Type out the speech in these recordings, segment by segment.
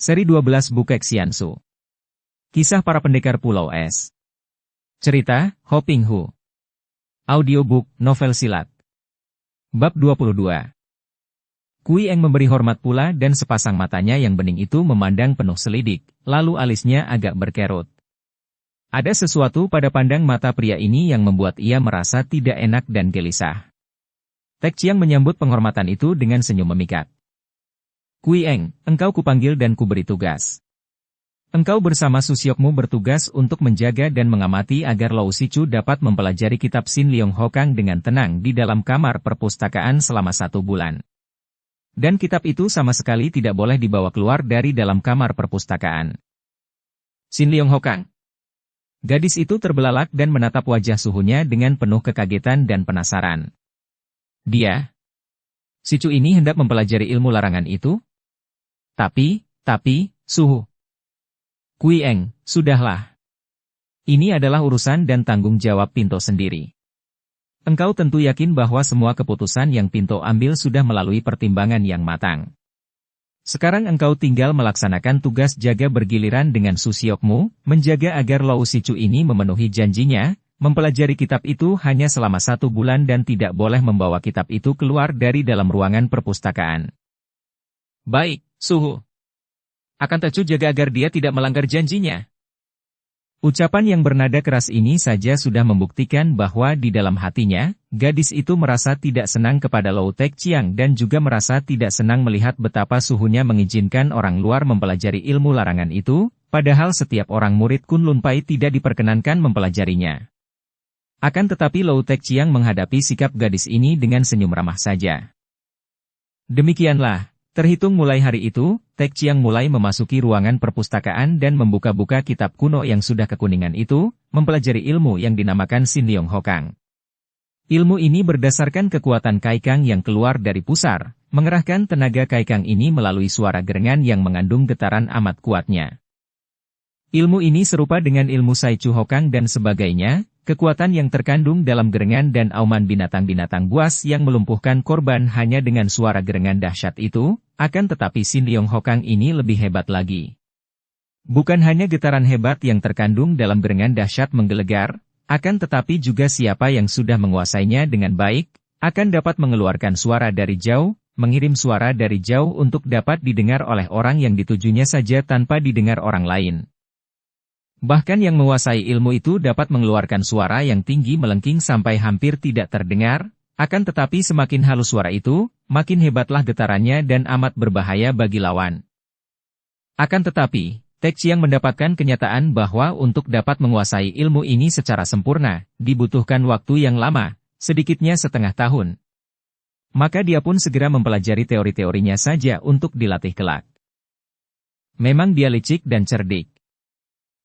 Seri 12 Bukek Xiansu. Kisah para pendekar Pulau Es. Cerita, Ho Ping Hu. Audiobook, novel silat. Bab 22. Kui Eng memberi hormat pula dan sepasang matanya yang bening itu memandang penuh selidik, lalu alisnya agak berkerut. Ada sesuatu pada pandang mata pria ini yang membuat ia merasa tidak enak dan gelisah. Tek Chiang menyambut penghormatan itu dengan senyum memikat. Kui Eng, engkau kupanggil dan kuberi tugas. Engkau bersama Susiokmu bertugas untuk menjaga dan mengamati agar Lao Sichu dapat mempelajari kitab Sin Leong Hokang dengan tenang di dalam kamar perpustakaan selama 1 bulan. Dan kitab itu sama sekali tidak boleh dibawa keluar dari dalam kamar perpustakaan. Sin Leong Hokang. Gadis itu terbelalak dan menatap wajah suhunya dengan penuh kekagetan dan penasaran. Sichu ini hendak mempelajari ilmu larangan itu? Tapi, suhu. Kui Eng, sudahlah. Ini adalah urusan dan tanggung jawab Pinto sendiri. Engkau tentu yakin bahwa semua keputusan yang Pinto ambil sudah melalui pertimbangan yang matang. Sekarang engkau tinggal melaksanakan tugas jaga bergiliran dengan Susiokmu, menjaga agar Lao Sichu ini memenuhi janjinya, mempelajari kitab itu hanya selama 1 bulan dan tidak boleh membawa kitab itu keluar dari dalam ruangan perpustakaan. Baik, suhu. Akan Tecu jaga agar dia tidak melanggar janjinya. Ucapan yang bernada keras ini saja sudah membuktikan bahwa di dalam hatinya, gadis itu merasa tidak senang kepada Lao Tek Chiang dan juga merasa tidak senang melihat betapa suhunya mengizinkan orang luar mempelajari ilmu larangan itu, padahal setiap orang murid Kunlun Pai tidak diperkenankan mempelajarinya. Akan tetapi Lao Tek Chiang menghadapi sikap gadis ini dengan senyum ramah saja. Demikianlah. Terhitung mulai hari itu, Tek Chiang mulai memasuki ruangan perpustakaan dan membuka-buka kitab kuno yang sudah kekuningan itu, mempelajari ilmu yang dinamakan Sin Leong Hokang. Ilmu ini berdasarkan kekuatan Kaikang yang keluar dari pusar, mengerahkan tenaga Kaikang ini melalui suara gerengan yang mengandung getaran amat kuatnya. Ilmu ini serupa dengan ilmu Sai Chu Hokang dan sebagainya, kekuatan yang terkandung dalam gerengan dan auman binatang-binatang buas yang melumpuhkan korban hanya dengan suara gerengan dahsyat itu, akan tetapi Sin Leong Hokang ini lebih hebat lagi. Bukan hanya getaran hebat yang terkandung dalam gerengan dahsyat menggelegar, akan tetapi juga siapa yang sudah menguasainya dengan baik, akan dapat mengeluarkan suara dari jauh, mengirim suara dari jauh untuk dapat didengar oleh orang yang ditujunya saja tanpa didengar orang lain. Bahkan yang menguasai ilmu itu dapat mengeluarkan suara yang tinggi melengking sampai hampir tidak terdengar, akan tetapi semakin halus suara itu, makin hebatlah getarannya dan amat berbahaya bagi lawan. Akan tetapi, Tek Chiang mendapatkan kenyataan bahwa untuk dapat menguasai ilmu ini secara sempurna, dibutuhkan waktu yang lama, sedikitnya setengah tahun. Maka dia pun segera mempelajari teori-teorinya saja untuk dilatih kelak. Memang dia licik dan cerdik.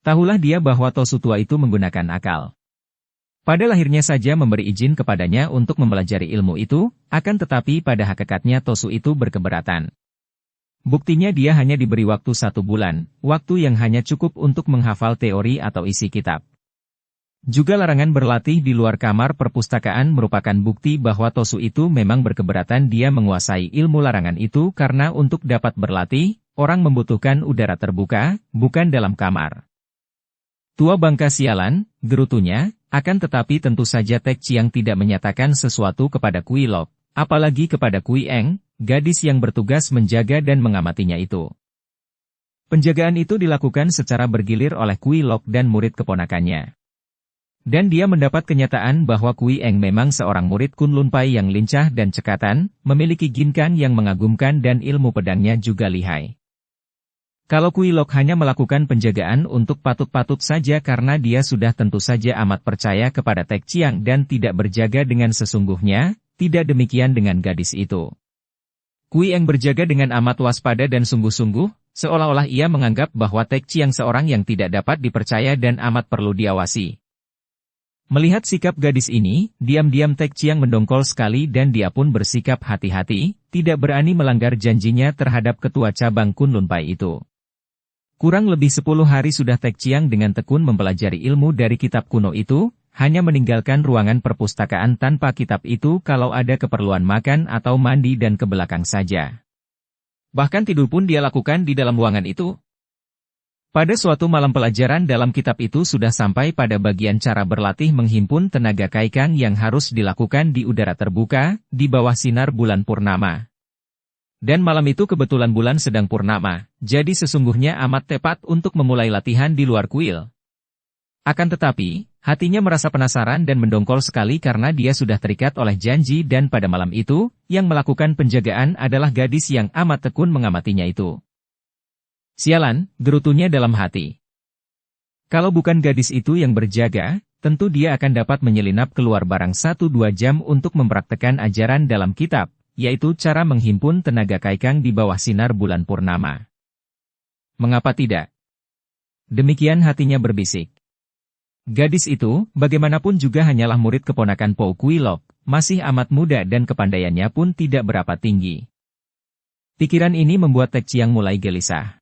Tahulah dia bahwa Tosu tua itu menggunakan akal. Pada lahirnya saja memberi izin kepadanya untuk mempelajari ilmu itu, akan tetapi pada hakikatnya Tosu itu berkeberatan. Buktinya dia hanya diberi waktu 1 bulan, waktu yang hanya cukup untuk menghafal teori atau isi kitab. Juga larangan berlatih di luar kamar perpustakaan merupakan bukti bahwa Tosu itu memang berkeberatan dia menguasai ilmu larangan itu karena untuk dapat berlatih, orang membutuhkan udara terbuka, bukan dalam kamar. Tua bangka sialan, gerutunya, akan tetapi tentu saja Tek Chiang tidak menyatakan sesuatu kepada Kui Lok, apalagi kepada Kui Eng, gadis yang bertugas menjaga dan mengamatinya itu. Penjagaan itu dilakukan secara bergilir oleh Kui Lok dan murid keponakannya. Dan dia mendapat kenyataan bahwa Kui Eng memang seorang murid Kunlun Pai yang lincah dan cekatan, memiliki ginkang yang mengagumkan dan ilmu pedangnya juga lihai. Kalau Kui Lok hanya melakukan penjagaan untuk patut-patut saja karena dia sudah tentu saja amat percaya kepada Tek Chiang dan tidak berjaga dengan sesungguhnya, tidak demikian dengan gadis itu. Kui Eng berjaga dengan amat waspada dan sungguh-sungguh, seolah-olah ia menganggap bahwa Tek Chiang seorang yang tidak dapat dipercaya dan amat perlu diawasi. Melihat sikap gadis ini, diam-diam Tek Chiang mendongkol sekali dan dia pun bersikap hati-hati, tidak berani melanggar janjinya terhadap ketua cabang Kunlun Pai itu. Kurang lebih 10 hari sudah Tek Chiang dengan tekun mempelajari ilmu dari kitab kuno itu, hanya meninggalkan ruangan perpustakaan tanpa kitab itu kalau ada keperluan makan atau mandi dan ke belakang saja. Bahkan tidur pun dia lakukan di dalam ruangan itu. Pada suatu malam pelajaran dalam kitab itu sudah sampai pada bagian cara berlatih menghimpun tenaga kaikang yang harus dilakukan di udara terbuka, di bawah sinar bulan purnama. Dan malam itu kebetulan bulan sedang purnama, jadi sesungguhnya amat tepat untuk memulai latihan di luar kuil. Akan tetapi, hatinya merasa penasaran dan mendongkol sekali karena dia sudah terikat oleh janji dan pada malam itu, yang melakukan penjagaan adalah gadis yang amat tekun mengamatinya itu. Sialan, gerutunya dalam hati. Kalau bukan gadis itu yang berjaga, tentu dia akan dapat menyelinap keluar barang 1-2 jam untuk mempraktekkan ajaran dalam kitab, yaitu cara menghimpun tenaga kaikang di bawah sinar bulan purnama. Mengapa tidak? Demikian hatinya berbisik. Gadis itu, bagaimanapun juga hanyalah murid keponakan Pou Kuilok, masih amat muda dan kepandaiannya pun tidak berapa tinggi. Pikiran ini membuat Tek Chiang mulai gelisah.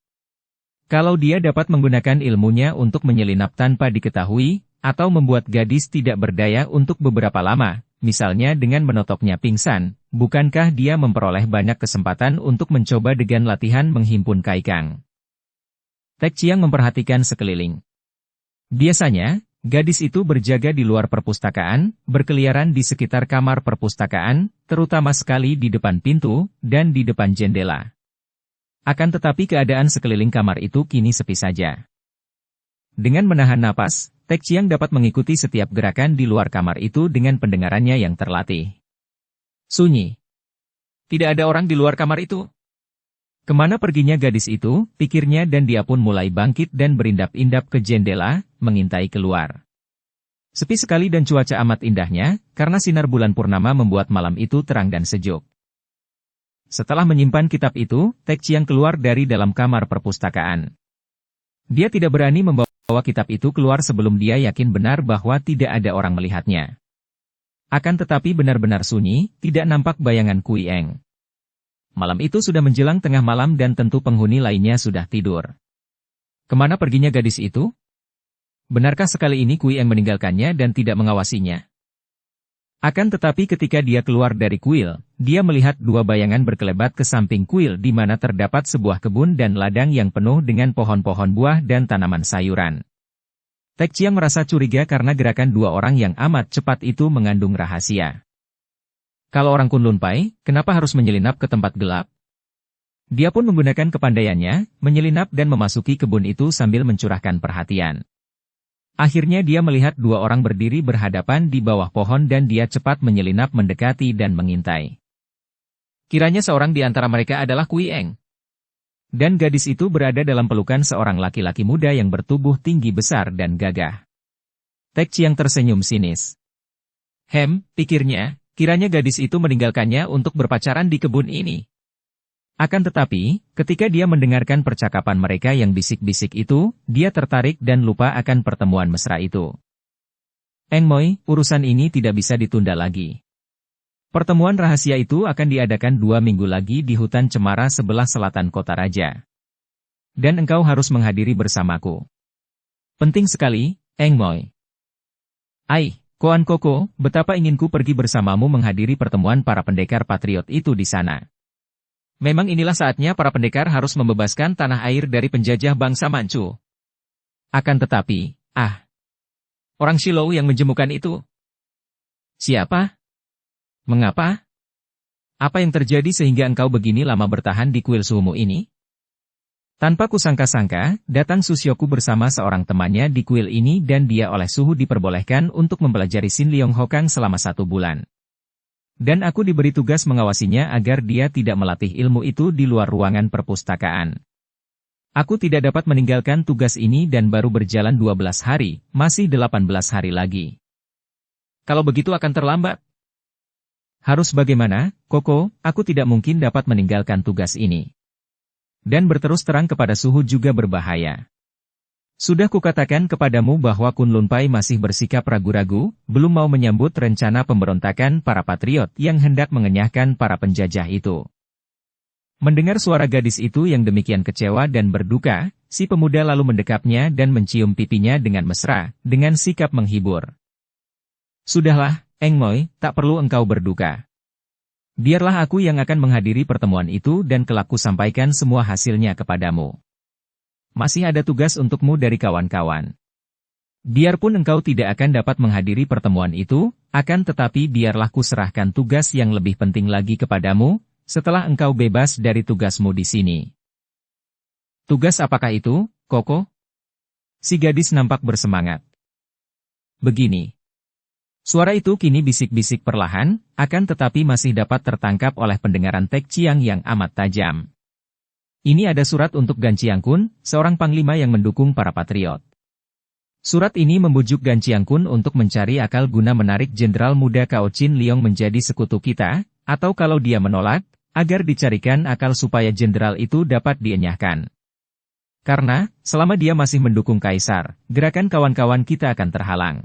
Kalau dia dapat menggunakan ilmunya untuk menyelinap tanpa diketahui, atau membuat gadis tidak berdaya untuk beberapa lama, misalnya dengan menotoknya pingsan, bukankah dia memperoleh banyak kesempatan untuk mencoba dengan latihan menghimpun kaikang? Tek Chiang memperhatikan sekeliling. Biasanya, gadis itu berjaga di luar perpustakaan, berkeliaran di sekitar kamar perpustakaan, terutama sekali di depan pintu, dan di depan jendela. Akan tetapi keadaan sekeliling kamar itu kini sepi saja. Dengan menahan napas, Tek Chiang dapat mengikuti setiap gerakan di luar kamar itu dengan pendengarannya yang terlatih. Sunyi. Tidak ada orang di luar kamar itu. Kemana perginya gadis itu, pikirnya dan dia pun mulai bangkit dan berindap-indap ke jendela, mengintai keluar. Sepi sekali dan cuaca amat indahnya, karena sinar bulan purnama membuat malam itu terang dan sejuk. Setelah menyimpan kitab itu, Tek Chiang keluar dari dalam kamar perpustakaan. Dia tidak berani membawa kitab itu keluar sebelum dia yakin benar bahwa tidak ada orang melihatnya. Akan tetapi benar-benar sunyi, tidak nampak bayangan Kui Eng. Malam itu sudah menjelang tengah malam dan tentu penghuni lainnya sudah tidur. Kemana perginya gadis itu? Benarkah sekali ini Kui Eng meninggalkannya dan tidak mengawasinya? Akan tetapi ketika dia keluar dari kuil, dia melihat dua bayangan berkelebat ke samping kuil di mana terdapat sebuah kebun dan ladang yang penuh dengan pohon-pohon buah dan tanaman sayuran. Tek Chiang merasa curiga karena gerakan dua orang yang amat cepat itu mengandung rahasia. Kalau orang Kunlun Pai, kenapa harus menyelinap ke tempat gelap? Dia pun menggunakan kepandaiannya, menyelinap dan memasuki kebun itu sambil mencurahkan perhatian. Akhirnya dia melihat dua orang berdiri berhadapan di bawah pohon dan dia cepat menyelinap mendekati dan mengintai. Kiranya seorang di antara mereka adalah Kui Eng. Dan gadis itu berada dalam pelukan seorang laki-laki muda yang bertubuh tinggi besar dan gagah. Tek Chiang tersenyum sinis. Pikirnya, kiranya gadis itu meninggalkannya untuk berpacaran di kebun ini. Akan tetapi, ketika dia mendengarkan percakapan mereka yang bisik-bisik itu, dia tertarik dan lupa akan pertemuan mesra itu. Eng Moi, urusan ini tidak bisa ditunda lagi. Pertemuan rahasia itu akan diadakan 2 minggu lagi di hutan cemara sebelah selatan kota raja. Dan engkau harus menghadiri bersamaku. Penting sekali, Eng Moi. Koan Koko, betapa inginku pergi bersamamu menghadiri pertemuan para pendekar patriot itu di sana. Memang inilah saatnya para pendekar harus membebaskan tanah air dari penjajah bangsa Manchu. Akan tetapi, orang Shilou yang menjemukan itu. Siapa? Mengapa? Apa yang terjadi sehingga engkau begini lama bertahan di kuil suhumu ini? Tanpa kusangka-sangka, datang Susyoku bersama seorang temannya di kuil ini dan dia oleh suhu diperbolehkan untuk mempelajari Sin Leong Hokang selama 1 bulan. Dan aku diberi tugas mengawasinya agar dia tidak melatih ilmu itu di luar ruangan perpustakaan. Aku tidak dapat meninggalkan tugas ini dan baru berjalan 12 hari, masih 18 hari lagi. Kalau begitu akan terlambat. Harus bagaimana, Koko, aku tidak mungkin dapat meninggalkan tugas ini. Dan berterus terang kepada suhu juga berbahaya. Sudah kukatakan kepadamu bahwa Kunlun Pai masih bersikap ragu-ragu, belum mau menyambut rencana pemberontakan para patriot yang hendak mengenyahkan para penjajah itu. Mendengar suara gadis itu yang demikian kecewa dan berduka, si pemuda lalu mendekapnya dan mencium pipinya dengan mesra, dengan sikap menghibur. Sudahlah, Eng Moi, tak perlu engkau berduka. Biarlah aku yang akan menghadiri pertemuan itu dan kelak ku sampaikan semua hasilnya kepadamu. Masih ada tugas untukmu dari kawan-kawan. Biarpun engkau tidak akan dapat menghadiri pertemuan itu, akan tetapi biarlah ku serahkan tugas yang lebih penting lagi kepadamu, setelah engkau bebas dari tugasmu di sini. Tugas apakah itu, Koko? Si gadis nampak bersemangat. Begini. Suara itu kini bisik-bisik perlahan, akan tetapi masih dapat tertangkap oleh pendengaran Tek Chiang yang amat tajam. Ini ada surat untuk Gan Chiang Kun, seorang panglima yang mendukung para patriot. Surat ini membujuk Gan Chiang Kun untuk mencari akal guna menarik Jenderal Muda Cao Chin Leong menjadi sekutu kita, atau kalau dia menolak, agar dicarikan akal supaya jenderal itu dapat dienyahkan. Karena, selama dia masih mendukung Kaisar, gerakan kawan-kawan kita akan terhalang.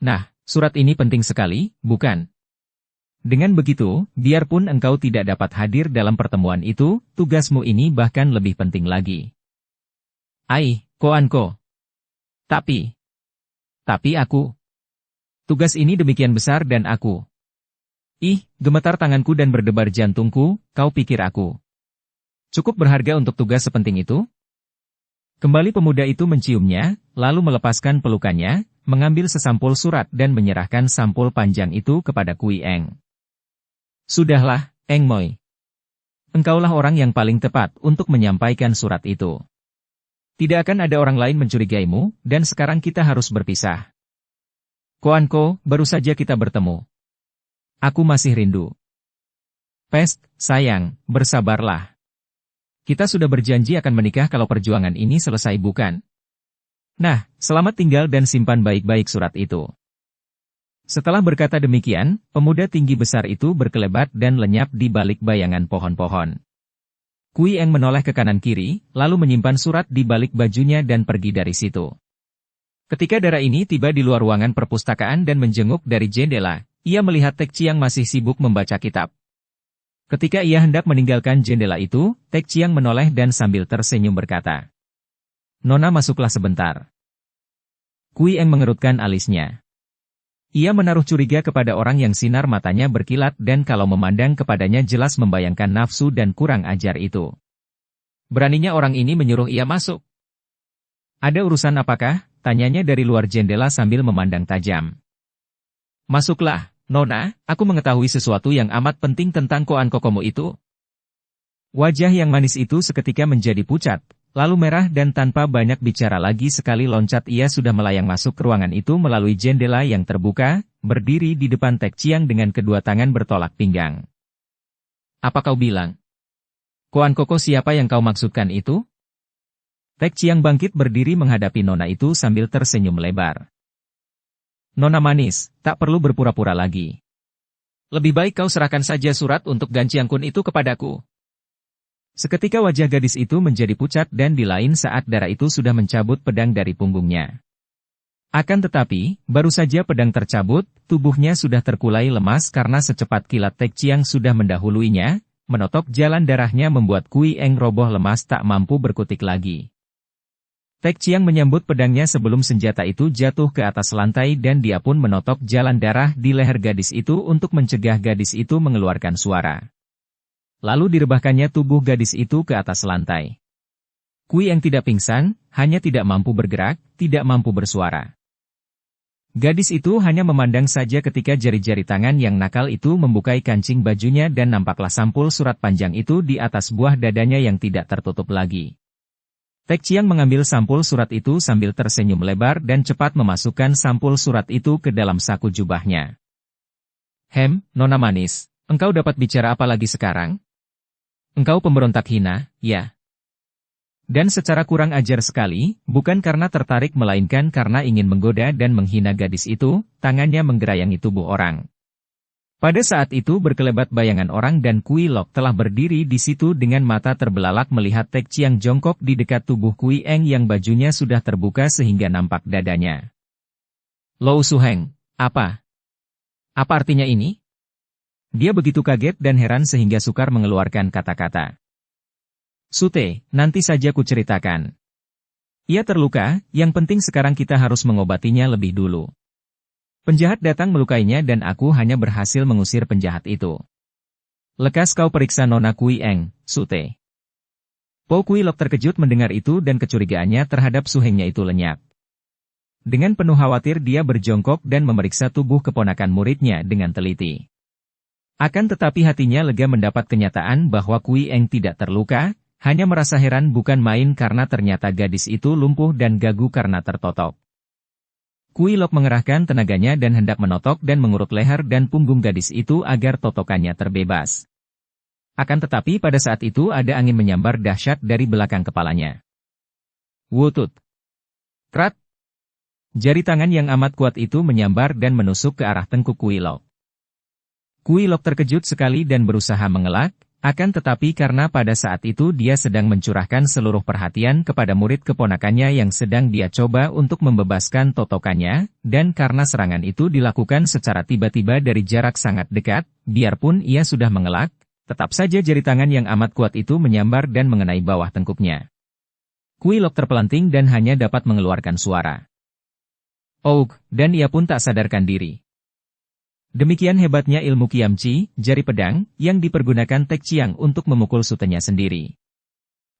Nah, surat ini penting sekali, bukan? Dengan begitu, biarpun engkau tidak dapat hadir dalam pertemuan itu, tugasmu ini bahkan lebih penting lagi. Koanko. Tapi aku. Tugas ini demikian besar dan aku. Gemetar tanganku dan berdebar jantungku, kau pikir aku cukup berharga untuk tugas sepenting itu? Kembali pemuda itu menciumnya, lalu melepaskan pelukannya, mengambil sesampul surat dan menyerahkan sampul panjang itu kepada Kui Eng. Sudahlah, Eng Moi. Engkaulah orang yang paling tepat untuk menyampaikan surat itu. Tidak akan ada orang lain mencurigaimu, dan sekarang kita harus berpisah. Koanko, baru saja kita bertemu. Aku masih rindu. Pest, sayang, bersabarlah. Kita sudah berjanji akan menikah kalau perjuangan ini selesai bukan? Nah, selamat tinggal dan simpan baik-baik surat itu. Setelah berkata demikian, pemuda tinggi besar itu berkelebat dan lenyap di balik bayangan pohon-pohon. Kui Eng menoleh ke kanan-kiri, lalu menyimpan surat di balik bajunya dan pergi dari situ. Ketika darah ini tiba di luar ruangan perpustakaan dan menjenguk dari jendela, ia melihat Tek Chiang masih sibuk membaca kitab. Ketika ia hendak meninggalkan jendela itu, Tek Chiang menoleh dan sambil tersenyum berkata, "Nona masuklah sebentar." Kui Eng mengerutkan alisnya. Ia menaruh curiga kepada orang yang sinar matanya berkilat dan kalau memandang kepadanya jelas membayangkan nafsu dan kurang ajar itu. Beraninya orang ini menyuruh ia masuk. "Ada urusan apakah?" tanyanya dari luar jendela sambil memandang tajam. "Masuklah, Nona, aku mengetahui sesuatu yang amat penting tentang Koan Kokomu itu." Wajah yang manis itu seketika menjadi pucat, lalu merah dan tanpa banyak bicara lagi sekali loncat ia sudah melayang masuk ke ruangan itu melalui jendela yang terbuka, berdiri di depan Tek Chiang dengan kedua tangan bertolak pinggang. "Apa kau bilang? Koan Koko siapa yang kau maksudkan itu?" Tek Chiang bangkit berdiri menghadapi nona itu sambil tersenyum lebar. "Nona manis, tak perlu berpura-pura lagi. Lebih baik kau serahkan saja surat untuk Gan Chiang Kun itu kepadaku." Seketika wajah gadis itu menjadi pucat dan di lain saat darah itu sudah mencabut pedang dari punggungnya. Akan tetapi, baru saja pedang tercabut, tubuhnya sudah terkulai lemas karena secepat kilat Tek Chiang sudah mendahuluinya, menotok jalan darahnya membuat Kui Eng roboh lemas tak mampu berkutik lagi. Tek Chiang menyambut pedangnya sebelum senjata itu jatuh ke atas lantai dan dia pun menotok jalan darah di leher gadis itu untuk mencegah gadis itu mengeluarkan suara. Lalu direbahkannya tubuh gadis itu ke atas lantai. Kui Eng tidak pingsan, hanya tidak mampu bergerak, tidak mampu bersuara. Gadis itu hanya memandang saja ketika jari-jari tangan yang nakal itu membukai kancing bajunya dan nampaklah sampul surat panjang itu di atas buah dadanya yang tidak tertutup lagi. Tek Chiang mengambil sampul surat itu sambil tersenyum lebar dan cepat memasukkan sampul surat itu ke dalam saku jubahnya. Nona manis, engkau dapat bicara apa lagi sekarang? Engkau pemberontak hina, ya? Dan secara kurang ajar sekali, bukan karena tertarik melainkan karena ingin menggoda dan menghina gadis itu, tangannya menggerayangi tubuh orang. Pada saat itu berkelebat bayangan orang dan Kui Lok telah berdiri di situ dengan mata terbelalak melihat Tek Chiang jongkok di dekat tubuh Kui Eng yang bajunya sudah terbuka sehingga nampak dadanya. "Lou Suheng, apa? Apa artinya ini?" Dia begitu kaget dan heran sehingga sukar mengeluarkan kata-kata. "Sute, nanti saja ku ceritakan. Ia terluka, yang penting sekarang kita harus mengobatinya lebih dulu. Penjahat datang melukainya dan aku hanya berhasil mengusir penjahat itu." Lekas kau periksa Nona Kui Eng, Sute. Po Kui Lok terkejut mendengar itu dan kecurigaannya terhadap suhengnya itu lenyap. Dengan penuh khawatir dia berjongkok dan memeriksa tubuh keponakan muridnya dengan teliti. Akan tetapi hatinya lega mendapat kenyataan bahwa Kui Eng tidak terluka, hanya merasa heran bukan main karena ternyata gadis itu lumpuh dan gagu karena tertotok. Kui Lok mengerahkan tenaganya dan hendak menotok dan mengurut leher dan punggung gadis itu agar totokannya terbebas. Akan tetapi pada saat itu ada angin menyambar dahsyat dari belakang kepalanya. Wutut! Krat! Jari tangan yang amat kuat itu menyambar dan menusuk ke arah tengkuk Kui Lok. Kui Lok terkejut sekali dan berusaha mengelak, akan tetapi karena pada saat itu dia sedang mencurahkan seluruh perhatian kepada murid keponakannya yang sedang dia coba untuk membebaskan totokannya, dan karena serangan itu dilakukan secara tiba-tiba dari jarak sangat dekat, biarpun ia sudah mengelak, tetap saja jari tangan yang amat kuat itu menyambar dan mengenai bawah tengkuknya. Kui Lok terpelanting dan hanya dapat mengeluarkan suara "Oug", dan ia pun tak sadarkan diri. Demikian hebatnya ilmu Kiamci, jari pedang, yang dipergunakan Tek Chiang untuk memukul sutenya sendiri.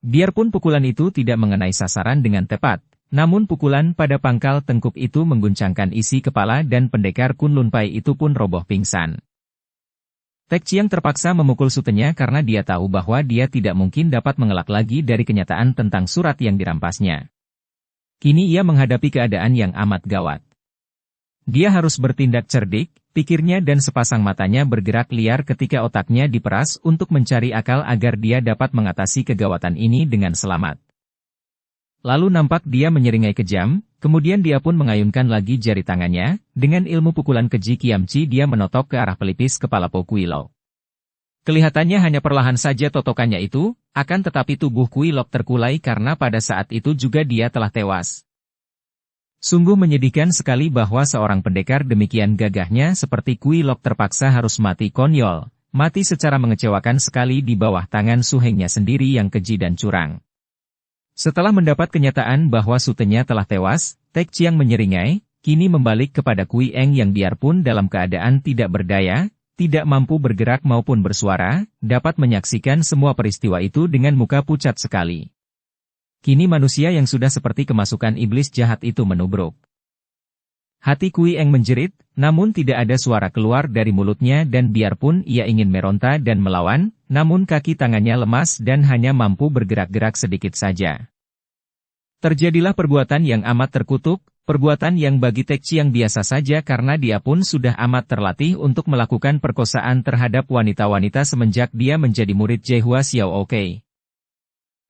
Biarpun pukulan itu tidak mengenai sasaran dengan tepat, namun pukulan pada pangkal tengkuk itu mengguncangkan isi kepala dan pendekar Kunlun Pai itu pun roboh pingsan. Tek Chiang terpaksa memukul sutenya karena dia tahu bahwa dia tidak mungkin dapat mengelak lagi dari kenyataan tentang surat yang dirampasnya. Kini ia menghadapi keadaan yang amat gawat. Dia harus bertindak cerdik, pikirnya dan sepasang matanya bergerak liar ketika otaknya diperas untuk mencari akal agar dia dapat mengatasi kegawatan ini dengan selamat. Lalu nampak dia menyeringai kejam, kemudian dia pun mengayunkan lagi jari tangannya, dengan ilmu pukulan keji Kiamci dia menotok ke arah pelipis kepala Po Kui Lok. Kelihatannya hanya perlahan saja totokannya itu, akan tetapi tubuh Kui Lok terkulai karena pada saat itu juga dia telah tewas. Sungguh menyedihkan sekali bahwa seorang pendekar demikian gagahnya seperti Kui Lok terpaksa harus mati konyol, mati secara mengecewakan sekali di bawah tangan suhengnya sendiri yang keji dan curang. Setelah mendapat kenyataan bahwa sutenya telah tewas, Tek Chiang menyeringai, kini membalik kepada Kui Eng yang biarpun dalam keadaan tidak berdaya, tidak mampu bergerak maupun bersuara, dapat menyaksikan semua peristiwa itu dengan muka pucat sekali. Kini manusia yang sudah seperti kemasukan iblis jahat itu menubruk. Hati Kui Eng menjerit, namun tidak ada suara keluar dari mulutnya dan biarpun ia ingin meronta dan melawan, namun kaki tangannya lemas dan hanya mampu bergerak-gerak sedikit saja. Terjadilah perbuatan yang amat terkutuk, perbuatan yang bagi Tek Chiang biasa saja karena dia pun sudah amat terlatih untuk melakukan perkosaan terhadap wanita-wanita semenjak dia menjadi murid Jehua Xiao Okey.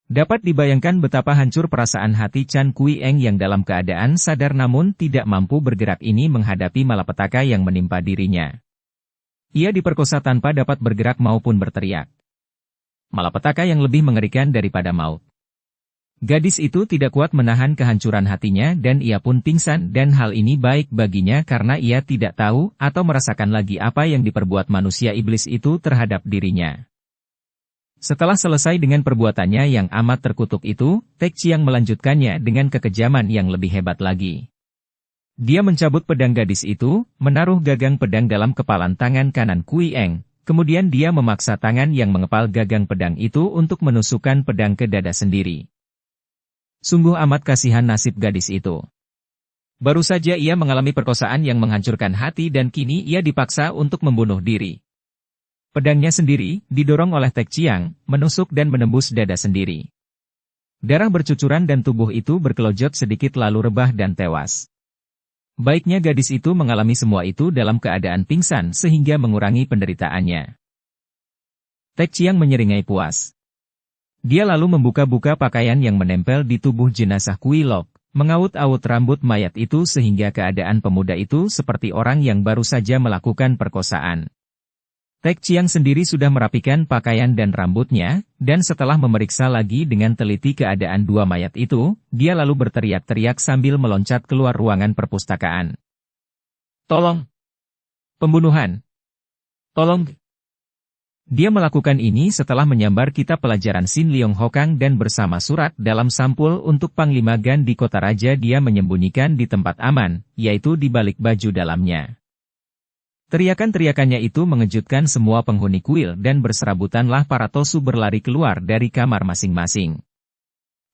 Dapat dibayangkan betapa hancur perasaan hati Chan Kui Eng yang dalam keadaan sadar namun tidak mampu bergerak ini menghadapi malapetaka yang menimpa dirinya. Ia diperkosa tanpa dapat bergerak maupun berteriak. Malapetaka yang lebih mengerikan daripada maut. Gadis itu tidak kuat menahan kehancuran hatinya dan ia pun pingsan dan hal ini baik baginya karena ia tidak tahu atau merasakan lagi apa yang diperbuat manusia iblis itu terhadap dirinya. Setelah selesai dengan perbuatannya yang amat terkutuk itu, Tek Chiang melanjutkannya dengan kekejaman yang lebih hebat lagi. Dia mencabut pedang gadis itu, menaruh gagang pedang dalam kepalan tangan kanan Kui Eng, kemudian dia memaksa tangan yang mengepal gagang pedang itu untuk menusukkan pedang ke dada sendiri. Sungguh amat kasihan nasib gadis itu. Baru saja ia mengalami perkosaan yang menghancurkan hati dan kini ia dipaksa untuk membunuh diri. Pedangnya sendiri, didorong oleh Tek Chiang, menusuk dan menembus dada sendiri. Darah bercucuran dan tubuh itu berkelojot sedikit lalu rebah dan tewas. Baiknya gadis itu mengalami semua itu dalam keadaan pingsan sehingga mengurangi penderitaannya. Tek Chiang menyeringai puas. Dia lalu membuka-buka pakaian yang menempel di tubuh jenazah Kui Lok, mengaut-aut rambut mayat itu sehingga keadaan pemuda itu seperti orang yang baru saja melakukan perkosaan. Tek Chiang sendiri sudah merapikan pakaian dan rambutnya, dan setelah memeriksa lagi dengan teliti keadaan dua mayat itu, dia lalu berteriak-teriak sambil meloncat keluar ruangan perpustakaan. Tolong! Pembunuhan! Tolong! Dia melakukan ini setelah menyambar kitab pelajaran Sin Leong Hokang dan bersama surat dalam sampul untuk Panglima Gan di kota raja dia menyembunyikan di tempat aman, yaitu di balik baju dalamnya. Teriakan-teriakannya itu mengejutkan semua penghuni kuil dan berserabutanlah para Tosu berlari keluar dari kamar masing-masing.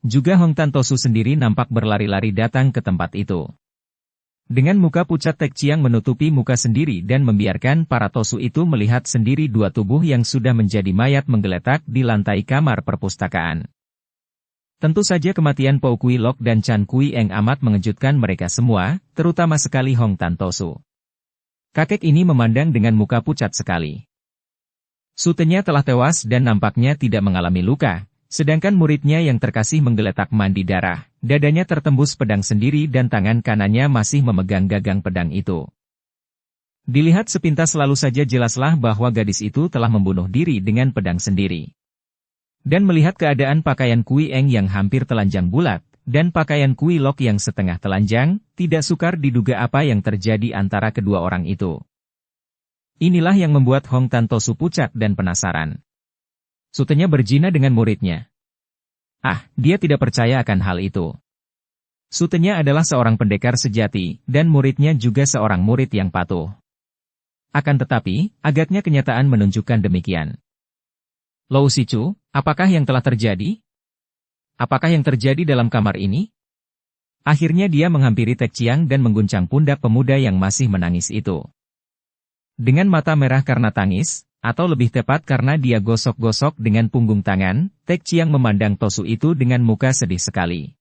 Juga Hong Tan Tosu sendiri nampak berlari-lari datang ke tempat itu. Dengan muka pucat Tek Chiang menutupi muka sendiri dan membiarkan para Tosu itu melihat sendiri dua tubuh yang sudah menjadi mayat menggeletak di lantai kamar perpustakaan. Tentu saja kematian Po Kui Lok dan Chan Kui Eng amat mengejutkan mereka semua, terutama sekali Hong Tan Tosu. Kakek ini memandang dengan muka pucat sekali. Sutenya telah tewas dan nampaknya tidak mengalami luka, sedangkan muridnya yang terkasih menggeletak mandi darah, dadanya tertembus pedang sendiri dan tangan kanannya masih memegang gagang pedang itu. Dilihat sepintas lalu saja jelaslah bahwa gadis itu telah membunuh diri dengan pedang sendiri. Dan melihat keadaan pakaian Kui Eng yang hampir telanjang bulat, dan pakaian Kui Lok yang setengah telanjang, tidak sukar diduga apa yang terjadi antara kedua orang itu. Inilah yang membuat Hong Tan Tosu pucat dan penasaran. Sutenya berzina dengan muridnya. Dia tidak percaya akan hal itu. Sutenya adalah seorang pendekar sejati, dan muridnya juga seorang murid yang patuh. Akan tetapi, agaknya kenyataan menunjukkan demikian. Lou Sichu, apakah yang telah terjadi? Apakah yang terjadi dalam kamar ini? Akhirnya dia menghampiri Tek Chiang dan mengguncang pundak pemuda yang masih menangis itu. Dengan mata merah karena tangis, atau lebih tepat karena dia gosok-gosok dengan punggung tangan, Tek Chiang memandang Tosu itu dengan muka sedih sekali.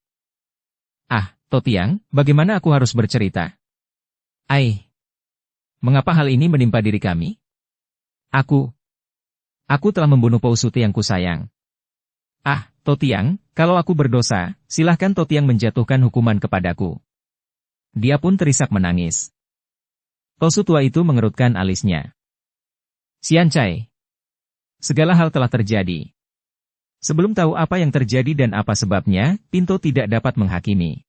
Totiang, bagaimana aku harus bercerita? Mengapa hal ini menimpa diri kami? Aku telah membunuh Po Sute yang kusayang. Totiang, kalau aku berdosa, silahkan Totiang menjatuhkan hukuman kepadaku. Dia pun terisak menangis. Tosu tua itu mengerutkan alisnya. Xiancai. Segala hal telah terjadi. Sebelum tahu apa yang terjadi dan apa sebabnya, Pinto tidak dapat menghakimi.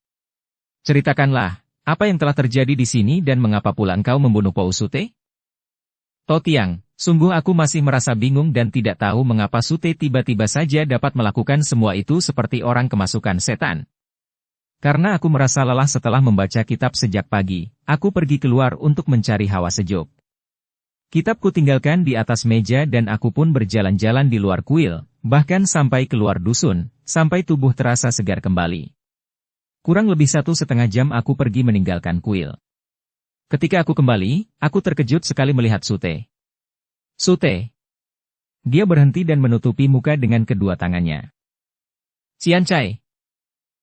Ceritakanlah, apa yang telah terjadi di sini dan mengapa pula engkau membunuh Po Sute? Totiang, sungguh aku masih merasa bingung dan tidak tahu mengapa Sute tiba-tiba saja dapat melakukan semua itu seperti orang kemasukan setan. Karena aku merasa lelah setelah membaca kitab sejak pagi, aku pergi keluar untuk mencari hawa sejuk. Kitabku tinggalkan di atas meja dan aku pun berjalan-jalan di luar kuil, bahkan sampai keluar dusun, sampai tubuh terasa segar kembali. Kurang lebih 1,5 jam aku pergi meninggalkan kuil. Ketika aku kembali, aku terkejut sekali melihat Sute. Sute. Dia berhenti dan menutupi muka dengan kedua tangannya. Xiancai.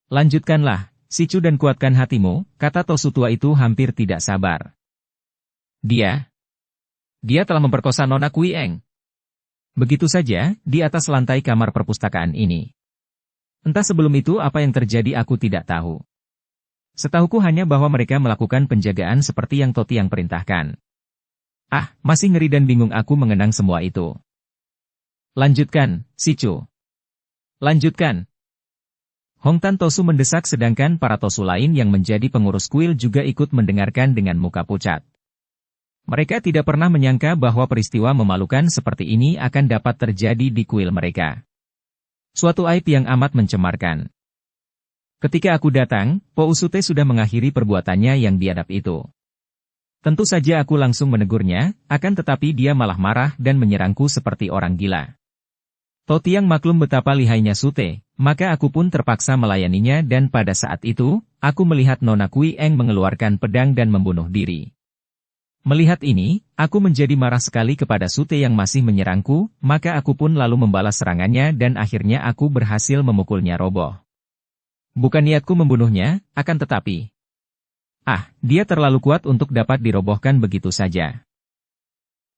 Lanjutkanlah, Sicu dan kuatkan hatimu, kata Tosu tua itu hampir tidak sabar. Dia telah memperkosa Nona Kui Eng. Begitu saja, di atas lantai kamar perpustakaan ini. Entah sebelum itu apa yang terjadi aku tidak tahu. Setahuku hanya bahwa mereka melakukan penjagaan seperti yang Totiang perintahkan. Masih ngeri dan bingung aku mengenang semua itu. Lanjutkan, Sicu. Lanjutkan. Hong Tan Tosu mendesak sedangkan para Tosu lain yang menjadi pengurus kuil juga ikut mendengarkan dengan muka pucat. Mereka tidak pernah menyangka bahwa peristiwa memalukan seperti ini akan dapat terjadi di kuil mereka. Suatu aib yang amat mencemarkan. Ketika aku datang, Po Sute sudah mengakhiri perbuatannya yang biadab itu. Tentu saja aku langsung menegurnya, akan tetapi dia malah marah dan menyerangku seperti orang gila. Totiang maklum betapa lihainya Sute, maka aku pun terpaksa melayaninya dan pada saat itu, aku melihat Nona Kui Eng mengeluarkan pedang dan membunuh diri. Melihat ini, aku menjadi marah sekali kepada Sute yang masih menyerangku, maka aku pun lalu membalas serangannya dan akhirnya aku berhasil memukulnya roboh. Bukan niatku membunuhnya, akan tetapi. Dia terlalu kuat untuk dapat dirobohkan begitu saja.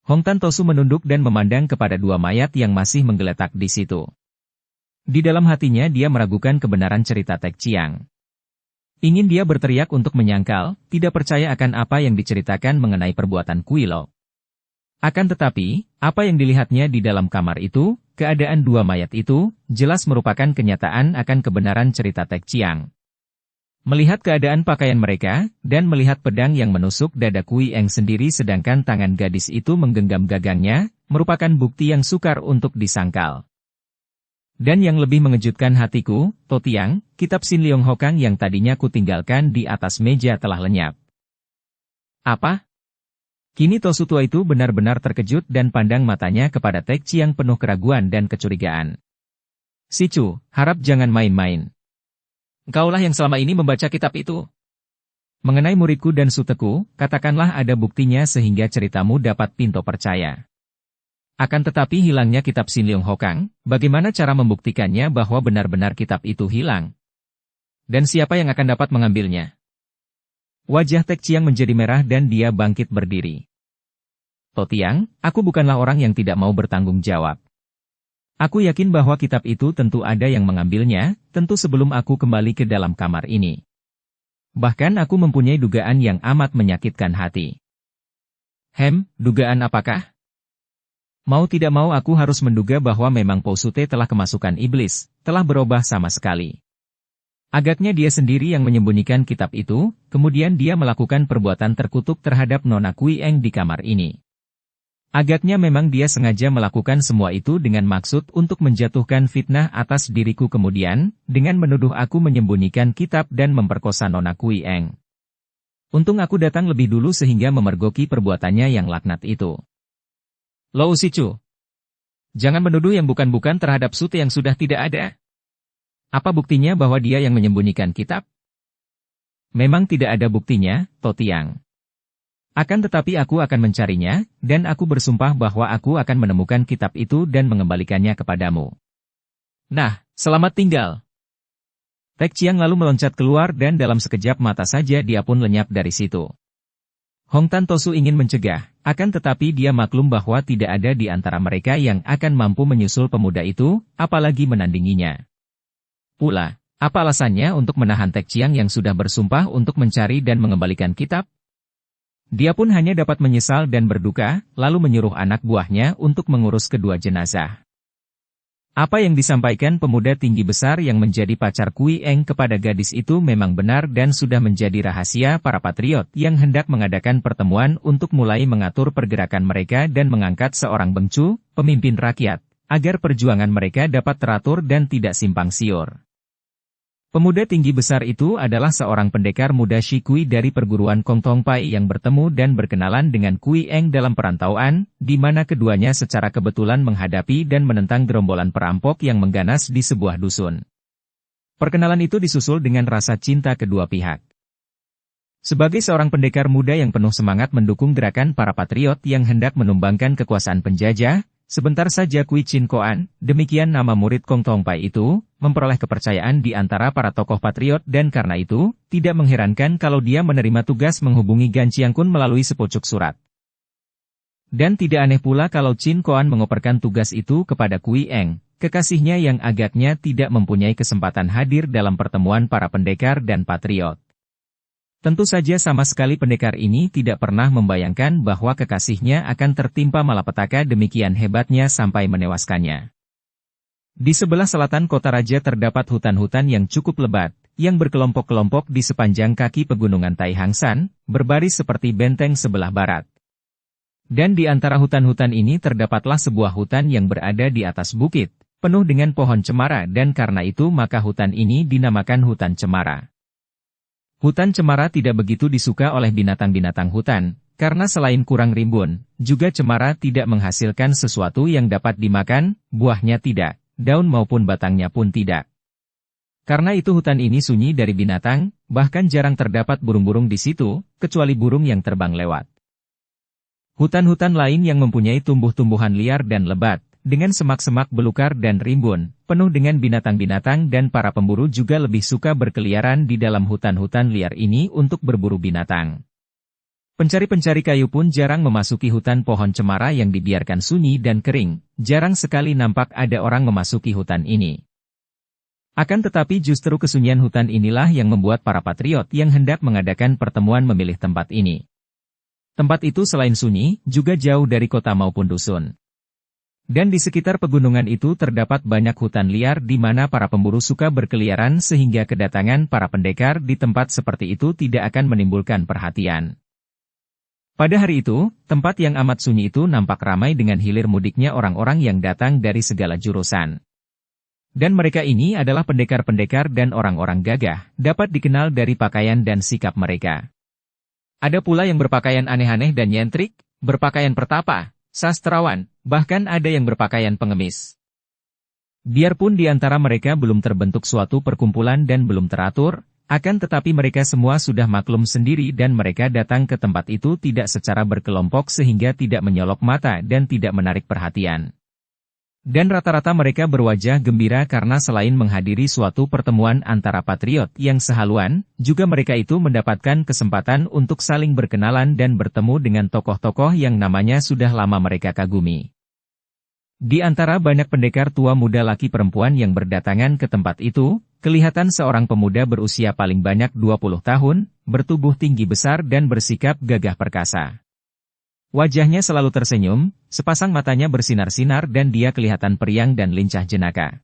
Hong Tan Tosu menunduk dan memandang kepada dua mayat yang masih menggeletak di situ. Di dalam hatinya dia meragukan kebenaran cerita Tek Chiang. Ingin dia berteriak untuk menyangkal, tidak percaya akan apa yang diceritakan mengenai perbuatan Kui Lok. Akan tetapi, apa yang dilihatnya di dalam kamar itu, keadaan dua mayat itu, jelas merupakan kenyataan akan kebenaran cerita Tek Chiang. Melihat keadaan pakaian mereka, dan melihat pedang yang menusuk dada Kui Eng sendiri sedangkan tangan gadis itu menggenggam gagangnya, merupakan bukti yang sukar untuk disangkal. Dan yang lebih mengejutkan hatiku, Totiang, kitab Sin Leong Hokang yang tadinya kutinggalkan di atas meja telah lenyap. Apa? Kini Tosu tua itu benar-benar terkejut dan pandang matanya kepada Tek Chiang penuh keraguan dan kecurigaan. "Si Chu, harap jangan main-main. Engkaulah yang selama ini membaca kitab itu. Mengenai muridku dan suteku, katakanlah ada buktinya sehingga ceritamu dapat Pinto percaya. Akan tetapi hilangnya kitab Sin Leong Hokang, bagaimana cara membuktikannya bahwa benar-benar kitab itu hilang? Dan siapa yang akan dapat mengambilnya?" Wajah Tek Chiang menjadi merah dan dia bangkit berdiri. "Totiang, aku bukanlah orang yang tidak mau bertanggung jawab. Aku yakin bahwa kitab itu tentu ada yang mengambilnya, tentu sebelum aku kembali ke dalam kamar ini. Bahkan aku mempunyai dugaan yang amat menyakitkan hati." Dugaan apakah? Mau tidak mau aku harus menduga bahwa memang Po Sute telah kemasukan iblis, telah berubah sama sekali. Agaknya dia sendiri yang menyembunyikan kitab itu, kemudian dia melakukan perbuatan terkutuk terhadap Nona Kui Eng di kamar ini. Agaknya memang dia sengaja melakukan semua itu dengan maksud untuk menjatuhkan fitnah atas diriku kemudian, dengan menuduh aku menyembunyikan kitab dan memperkosa Nona Kui Eng. Untung aku datang lebih dulu sehingga memergoki perbuatannya yang laknat itu. Lo Si Chu, jangan menuduh yang bukan-bukan terhadap Sute yang sudah tidak ada. Apa buktinya bahwa dia yang menyembunyikan kitab? Memang tidak ada buktinya, Totiang. Akan tetapi aku akan mencarinya, dan aku bersumpah bahwa aku akan menemukan kitab itu dan mengembalikannya kepadamu. Nah, selamat tinggal. Tek Chiang lalu meloncat keluar dan dalam sekejap mata saja dia pun lenyap dari situ. Hong Tan Tosu ingin mencegah, akan tetapi dia maklum bahwa tidak ada di antara mereka yang akan mampu menyusul pemuda itu, apalagi menandinginya. Pula, apa alasannya untuk menahan Tek Chiang yang sudah bersumpah untuk mencari dan mengembalikan kitab? Dia pun hanya dapat menyesal dan berduka, lalu menyuruh anak buahnya untuk mengurus kedua jenazah. Apa yang disampaikan pemuda tinggi besar yang menjadi pacar Kui Eng kepada gadis itu memang benar dan sudah menjadi rahasia para patriot yang hendak mengadakan pertemuan untuk mulai mengatur pergerakan mereka dan mengangkat seorang bengcu, pemimpin rakyat, agar perjuangan mereka dapat teratur dan tidak simpang siur. Pemuda tinggi besar itu adalah seorang pendekar muda Shi Kui dari perguruan Kong Tong Pai yang bertemu dan berkenalan dengan Kui Eng dalam perantauan, di mana keduanya secara kebetulan menghadapi dan menentang gerombolan perampok yang mengganas di sebuah dusun. Perkenalan itu disusul dengan rasa cinta kedua pihak. Sebagai seorang pendekar muda yang penuh semangat mendukung gerakan para patriot yang hendak menumbangkan kekuasaan penjajah, sebentar saja Kui Chin Koan, demikian nama murid Kong Tong Pai itu, memperoleh kepercayaan di antara para tokoh patriot dan karena itu, tidak mengherankan kalau dia menerima tugas menghubungi Gan Chiang Kun melalui sepucuk surat. Dan tidak aneh pula kalau Chin Koan mengoperkan tugas itu kepada Kui Eng, kekasihnya yang agaknya tidak mempunyai kesempatan hadir dalam pertemuan para pendekar dan patriot. Tentu saja sama sekali pendekar ini tidak pernah membayangkan bahwa kekasihnya akan tertimpa malapetaka demikian hebatnya sampai menewaskannya. Di sebelah selatan kota raja terdapat hutan-hutan yang cukup lebat, yang berkelompok-kelompok di sepanjang kaki pegunungan Tai Hang San, berbaris seperti benteng sebelah barat. Dan di antara hutan-hutan ini terdapatlah sebuah hutan yang berada di atas bukit, penuh dengan pohon cemara dan karena itu maka hutan ini dinamakan hutan cemara. Hutan cemara tidak begitu disuka oleh binatang-binatang hutan, karena selain kurang rimbun, juga cemara tidak menghasilkan sesuatu yang dapat dimakan, buahnya tidak, daun maupun batangnya pun tidak. Karena itu hutan ini sunyi dari binatang, bahkan jarang terdapat burung-burung di situ, kecuali burung yang terbang lewat. Hutan-hutan lain yang mempunyai tumbuh-tumbuhan liar dan lebat, dengan semak-semak belukar dan rimbun, penuh dengan binatang-binatang dan para pemburu juga lebih suka berkeliaran di dalam hutan-hutan liar ini untuk berburu binatang. Pencari-pencari kayu pun jarang memasuki hutan pohon cemara yang dibiarkan sunyi dan kering, jarang sekali nampak ada orang memasuki hutan ini. Akan tetapi justru kesunyian hutan inilah yang membuat para patriot yang hendak mengadakan pertemuan memilih tempat ini. Tempat itu selain sunyi, juga jauh dari kota maupun dusun. Dan di sekitar pegunungan itu terdapat banyak hutan liar di mana para pemburu suka berkeliaran sehingga kedatangan para pendekar di tempat seperti itu tidak akan menimbulkan perhatian. Pada hari itu, tempat yang amat sunyi itu nampak ramai dengan hilir mudiknya orang-orang yang datang dari segala jurusan. Dan mereka ini adalah pendekar-pendekar dan orang-orang gagah, dapat dikenal dari pakaian dan sikap mereka. Ada pula yang berpakaian aneh-aneh dan nyentrik, berpakaian pertapa, sastrawan, bahkan ada yang berpakaian pengemis. Biarpun di antara mereka belum terbentuk suatu perkumpulan dan belum teratur, akan tetapi mereka semua sudah maklum sendiri dan mereka datang ke tempat itu tidak secara berkelompok sehingga tidak menyolok mata dan tidak menarik perhatian. Dan rata-rata mereka berwajah gembira karena selain menghadiri suatu pertemuan antara patriot yang sehaluan, juga mereka itu mendapatkan kesempatan untuk saling berkenalan dan bertemu dengan tokoh-tokoh yang namanya sudah lama mereka kagumi. Di antara banyak pendekar tua muda laki perempuan yang berdatangan ke tempat itu, kelihatan seorang pemuda berusia paling banyak 20 tahun, bertubuh tinggi besar dan bersikap gagah perkasa. Wajahnya selalu tersenyum, sepasang matanya bersinar-sinar dan dia kelihatan periang dan lincah jenaka.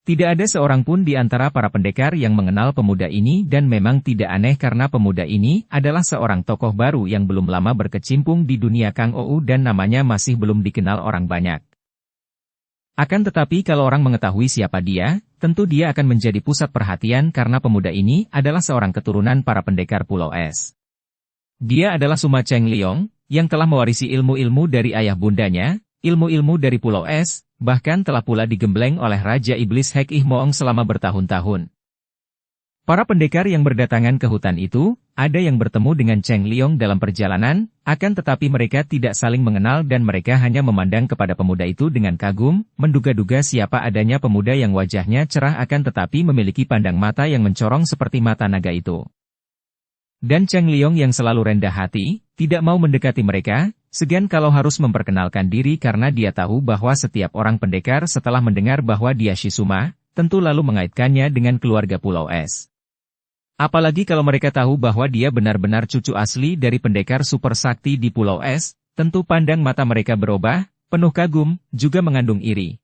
Tidak ada seorang pun di antara para pendekar yang mengenal pemuda ini dan memang tidak aneh karena pemuda ini adalah seorang tokoh baru yang belum lama berkecimpung di dunia Kang Ou dan namanya masih belum dikenal orang banyak. Akan tetapi kalau orang mengetahui siapa dia, tentu dia akan menjadi pusat perhatian karena pemuda ini adalah seorang keturunan para pendekar Pulau Es. Dia adalah Suma Cheng Liong, yang telah mewarisi ilmu-ilmu dari ayah bundanya, ilmu-ilmu dari Pulau Es, bahkan telah pula digembleng oleh Raja Iblis Hek Ih Moong selama bertahun-tahun. Para pendekar yang berdatangan ke hutan itu, ada yang bertemu dengan Cheng Liong dalam perjalanan, akan tetapi mereka tidak saling mengenal dan mereka hanya memandang kepada pemuda itu dengan kagum, menduga-duga siapa adanya pemuda yang wajahnya cerah akan tetapi memiliki pandang mata yang mencorong seperti mata naga itu. Dan Cheng Liong yang selalu rendah hati, tidak mau mendekati mereka, segan kalau harus memperkenalkan diri karena dia tahu bahwa setiap orang pendekar setelah mendengar bahwa dia Shizuma, tentu lalu mengaitkannya dengan keluarga Pulau Es. Apalagi kalau mereka tahu bahwa dia benar-benar cucu asli dari pendekar super sakti di Pulau Es, tentu pandang mata mereka berubah, penuh kagum, juga mengandung iri.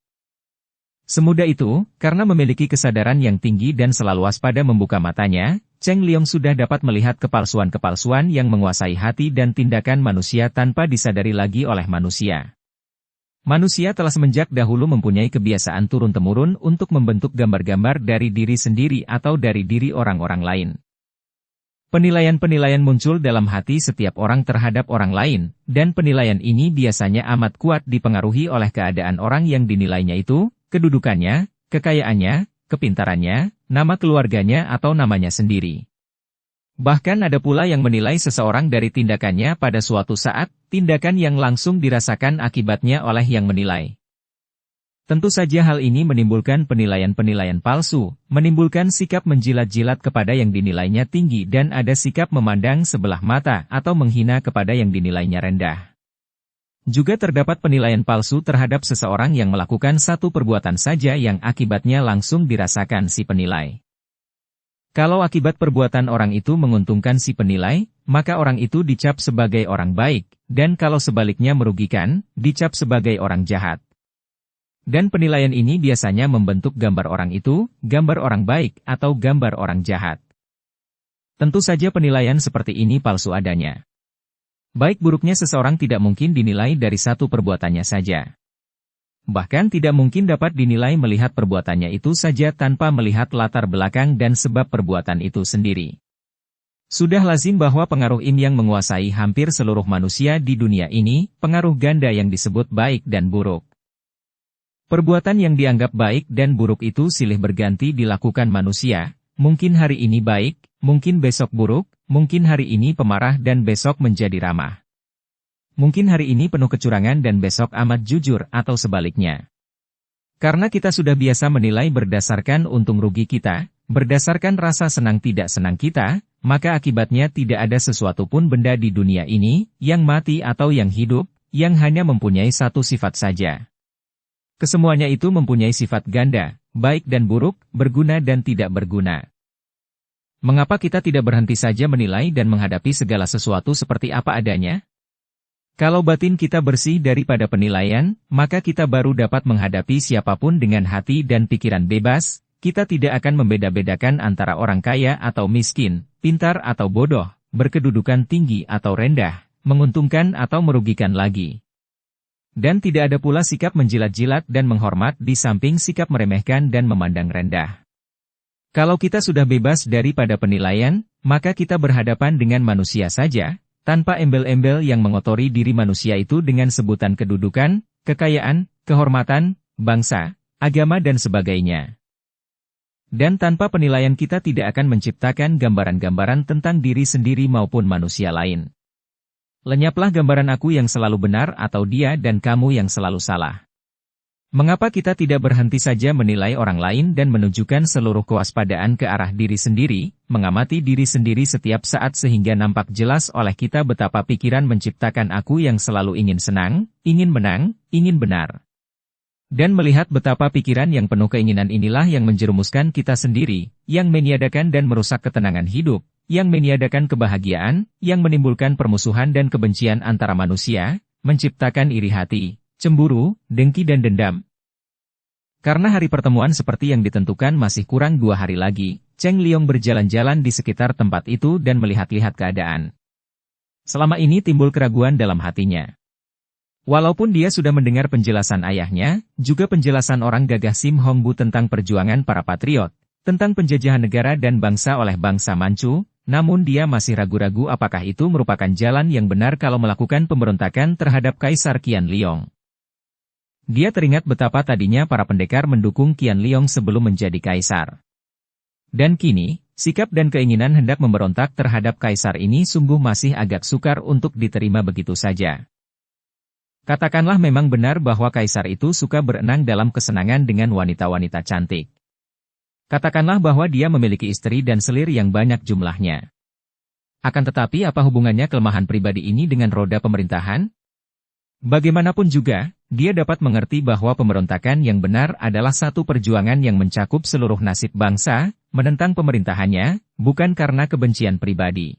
Semudah itu, karena memiliki kesadaran yang tinggi dan selalu waspada membuka matanya, Cheng Liong sudah dapat melihat kepalsuan-kepalsuan yang menguasai hati dan tindakan manusia tanpa disadari lagi oleh manusia. Manusia telah semenjak dahulu mempunyai kebiasaan turun-temurun untuk membentuk gambar-gambar dari diri sendiri atau dari diri orang-orang lain. Penilaian-penilaian muncul dalam hati setiap orang terhadap orang lain, dan penilaian ini biasanya amat kuat dipengaruhi oleh keadaan orang yang dinilainya itu, kedudukannya, kekayaannya, kepintarannya, nama keluarganya atau namanya sendiri. Bahkan ada pula yang menilai seseorang dari tindakannya pada suatu saat, tindakan yang langsung dirasakan akibatnya oleh yang menilai. Tentu saja hal ini menimbulkan penilaian-penilaian palsu, menimbulkan sikap menjilat-jilat kepada yang dinilainya tinggi dan ada sikap memandang sebelah mata atau menghina kepada yang dinilainya rendah. Juga terdapat penilaian palsu terhadap seseorang yang melakukan satu perbuatan saja yang akibatnya langsung dirasakan si penilai. Kalau akibat perbuatan orang itu menguntungkan si penilai, maka orang itu dicap sebagai orang baik, dan kalau sebaliknya merugikan, dicap sebagai orang jahat. Dan penilaian ini biasanya membentuk gambar orang itu, gambar orang baik, atau gambar orang jahat. Tentu saja penilaian seperti ini palsu adanya. Baik buruknya seseorang tidak mungkin dinilai dari satu perbuatannya saja. Bahkan tidak mungkin dapat dinilai melihat perbuatannya itu saja tanpa melihat latar belakang dan sebab perbuatan itu sendiri. Sudah lazim bahwa pengaruh yin yang menguasai hampir seluruh manusia di dunia ini, pengaruh ganda yang disebut baik dan buruk. Perbuatan yang dianggap baik dan buruk itu silih berganti dilakukan manusia, mungkin hari ini baik, mungkin besok buruk, mungkin hari ini pemarah dan besok menjadi ramah. Mungkin hari ini penuh kecurangan dan besok amat jujur atau sebaliknya. Karena kita sudah biasa menilai berdasarkan untung rugi kita, berdasarkan rasa senang tidak senang kita, maka akibatnya tidak ada sesuatu pun benda di dunia ini, yang mati atau yang hidup, yang hanya mempunyai satu sifat saja. Kesemuanya itu mempunyai sifat ganda, baik dan buruk, berguna dan tidak berguna. Mengapa kita tidak berhenti saja menilai dan menghadapi segala sesuatu seperti apa adanya? Kalau batin kita bersih daripada penilaian, maka kita baru dapat menghadapi siapapun dengan hati dan pikiran bebas, kita tidak akan membeda-bedakan antara orang kaya atau miskin, pintar atau bodoh, berkedudukan tinggi atau rendah, menguntungkan atau merugikan lagi. Dan tidak ada pula sikap menjilat-jilat dan menghormat di samping sikap meremehkan dan memandang rendah. Kalau kita sudah bebas daripada penilaian, maka kita berhadapan dengan manusia saja, tanpa embel-embel yang mengotori diri manusia itu dengan sebutan kedudukan, kekayaan, kehormatan, bangsa, agama dan sebagainya. Dan tanpa penilaian kita tidak akan menciptakan gambaran-gambaran tentang diri sendiri maupun manusia lain. Lenyaplah gambaran aku yang selalu benar atau dia dan kamu yang selalu salah. Mengapa kita tidak berhenti saja menilai orang lain dan menunjukkan seluruh kewaspadaan ke arah diri sendiri, mengamati diri sendiri setiap saat sehingga nampak jelas oleh kita betapa pikiran menciptakan aku yang selalu ingin senang, ingin menang, ingin benar. Dan melihat betapa pikiran yang penuh keinginan inilah yang menjerumuskan kita sendiri, yang meniadakan dan merusak ketenangan hidup, yang meniadakan kebahagiaan, yang menimbulkan permusuhan dan kebencian antara manusia, menciptakan iri hati, cemburu, dengki dan dendam. Karena hari pertemuan seperti yang ditentukan masih kurang 2 hari lagi, Cheng Liong berjalan-jalan di sekitar tempat itu dan melihat-lihat keadaan. Selama ini timbul keraguan dalam hatinya. Walaupun dia sudah mendengar penjelasan ayahnya, juga penjelasan orang gagah Sim Hongbu tentang perjuangan para patriot, tentang penjajahan negara dan bangsa oleh bangsa Manchu, namun dia masih ragu-ragu apakah itu merupakan jalan yang benar kalau melakukan pemberontakan terhadap Kaisar Qian Liong. Dia teringat betapa tadinya para pendekar mendukung Qian Liong sebelum menjadi kaisar. Dan kini, sikap dan keinginan hendak memberontak terhadap kaisar ini sungguh masih agak sukar untuk diterima begitu saja. Katakanlah memang benar bahwa kaisar itu suka berenang dalam kesenangan dengan wanita-wanita cantik. Katakanlah bahwa dia memiliki istri dan selir yang banyak jumlahnya. Akan tetapi apa hubungannya kelemahan pribadi ini dengan roda pemerintahan? Bagaimanapun juga, dia dapat mengerti bahwa pemberontakan yang benar adalah satu perjuangan yang mencakup seluruh nasib bangsa, menentang pemerintahannya, bukan karena kebencian pribadi.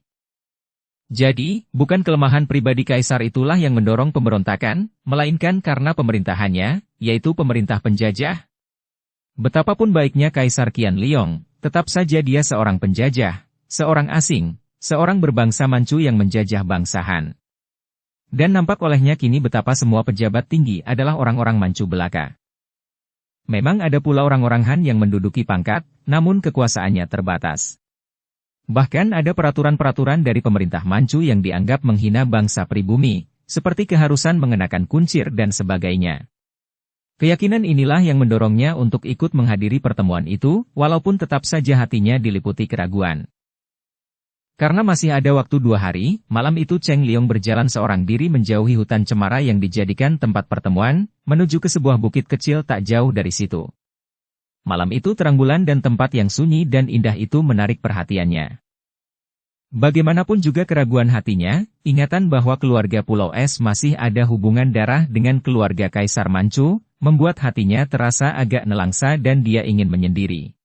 Jadi, bukan kelemahan pribadi kaisar itulah yang mendorong pemberontakan, melainkan karena pemerintahannya, yaitu pemerintah penjajah. Betapapun baiknya Kaisar Qian Liong, tetap saja dia seorang penjajah, seorang asing, seorang berbangsa Manchu yang menjajah bangsa Han. Dan nampak olehnya kini betapa semua pejabat tinggi adalah orang-orang Manchu belaka. Memang ada pula orang-orang Han yang menduduki pangkat, namun kekuasaannya terbatas. Bahkan ada peraturan-peraturan dari pemerintah Manchu yang dianggap menghina bangsa pribumi, seperti keharusan mengenakan kuncir dan sebagainya. Keyakinan inilah yang mendorongnya untuk ikut menghadiri pertemuan itu, walaupun tetap saja hatinya diliputi keraguan. Karena masih ada waktu 2 hari, malam itu Cheng Liong berjalan seorang diri menjauhi hutan cemara yang dijadikan tempat pertemuan, menuju ke sebuah bukit kecil tak jauh dari situ. Malam itu terang bulan dan tempat yang sunyi dan indah itu menarik perhatiannya. Bagaimanapun juga keraguan hatinya, ingatan bahwa keluarga Pulau Es masih ada hubungan darah dengan keluarga Kaisar Manchu, membuat hatinya terasa agak nelangsa dan dia ingin menyendiri.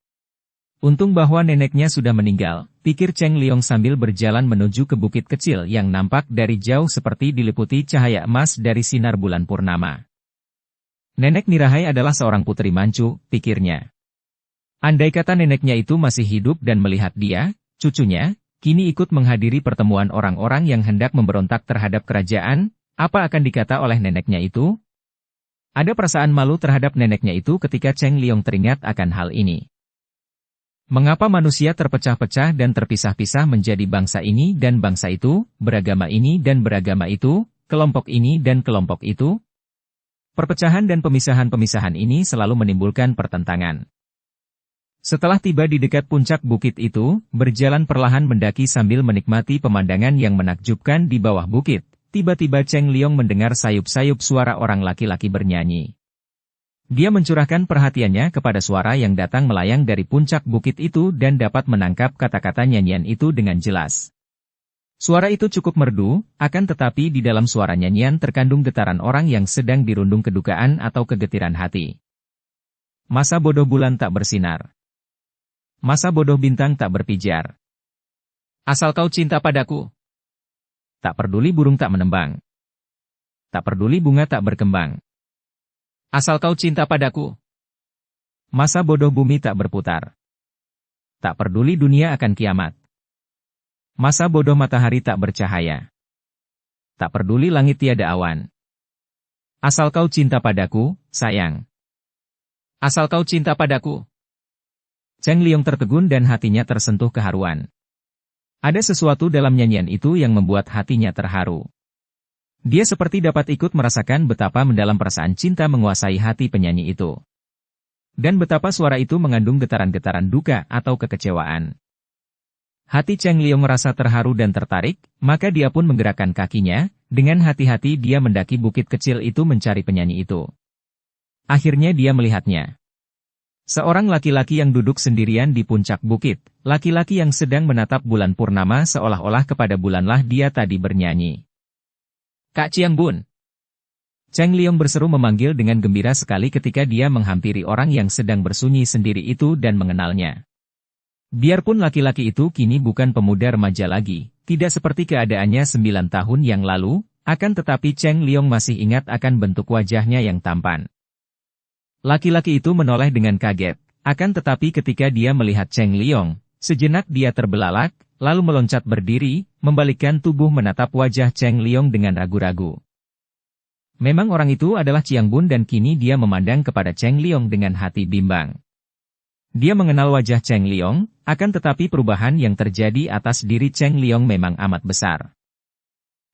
Untung bahwa neneknya sudah meninggal, pikir Cheng Liong sambil berjalan menuju ke bukit kecil yang nampak dari jauh seperti diliputi cahaya emas dari sinar bulan purnama. Nenek Nirahai adalah seorang putri Manchu, pikirnya. Andai kata neneknya itu masih hidup dan melihat dia, cucunya, kini ikut menghadiri pertemuan orang-orang yang hendak memberontak terhadap kerajaan, apa akan dikata oleh neneknya itu? Ada perasaan malu terhadap neneknya itu ketika Cheng Liong teringat akan hal ini. Mengapa manusia terpecah-pecah dan terpisah-pisah menjadi bangsa ini dan bangsa itu, beragama ini dan beragama itu, kelompok ini dan kelompok itu? Perpecahan dan pemisahan-pemisahan ini selalu menimbulkan pertentangan. Setelah tiba di dekat puncak bukit itu, berjalan perlahan mendaki sambil menikmati pemandangan yang menakjubkan di bawah bukit, tiba-tiba Cheng Liong mendengar sayup-sayup suara orang laki-laki bernyanyi. Dia mencurahkan perhatiannya kepada suara yang datang melayang dari puncak bukit itu dan dapat menangkap kata-kata nyanyian itu dengan jelas. Suara itu cukup merdu, akan tetapi di dalam suara nyanyian terkandung getaran orang yang sedang dirundung kedukaan atau kegetiran hati. Masa bodoh bulan tak bersinar. Masa bodoh bintang tak berpijar. Asal kau cinta padaku. Tak peduli burung tak menembang. Tak peduli bunga tak berkembang. Asal kau cinta padaku. Masa bodoh bumi tak berputar. Tak peduli dunia akan kiamat. Masa bodoh matahari tak bercahaya. Tak peduli langit tiada awan. Asal kau cinta padaku, sayang. Asal kau cinta padaku. Cheng Liong tertegun dan hatinya tersentuh keharuan. Ada sesuatu dalam nyanyian itu yang membuat hatinya terharu. Dia seperti dapat ikut merasakan betapa mendalam perasaan cinta menguasai hati penyanyi itu. Dan betapa suara itu mengandung getaran-getaran duka atau kekecewaan. Hati Cheng Liong merasa terharu dan tertarik, maka dia pun menggerakkan kakinya, dengan hati-hati dia mendaki bukit kecil itu mencari penyanyi itu. Akhirnya dia melihatnya. Seorang laki-laki yang duduk sendirian di puncak bukit, laki-laki yang sedang menatap bulan purnama seolah-olah kepada bulanlah dia tadi bernyanyi. Kak Chiang Bun. Cheng Liong berseru memanggil dengan gembira sekali ketika dia menghampiri orang yang sedang bersunyi sendiri itu dan mengenalnya. Biarpun laki-laki itu kini bukan pemuda remaja lagi, tidak seperti keadaannya 9 tahun yang lalu, akan tetapi Cheng Liong masih ingat akan bentuk wajahnya yang tampan. Laki-laki itu menoleh dengan kaget, akan tetapi ketika dia melihat Cheng Liong, sejenak dia terbelalak, lalu meloncat berdiri, membalikkan tubuh menatap wajah Cheng Liong dengan ragu-ragu. Memang orang itu adalah Chiang Bun dan kini dia memandang kepada Cheng Liong dengan hati bimbang. Dia mengenal wajah Cheng Liong, akan tetapi perubahan yang terjadi atas diri Cheng Liong memang amat besar.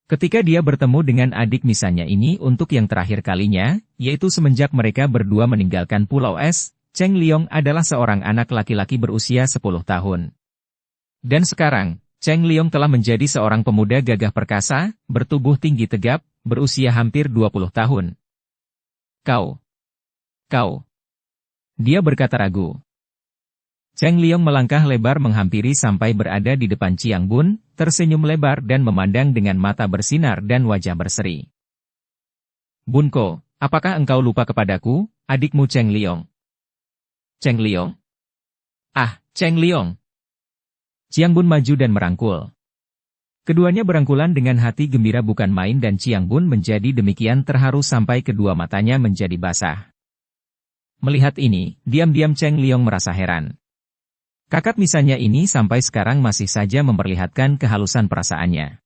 Ketika dia bertemu dengan adik misannya ini untuk yang terakhir kalinya, yaitu semenjak mereka berdua meninggalkan Pulau Es, Cheng Liong adalah seorang anak laki-laki berusia 10 tahun. Dan sekarang, Cheng Liong telah menjadi seorang pemuda gagah perkasa, bertubuh tinggi tegap, berusia hampir 20 tahun. Kau. Dia berkata ragu. Cheng Liong melangkah lebar menghampiri sampai berada di depan Chiang Bun, tersenyum lebar dan memandang dengan mata bersinar dan wajah berseri. Bunko, apakah engkau lupa kepadaku, adikmu Cheng Liong? Cheng Liong? Ah, Cheng Liong! Chiang Bun maju dan merangkul. Keduanya berangkulan dengan hati gembira bukan main dan Chiang Bun menjadi demikian terharu sampai kedua matanya menjadi basah. Melihat ini, diam-diam Cheng Liong merasa heran. Kakak misannya ini sampai sekarang masih saja memperlihatkan kehalusan perasaannya.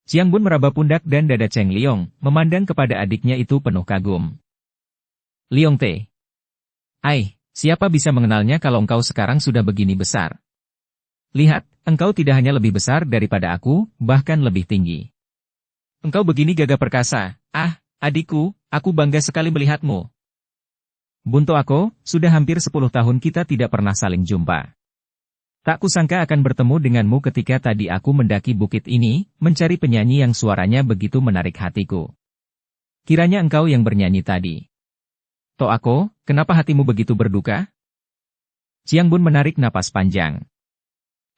Chiang Bun meraba pundak dan dada Cheng Liong, memandang kepada adiknya itu penuh kagum. Liong Te. Siapa bisa mengenalnya kalau engkau sekarang sudah begini besar? Lihat, engkau tidak hanya lebih besar daripada aku, bahkan lebih tinggi. Engkau begini gagah perkasa. Adikku, aku bangga sekali melihatmu. Bunto aku, sudah hampir 10 tahun kita tidak pernah saling jumpa. Tak kusangka akan bertemu denganmu ketika tadi aku mendaki bukit ini, mencari penyanyi yang suaranya begitu menarik hatiku. Kiranya engkau yang bernyanyi tadi. Toh aku, kenapa hatimu begitu berduka? Chiang Bun menarik napas panjang.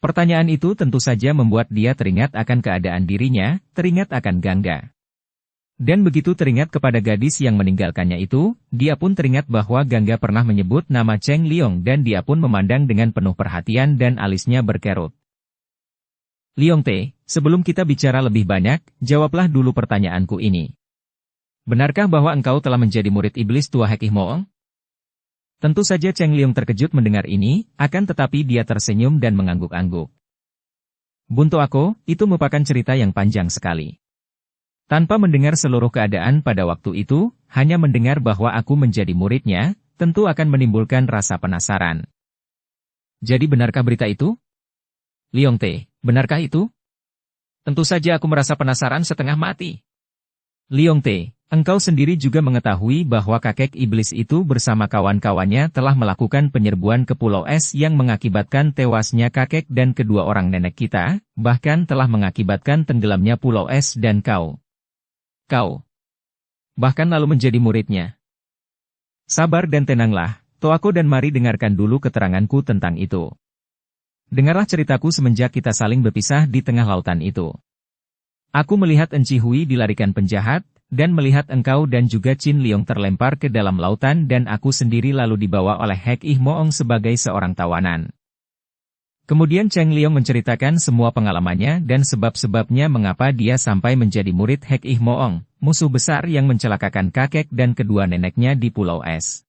Pertanyaan itu tentu saja membuat dia teringat akan keadaan dirinya, teringat akan Gangga. Dan begitu teringat kepada gadis yang meninggalkannya itu, dia pun teringat bahwa Gangga pernah menyebut nama Cheng Liong dan dia pun memandang dengan penuh perhatian dan alisnya berkerut. Liong Te, sebelum kita bicara lebih banyak, jawablah dulu pertanyaanku ini. Benarkah bahwa engkau telah menjadi murid iblis tua Hek Ih Moong? Tentu saja Cheng Liong terkejut mendengar ini, akan tetapi dia tersenyum dan mengangguk-angguk. Bunto aku, itu merupakan cerita yang panjang sekali. Tanpa mendengar seluruh keadaan pada waktu itu, hanya mendengar bahwa aku menjadi muridnya, tentu akan menimbulkan rasa penasaran. Jadi benarkah berita itu? Liong Te, benarkah itu? Tentu saja aku merasa penasaran setengah mati. Liong Te, engkau sendiri juga mengetahui bahwa kakek iblis itu bersama kawan-kawannya telah melakukan penyerbuan ke Pulau Es yang mengakibatkan tewasnya kakek dan kedua orang nenek kita, bahkan telah mengakibatkan tenggelamnya Pulau Es dan kau bahkan lalu menjadi muridnya. Sabar dan tenanglah, Toako dan mari dengarkan dulu keteranganku tentang itu. Dengarlah ceritaku semenjak kita saling berpisah di tengah lautan itu. Aku melihat Enci Hui dilarikan penjahat, dan melihat engkau dan juga Chin Liong terlempar ke dalam lautan dan aku sendiri lalu dibawa oleh Hek Ih Moong sebagai seorang tawanan. Kemudian Cheng Liong menceritakan semua pengalamannya dan sebab-sebabnya mengapa dia sampai menjadi murid Hek Ih Moong, musuh besar yang mencelakakan kakek dan kedua neneknya di Pulau Es.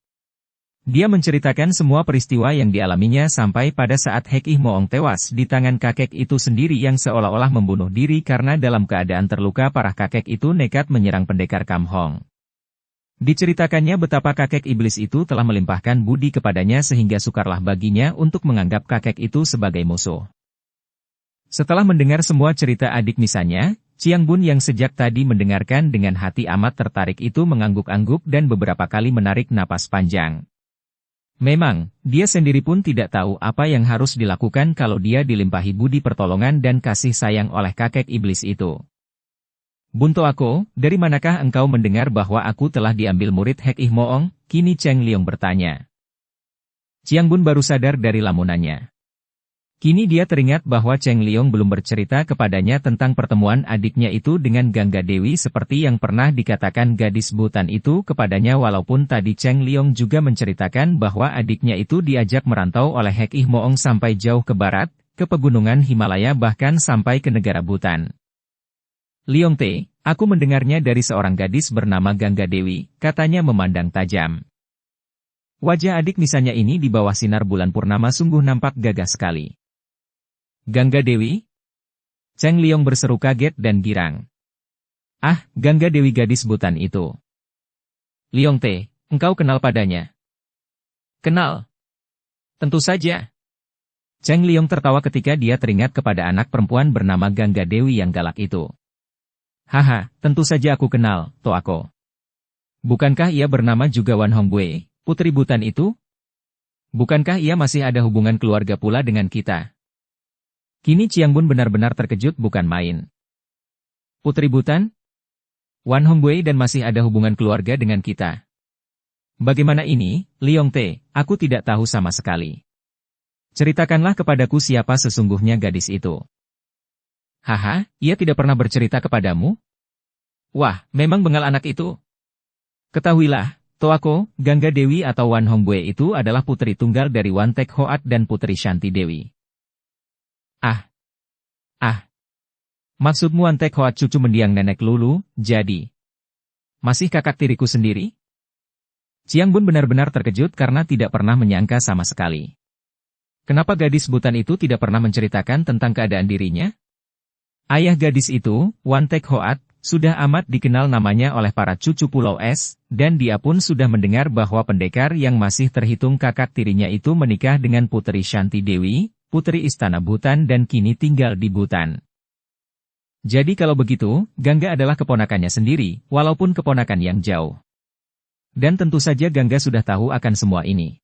Dia menceritakan semua peristiwa yang dialaminya sampai pada saat Hek Ih Moong tewas di tangan kakek itu sendiri yang seolah-olah membunuh diri karena dalam keadaan terluka parah kakek itu nekat menyerang pendekar Kam Hong. Diceritakannya betapa kakek iblis itu telah melimpahkan budi kepadanya sehingga sukarlah baginya untuk menganggap kakek itu sebagai musuh. Setelah mendengar semua cerita adik misalnya, Chiang Bun yang sejak tadi mendengarkan dengan hati amat tertarik itu mengangguk-angguk dan beberapa kali menarik napas panjang. Memang, dia sendiri pun tidak tahu apa yang harus dilakukan kalau dia dilimpahi budi pertolongan dan kasih sayang oleh kakek iblis itu. Bunto aku, dari manakah engkau mendengar bahwa aku telah diambil murid Hek Ih Moong? Kini Cheng Liong bertanya. Chiang Bun baru sadar dari lamunannya. Kini dia teringat bahwa Cheng Liong belum bercerita kepadanya tentang pertemuan adiknya itu dengan Gangga Dewi seperti yang pernah dikatakan gadis butan itu kepadanya, walaupun tadi Cheng Liong juga menceritakan bahwa adiknya itu diajak merantau oleh Hek Ih Moong sampai jauh ke barat, ke pegunungan Himalaya bahkan sampai ke negara Butan. Liong Te, aku mendengarnya dari seorang gadis bernama Gangga Dewi, katanya memandang tajam. Wajah adik misalnya ini di bawah sinar bulan purnama sungguh nampak gagah sekali. Gangga Dewi? Cheng Liong berseru kaget dan girang. Ah, Gangga Dewi gadis butan itu. Liong Te, engkau kenal padanya? Kenal. Tentu saja. Cheng Liong tertawa ketika dia teringat kepada anak perempuan bernama Gangga Dewi yang galak itu. Haha, tentu saja aku kenal, Toako. Bukankah ia bernama juga Wan Hongbue, putri butan itu? Bukankah ia masih ada hubungan keluarga pula dengan kita? Kini Chiang Bun benar-benar terkejut bukan main. Putri Butan? Wan Hongbue dan masih ada hubungan keluarga dengan kita. Bagaimana ini, Liong Te, aku tidak tahu sama sekali. Ceritakanlah kepadaku siapa sesungguhnya gadis itu. Haha, ia tidak pernah bercerita kepadamu? Wah, memang bengal anak itu. Ketahuilah, Toako, Gangga Dewi atau Wan Hongbue itu adalah putri tunggal dari Wan Tek Hoat dan Putri Shanti Dewi. Maksudmu Wan Tek Hoat cucu mendiang nenek Lulu, jadi masih kakak tiriku sendiri? Chiang Bun benar-benar terkejut karena tidak pernah menyangka sama sekali. Kenapa gadis butan itu tidak pernah menceritakan tentang keadaan dirinya? Ayah gadis itu, Wan Tek Hoat, sudah amat dikenal namanya oleh para cucu Pulau Es, dan dia pun sudah mendengar bahwa pendekar yang masih terhitung kakak tirinya itu menikah dengan Putri Shanti Dewi, putri istana Butan dan kini tinggal di Butan. Jadi kalau begitu, Gangga adalah keponakannya sendiri, walaupun keponakan yang jauh. Dan tentu saja Gangga sudah tahu akan semua ini.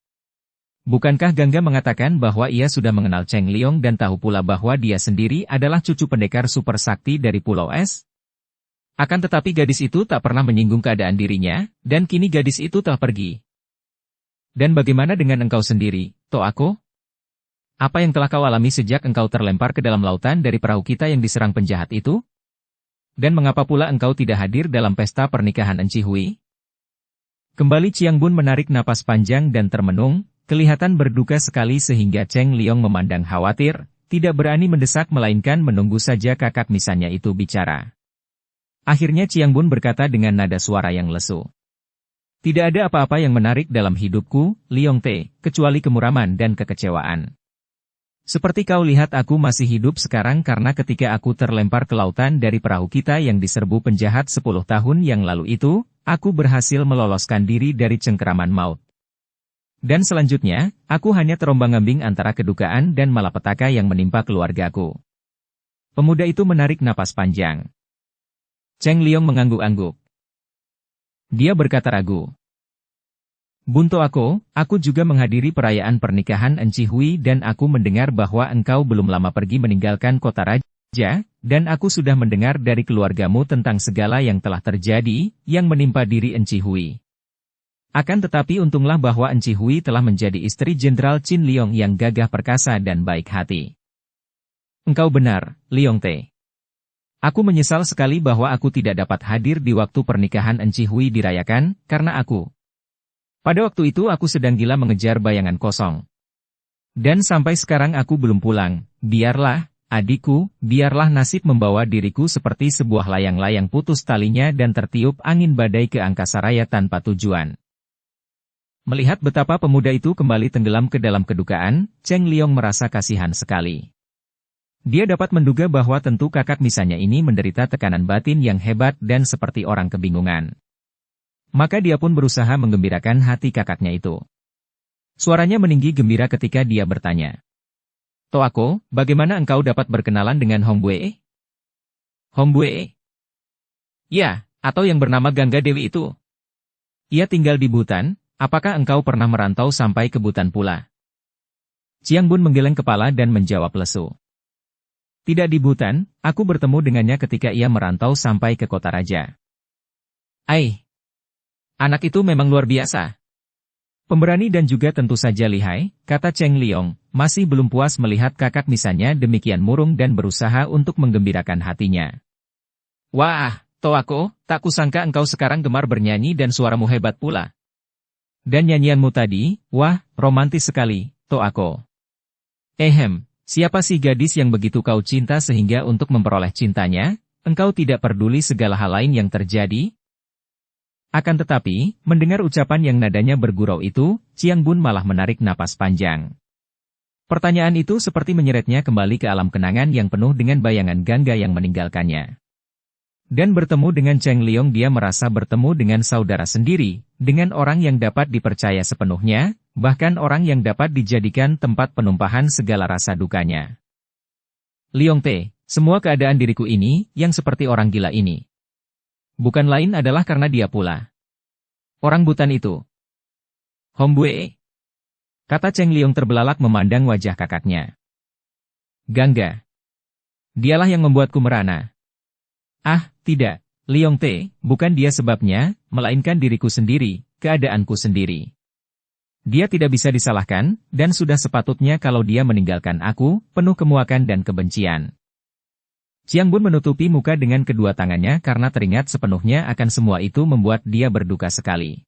Bukankah Gangga mengatakan bahwa ia sudah mengenal Cheng Liong dan tahu pula bahwa dia sendiri adalah cucu pendekar super sakti dari Pulau Es? Akan tetapi gadis itu tak pernah menyinggung keadaan dirinya, dan kini gadis itu telah pergi. Dan bagaimana dengan engkau sendiri, Toako? Apa yang telah kau alami sejak engkau terlempar ke dalam lautan dari perahu kita yang diserang penjahat itu? Dan mengapa pula engkau tidak hadir dalam pesta pernikahan Enci Hui? Kembali Chiang Bun menarik napas panjang dan termenung, kelihatan berduka sekali sehingga Cheng Liong memandang khawatir, tidak berani mendesak melainkan menunggu saja kakak misannya itu bicara. Akhirnya Chiang Bun berkata dengan nada suara yang lesu. Tidak ada apa-apa yang menarik dalam hidupku, Liong Te, kecuali kemuraman dan kekecewaan. Seperti kau lihat aku masih hidup sekarang karena ketika aku terlempar ke lautan dari perahu kita yang diserbu penjahat 10 tahun yang lalu itu, aku berhasil meloloskan diri dari cengkeraman maut. Dan selanjutnya, aku hanya terombang-ambing antara kedukaan dan malapetaka yang menimpa keluargaku. Pemuda itu menarik napas panjang. Cheng Liong mengangguk-angguk. Dia berkata ragu. Bunto aku juga menghadiri perayaan pernikahan Enci Hui dan aku mendengar bahwa engkau belum lama pergi meninggalkan kota raja, dan aku sudah mendengar dari keluargamu tentang segala yang telah terjadi, yang menimpa diri Enci Hui. Akan tetapi untunglah bahwa Enci Hui telah menjadi istri Jenderal Qin Liong yang gagah perkasa dan baik hati. Engkau benar, Liong Te. Aku menyesal sekali bahwa aku tidak dapat hadir di waktu pernikahan Enci Hui dirayakan, karena pada waktu itu aku sedang gila mengejar bayangan kosong. Dan sampai sekarang aku belum pulang. Biarlah, adikku, biarlah nasib membawa diriku seperti sebuah layang-layang putus talinya dan tertiup angin badai ke angkasa raya tanpa tujuan. Melihat betapa pemuda itu kembali tenggelam ke dalam kedukaan, Cheng Liong merasa kasihan sekali. Dia dapat menduga bahwa tentu kakak misannya ini menderita tekanan batin yang hebat dan seperti orang kebingungan. Maka dia pun berusaha menggembirakan hati kakaknya itu. Suaranya meninggi gembira ketika dia bertanya. Toako, bagaimana engkau dapat berkenalan dengan Hong Bue? Hong Bue? Ya, atau yang bernama Gangga Dewi itu. Ia tinggal di Butan, apakah engkau pernah merantau sampai ke Butan pula? Chiang Bun menggeleng kepala dan menjawab lesu. Tidak di Butan, aku bertemu dengannya ketika ia merantau sampai ke kota raja. Anak itu memang luar biasa. Pemberani dan juga tentu saja lihai, kata Cheng Liong, masih belum puas melihat kakak misannya demikian murung dan berusaha untuk menggembirakan hatinya. Wah, Toako, tak kusangka engkau sekarang gemar bernyanyi dan suaramu hebat pula. Dan nyanyianmu tadi, wah, romantis sekali, Toako. Siapa sih gadis yang begitu kau cinta sehingga untuk memperoleh cintanya, engkau tidak peduli segala hal lain yang terjadi? Akan tetapi, mendengar ucapan yang nadanya bergurau itu, Chiang Bun malah menarik napas panjang. Pertanyaan itu seperti menyeretnya kembali ke alam kenangan yang penuh dengan bayangan Gangga yang meninggalkannya. Dan bertemu dengan Cheng Liong dia merasa bertemu dengan saudara sendiri, dengan orang yang dapat dipercaya sepenuhnya, bahkan orang yang dapat dijadikan tempat penumpahan segala rasa dukanya. Liong Te, semua keadaan diriku ini, yang seperti orang gila ini. Bukan lain adalah karena dia pula. Orang Butan itu. Hong Bue. Kata Cheng Liong terbelalak memandang wajah kakaknya. Gangga. Dialah yang membuatku merana. Tidak, Liong Te, bukan dia sebabnya, melainkan diriku sendiri, keadaanku sendiri. Dia tidak bisa disalahkan, dan sudah sepatutnya kalau dia meninggalkan aku, penuh kemuakan dan kebencian. Chiang Bun menutupi muka dengan kedua tangannya karena teringat sepenuhnya akan semua itu membuat dia berduka sekali.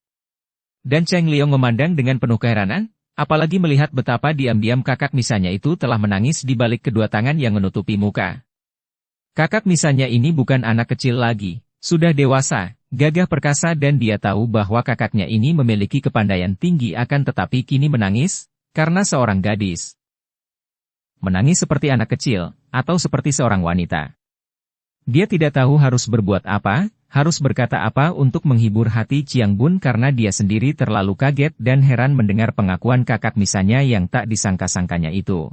Dan Cheng Liong memandang dengan penuh keheranan, apalagi melihat betapa diam-diam kakak misannya itu telah menangis di balik kedua tangan yang menutupi muka. Kakak misannya ini bukan anak kecil lagi, sudah dewasa, gagah perkasa dan dia tahu bahwa kakaknya ini memiliki kepandaian tinggi akan tetapi kini menangis, karena seorang gadis. Menangis seperti anak kecil, atau seperti seorang wanita. Dia tidak tahu harus berbuat apa, harus berkata apa untuk menghibur hati Chiang Bun karena dia sendiri terlalu kaget dan heran mendengar pengakuan kakak misannya yang tak disangka-sangkanya itu.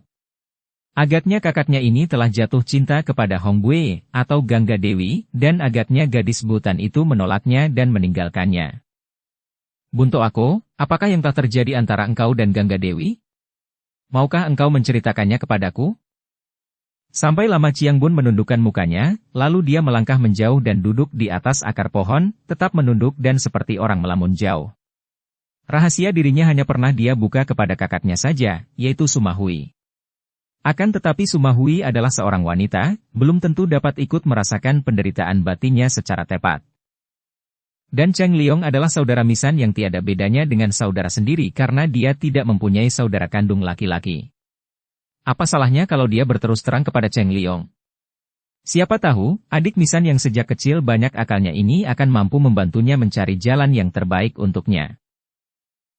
Agaknya kakaknya ini telah jatuh cinta kepada Hong Bue, atau Gangga Dewi, dan agaknya gadis Butan itu menolaknya dan meninggalkannya. Bunto Ako, apakah yang telah terjadi antara engkau dan Gangga Dewi? Maukah engkau menceritakannya kepadaku? Sampai lama Chiang Bun menundukkan mukanya, lalu dia melangkah menjauh dan duduk di atas akar pohon, tetap menunduk dan seperti orang melamun jauh. Rahasia dirinya hanya pernah dia buka kepada kakaknya saja, yaitu Sumahui. Akan tetapi Sumahui adalah seorang wanita, belum tentu dapat ikut merasakan penderitaan batinnya secara tepat. Dan Cheng Liong adalah saudara misan yang tiada bedanya dengan saudara sendiri karena dia tidak mempunyai saudara kandung laki-laki. Apa salahnya kalau dia berterus terang kepada Cheng Liong? Siapa tahu, adik misan yang sejak kecil banyak akalnya ini akan mampu membantunya mencari jalan yang terbaik untuknya.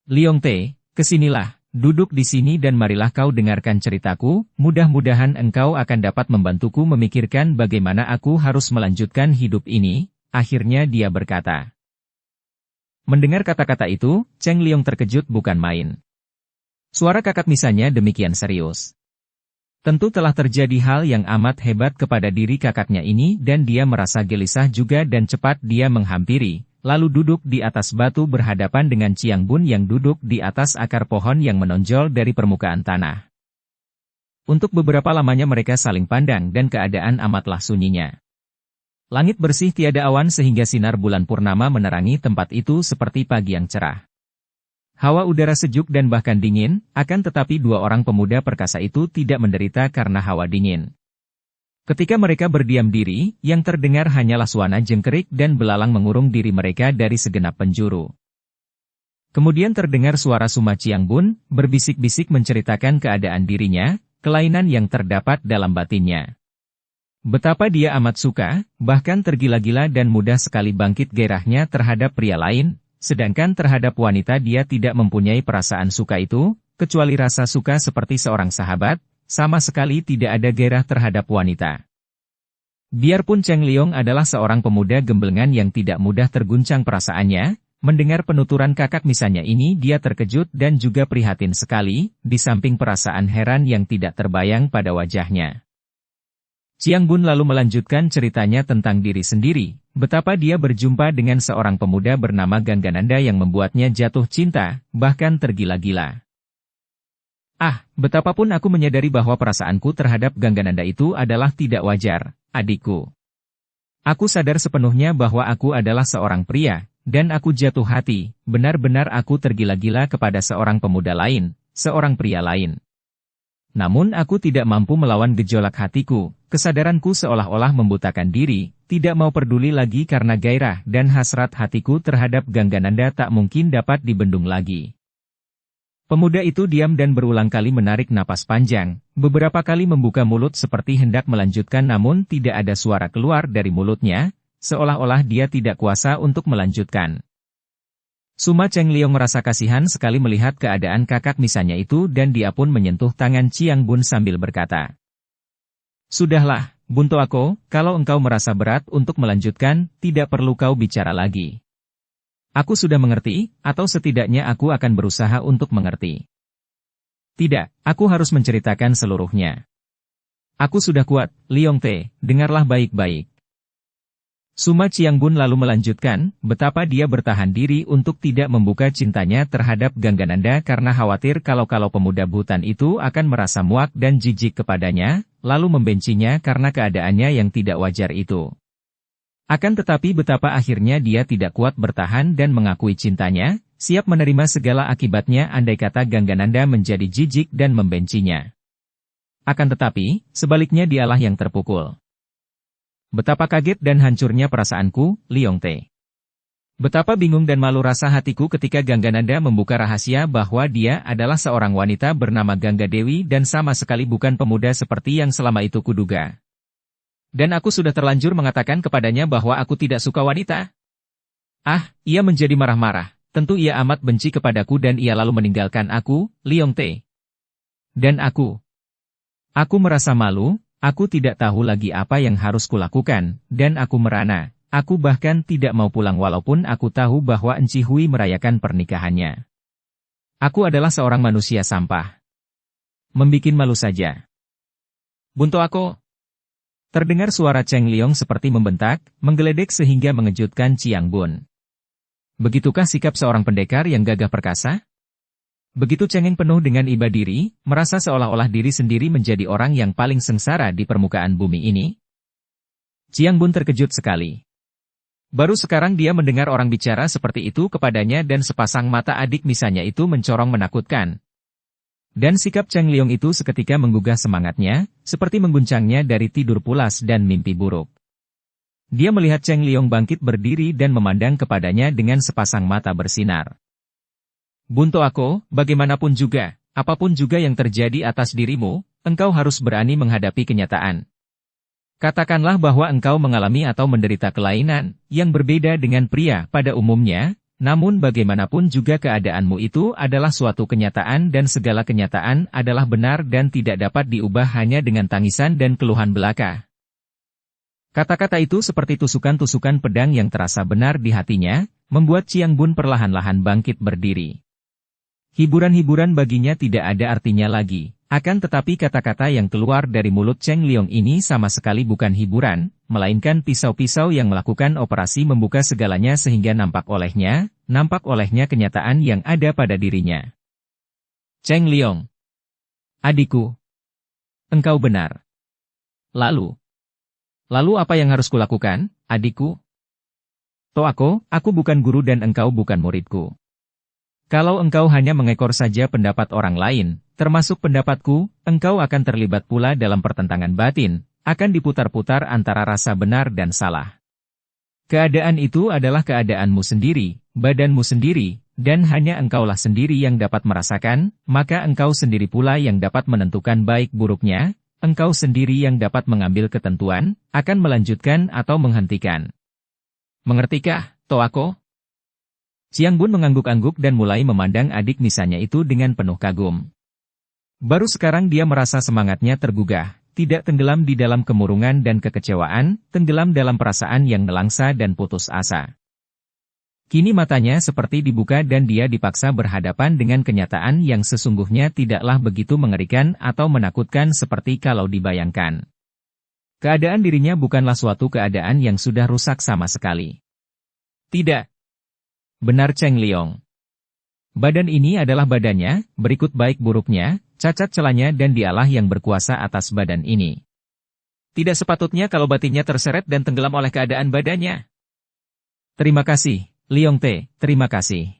Liong Te, kesinilah, duduk di sini dan marilah kau dengarkan ceritaku, mudah-mudahan engkau akan dapat membantuku memikirkan bagaimana aku harus melanjutkan hidup ini, akhirnya dia berkata. Mendengar kata-kata itu, Cheng Liong terkejut bukan main. Suara kakak misannya demikian serius. Tentu telah terjadi hal yang amat hebat kepada diri kakaknya ini dan dia merasa gelisah juga dan cepat dia menghampiri, lalu duduk di atas batu berhadapan dengan Chiang Bun yang duduk di atas akar pohon yang menonjol dari permukaan tanah. Untuk beberapa lamanya mereka saling pandang dan keadaan amatlah sunyinya. Langit bersih tiada awan sehingga sinar bulan purnama menerangi tempat itu seperti pagi yang cerah. Hawa udara sejuk dan bahkan dingin, akan tetapi dua orang pemuda perkasa itu tidak menderita karena hawa dingin. Ketika mereka berdiam diri, yang terdengar hanyalah suara jengkerik dan belalang mengurung diri mereka dari segenap penjuru. Kemudian terdengar suara Suma Chiang Bun, berbisik-bisik menceritakan keadaan dirinya, kelainan yang terdapat dalam batinnya. Betapa dia amat suka, bahkan tergila-gila dan mudah sekali bangkit gairahnya terhadap pria lain, sedangkan terhadap wanita dia tidak mempunyai perasaan suka itu, kecuali rasa suka seperti seorang sahabat, sama sekali tidak ada gairah terhadap wanita. Biarpun Cheng Liong adalah seorang pemuda gemblengan yang tidak mudah terguncang perasaannya, Mendengar penuturan kakak misannya ini dia terkejut dan juga prihatin sekali, di samping perasaan heran yang tidak terbayang pada wajahnya. Chiang Bun lalu melanjutkan ceritanya tentang diri sendiri, betapa dia berjumpa dengan seorang pemuda bernama Ganggananda yang membuatnya jatuh cinta, bahkan tergila-gila. Ah, betapapun aku menyadari bahwa perasaanku terhadap Ganggananda itu adalah tidak wajar, adikku. Aku sadar sepenuhnya bahwa aku adalah seorang pria, dan aku jatuh hati, benar-benar aku tergila-gila kepada seorang pemuda lain, seorang pria lain. Namun aku tidak mampu melawan gejolak hatiku, kesadaranku seolah-olah membutakan diri, tidak mau peduli lagi karena gairah dan hasrat hatiku terhadap Ganggananda tak mungkin dapat dibendung lagi. Pemuda itu diam dan berulang kali menarik napas panjang, beberapa kali membuka mulut seperti hendak melanjutkan namun tidak ada suara keluar dari mulutnya, seolah-olah dia tidak kuasa untuk melanjutkan. Suma Cheng Liong merasa kasihan sekali melihat keadaan kakak misannya itu dan dia pun menyentuh tangan Chiang Bun sambil berkata, "Sudahlah, Bunto Ako, kalau engkau merasa berat untuk melanjutkan, tidak perlu kau bicara lagi. Aku sudah mengerti, atau setidaknya aku akan berusaha untuk mengerti. Tidak, aku harus menceritakan seluruhnya. Aku sudah kuat, Liong Te, dengarlah baik-baik." Suma Chiang Bun lalu melanjutkan, betapa dia bertahan diri untuk tidak membuka cintanya terhadap Ganggananda karena khawatir kalau pemuda Bhutan itu akan merasa muak dan jijik kepadanya, lalu membencinya karena keadaannya yang tidak wajar itu. Akan tetapi betapa akhirnya dia tidak kuat bertahan dan mengakui cintanya, siap menerima segala akibatnya andai kata Ganggananda menjadi jijik dan membencinya. Akan tetapi, sebaliknya dialah yang terpukul. Betapa kaget dan hancurnya perasaanku, Liong Te. Betapa bingung dan malu rasa hatiku ketika Ganggananda membuka rahasia bahwa dia adalah seorang wanita bernama Gangga Dewi dan sama sekali bukan pemuda seperti yang selama itu kuduga. Dan aku sudah terlanjur mengatakan kepadanya bahwa aku tidak suka wanita. Ah, ia menjadi marah-marah. Tentu ia amat benci kepadaku dan ia lalu meninggalkan aku, Liong Te. Dan aku merasa malu. Aku tidak tahu lagi apa yang harus kulakukan, dan aku merana. Aku bahkan tidak mau pulang walaupun aku tahu bahwa Enci Hui merayakan pernikahannya. Aku adalah seorang manusia sampah. Membikin malu saja. Bunto Ako. Terdengar suara Cheng Liong seperti membentak, menggeledek sehingga mengejutkan Chiang Bun. Begitukah sikap seorang pendekar yang gagah perkasa? Begitu cengeng penuh dengan iba diri, merasa seolah-olah diri sendiri menjadi orang yang paling sengsara di permukaan bumi ini? Chiang Bun terkejut sekali. Baru sekarang dia mendengar orang bicara seperti itu kepadanya dan sepasang mata adik misannya itu mencorong menakutkan. Dan sikap Cheng Liong itu seketika menggugah semangatnya, seperti mengguncangnya dari tidur pulas dan mimpi buruk. Dia melihat Cheng Liong bangkit berdiri dan memandang kepadanya dengan sepasang mata bersinar. Bunto Ako, bagaimanapun juga, apapun juga yang terjadi atas dirimu, engkau harus berani menghadapi kenyataan. Katakanlah bahwa engkau mengalami atau menderita kelainan, yang berbeda dengan pria pada umumnya, namun bagaimanapun juga keadaanmu itu adalah suatu kenyataan dan segala kenyataan adalah benar dan tidak dapat diubah hanya dengan tangisan dan keluhan belaka. Kata-kata itu seperti tusukan-tusukan pedang yang terasa benar di hatinya, membuat Chiang Bun perlahan-lahan bangkit berdiri. Hiburan-hiburan baginya tidak ada artinya lagi, akan tetapi kata-kata yang keluar dari mulut Cheng Liong ini sama sekali bukan hiburan, melainkan pisau-pisau yang melakukan operasi membuka segalanya sehingga nampak olehnya kenyataan yang ada pada dirinya. Cheng Liong. Adikku. Engkau benar. Lalu apa yang harus kulakukan, adikku? Toh aku bukan guru dan engkau bukan muridku. Kalau engkau hanya mengekor saja pendapat orang lain, termasuk pendapatku, engkau akan terlibat pula dalam pertentangan batin, akan diputar-putar antara rasa benar dan salah. Keadaan itu adalah keadaanmu sendiri, badanmu sendiri, dan hanya engkaulah sendiri yang dapat merasakan, maka engkau sendiri pula yang dapat menentukan baik buruknya, engkau sendiri yang dapat mengambil ketentuan, akan melanjutkan atau menghentikan. Mengertikah, Toako? Chiang Bun mengangguk-angguk dan mulai memandang adik misannya itu dengan penuh kagum. Baru sekarang dia merasa semangatnya tergugah, tidak tenggelam di dalam kemurungan dan kekecewaan, tenggelam dalam perasaan yang nelangsa dan putus asa. Kini matanya seperti dibuka dan dia dipaksa berhadapan dengan kenyataan yang sesungguhnya tidaklah begitu mengerikan atau menakutkan seperti kalau dibayangkan. Keadaan dirinya bukanlah suatu keadaan yang sudah rusak sama sekali. Tidak. Benar Cheng Liong. Badan ini adalah badannya, berikut baik buruknya, cacat celanya dan dialah yang berkuasa atas badan ini. Tidak sepatutnya kalau batinnya terseret dan tenggelam oleh keadaan badannya. Terima kasih. Liong Te, terima kasih.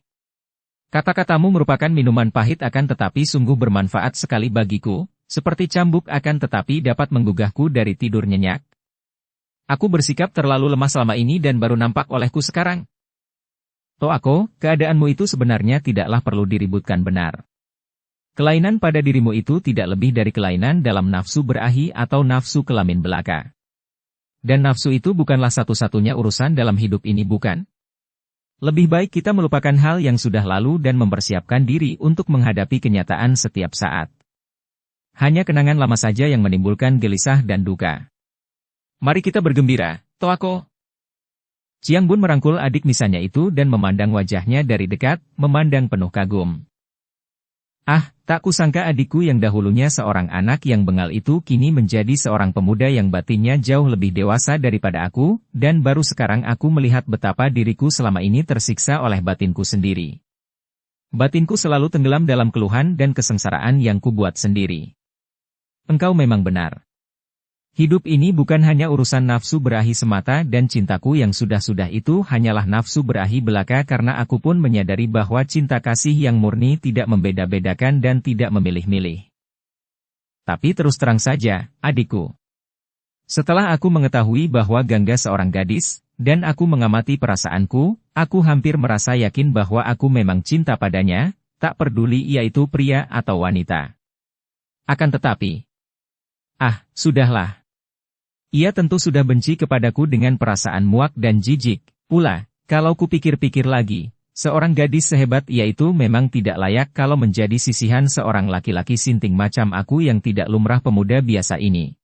Kata-katamu merupakan minuman pahit akan tetapi sungguh bermanfaat sekali bagiku, seperti cambuk akan tetapi dapat menggugahku dari tidur nyenyak. Aku bersikap terlalu lemah selama ini dan baru nampak olehku sekarang. Toako, keadaanmu itu sebenarnya tidaklah perlu diributkan benar. Kelainan pada dirimu itu tidak lebih dari kelainan dalam nafsu berahi atau nafsu kelamin belaka. Dan nafsu itu bukanlah satu-satunya urusan dalam hidup ini bukan? Lebih baik kita melupakan hal yang sudah lalu dan mempersiapkan diri untuk menghadapi kenyataan setiap saat. Hanya kenangan lama saja yang menimbulkan gelisah dan duka. Mari kita bergembira, Toako. Chiang Bun merangkul adik misalnya itu dan memandang wajahnya dari dekat, memandang penuh kagum. Ah, tak kusangka adikku yang dahulunya seorang anak yang bengal itu kini menjadi seorang pemuda yang batinnya jauh lebih dewasa daripada aku, dan baru sekarang aku melihat betapa diriku selama ini tersiksa oleh batinku sendiri. Batinku selalu tenggelam dalam keluhan dan kesengsaraan yang kubuat sendiri. Engkau memang benar. Hidup ini bukan hanya urusan nafsu berahi semata dan cintaku yang sudah-sudah itu hanyalah nafsu berahi belaka karena aku pun menyadari bahwa cinta kasih yang murni tidak membeda-bedakan dan tidak memilih-milih. Tapi terus terang saja, adikku. Setelah aku mengetahui bahwa Gangga seorang gadis, dan aku mengamati perasaanku, aku hampir merasa yakin bahwa aku memang cinta padanya, tak peduli ia itu pria atau wanita. Akan tetapi, sudahlah. Ia tentu sudah benci kepadaku dengan perasaan muak dan jijik, pula, kalau kupikir-pikir lagi, seorang gadis sehebat ia itu memang tidak layak kalau menjadi sisihan seorang laki-laki sinting macam aku yang tidak lumrah pemuda biasa ini.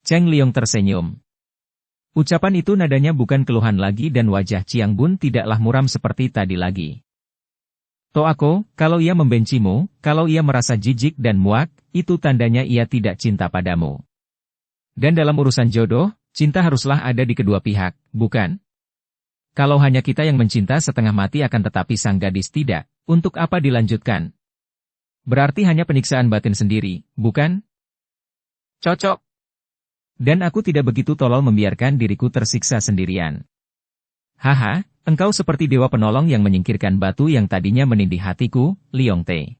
Cheng Liong tersenyum. Ucapan itu nadanya bukan keluhan lagi dan wajah Chiang Bun tidaklah muram seperti tadi lagi. Toako, kalau ia membencimu, kalau ia merasa jijik dan muak, itu tandanya ia tidak cinta padamu. Dan dalam urusan jodoh, cinta haruslah ada di kedua pihak, bukan? Kalau hanya kita yang mencinta setengah mati akan tetapi sang gadis tidak, untuk apa dilanjutkan? Berarti hanya penyiksaan batin sendiri, bukan? Cocok. Dan aku tidak begitu tolol membiarkan diriku tersiksa sendirian. Haha, engkau seperti dewa penolong yang menyingkirkan batu yang tadinya menindih hatiku, Liong Te.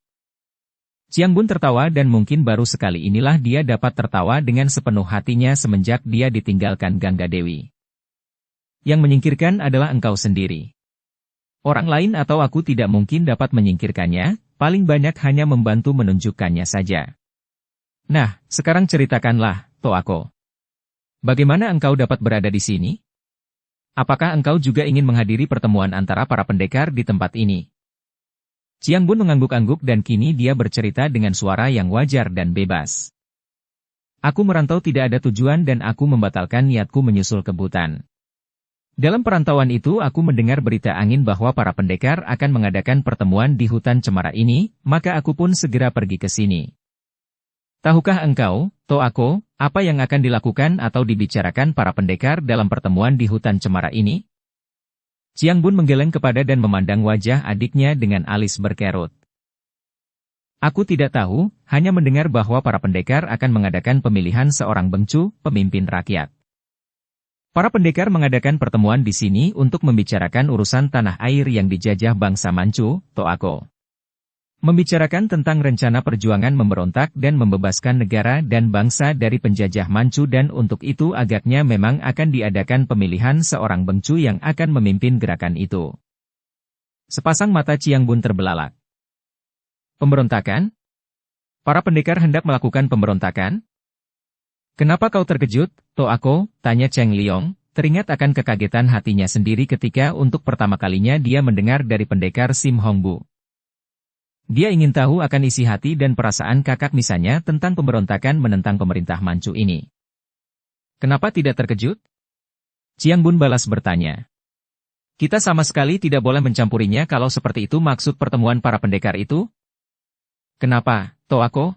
Chiang Bun tertawa dan mungkin baru sekali inilah dia dapat tertawa dengan sepenuh hatinya semenjak dia ditinggalkan Gangga Dewi. Yang menyingkirkan adalah engkau sendiri. Orang lain atau aku tidak mungkin dapat menyingkirkannya, paling banyak hanya membantu menunjukkannya saja. Nah, sekarang ceritakanlah, Toako. Bagaimana engkau dapat berada di sini? Apakah engkau juga ingin menghadiri pertemuan antara para pendekar di tempat ini? Chiang Bun mengangguk-angguk dan kini dia bercerita dengan suara yang wajar dan bebas. Aku merantau tidak ada tujuan dan aku membatalkan niatku menyusul ke Butan. Dalam perantauan itu aku mendengar berita angin bahwa para pendekar akan mengadakan pertemuan di hutan cemara ini, maka aku pun segera pergi ke sini. Tahukah engkau, Toako, apa yang akan dilakukan atau dibicarakan para pendekar dalam pertemuan di hutan cemara ini? Chiang Bun menggeleng kepada dan memandang wajah adiknya dengan alis berkerut. Aku tidak tahu, hanya mendengar bahwa para pendekar akan mengadakan pemilihan seorang bengcu, pemimpin rakyat. Para pendekar mengadakan pertemuan di sini untuk membicarakan urusan tanah air yang dijajah bangsa Manchu, Toako. Membicarakan tentang rencana perjuangan memberontak dan membebaskan negara dan bangsa dari penjajah Manchu dan untuk itu agaknya memang akan diadakan pemilihan seorang bengcu yang akan memimpin gerakan itu. Sepasang mata Chiang Bun terbelalak. Pemberontakan? Para pendekar hendak melakukan pemberontakan? Kenapa kau terkejut, Toako? Tanya Cheng Liong, teringat akan kekagetan hatinya sendiri ketika untuk pertama kalinya dia mendengar dari pendekar Sim Hongbu. Dia ingin tahu akan isi hati dan perasaan kakak misalnya tentang pemberontakan menentang pemerintah Manchu ini. Kenapa tidak terkejut? Chiang Bun balas bertanya. Kita sama sekali tidak boleh mencampurinya kalau seperti itu maksud pertemuan para pendekar itu? Kenapa, Toako?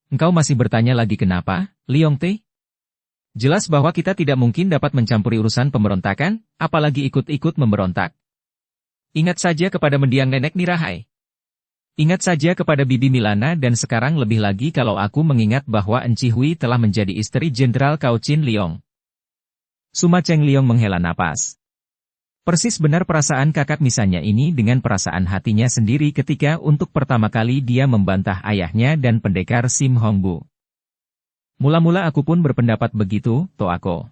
Engkau masih bertanya lagi kenapa, Liong Te? Jelas bahwa kita tidak mungkin dapat mencampuri urusan pemberontakan, apalagi ikut-ikut memberontak. Ingat saja kepada mendiang nenek Nirahai. Ingat saja kepada Bibi Milana dan sekarang lebih lagi kalau aku mengingat bahwa Enci Hui telah menjadi istri Jenderal Cao Chin Liong. Suma Cheng Liong menghela napas. Persis benar perasaan kakak misalnya ini dengan perasaan hatinya sendiri ketika untuk pertama kali dia membantah ayahnya dan pendekar Sim Hongbu. Mula-mula aku pun berpendapat begitu, Toako.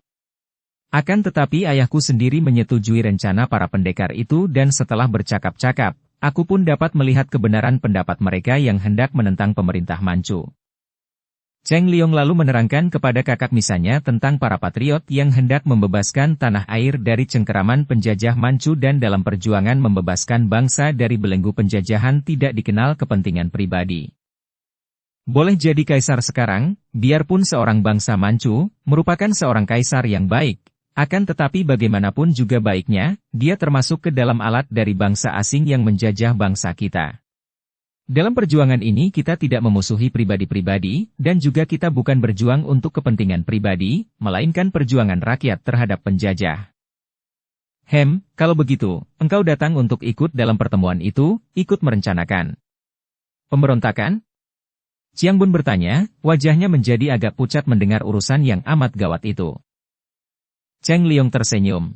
Akan tetapi ayahku sendiri menyetujui rencana para pendekar itu dan setelah bercakap-cakap, aku pun dapat melihat kebenaran pendapat mereka yang hendak menentang pemerintah Manchu. Cheng Liong lalu menerangkan kepada kakak misalnya tentang para patriot yang hendak membebaskan tanah air dari cengkeraman penjajah Manchu dan dalam perjuangan membebaskan bangsa dari belenggu penjajahan tidak dikenal kepentingan pribadi. Boleh jadi kaisar sekarang, biarpun seorang bangsa Manchu, merupakan seorang kaisar yang baik, akan tetapi bagaimanapun juga baiknya, dia termasuk ke dalam alat dari bangsa asing yang menjajah bangsa kita. Dalam perjuangan ini kita tidak memusuhi pribadi-pribadi, dan juga kita bukan berjuang untuk kepentingan pribadi, melainkan perjuangan rakyat terhadap penjajah. Kalau begitu, engkau datang untuk ikut dalam pertemuan itu, ikut merencanakan pemberontakan? Chiang Bun bertanya, wajahnya menjadi agak pucat mendengar urusan yang amat gawat itu. Cheng Liong tersenyum.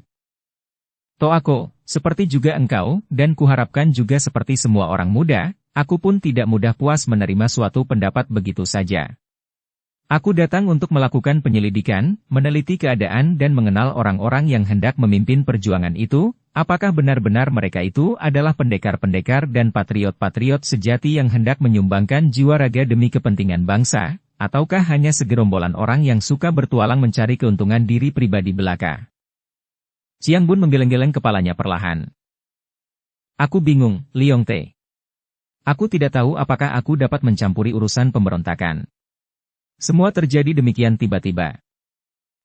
Toako, seperti juga engkau, dan kuharapkan juga seperti semua orang muda, aku pun tidak mudah puas menerima suatu pendapat begitu saja. Aku datang untuk melakukan penyelidikan, meneliti keadaan dan mengenal orang-orang yang hendak memimpin perjuangan itu, apakah benar-benar mereka itu adalah pendekar-pendekar dan patriot-patriot sejati yang hendak menyumbangkan jiwa raga demi kepentingan bangsa, ataukah hanya segerombolan orang yang suka bertualang mencari keuntungan diri pribadi belaka. Chiang Bun menggeleng-geleng kepalanya perlahan. Aku bingung, Liong Te. Aku tidak tahu apakah aku dapat mencampuri urusan pemberontakan. Semua terjadi demikian tiba-tiba.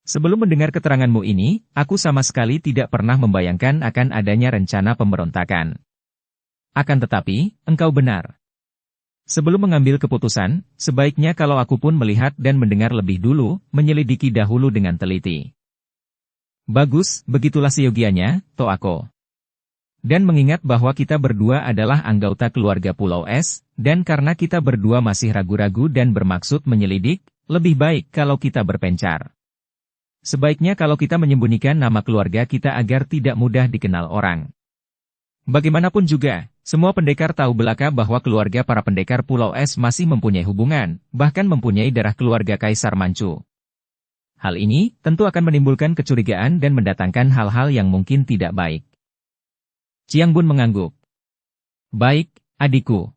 Sebelum mendengar keteranganmu ini, aku sama sekali tidak pernah membayangkan akan adanya rencana pemberontakan. Akan tetapi, engkau benar. Sebelum mengambil keputusan, sebaiknya kalau aku pun melihat dan mendengar lebih dulu, menyelidiki dahulu dengan teliti. Bagus, begitulah seyogianya, Toako. Dan mengingat bahwa kita berdua adalah anggota keluarga Pulau Es, dan karena kita berdua masih ragu-ragu dan bermaksud menyelidik, lebih baik kalau kita berpencar. Sebaiknya kalau kita menyembunyikan nama keluarga kita agar tidak mudah dikenal orang. Bagaimanapun juga, semua pendekar tahu belaka bahwa keluarga para pendekar Pulau Es masih mempunyai hubungan, bahkan mempunyai darah keluarga Kaisar Manchu. Hal ini tentu akan menimbulkan kecurigaan dan mendatangkan hal-hal yang mungkin tidak baik. Chiang Bun mengangguk. Baik, adikku.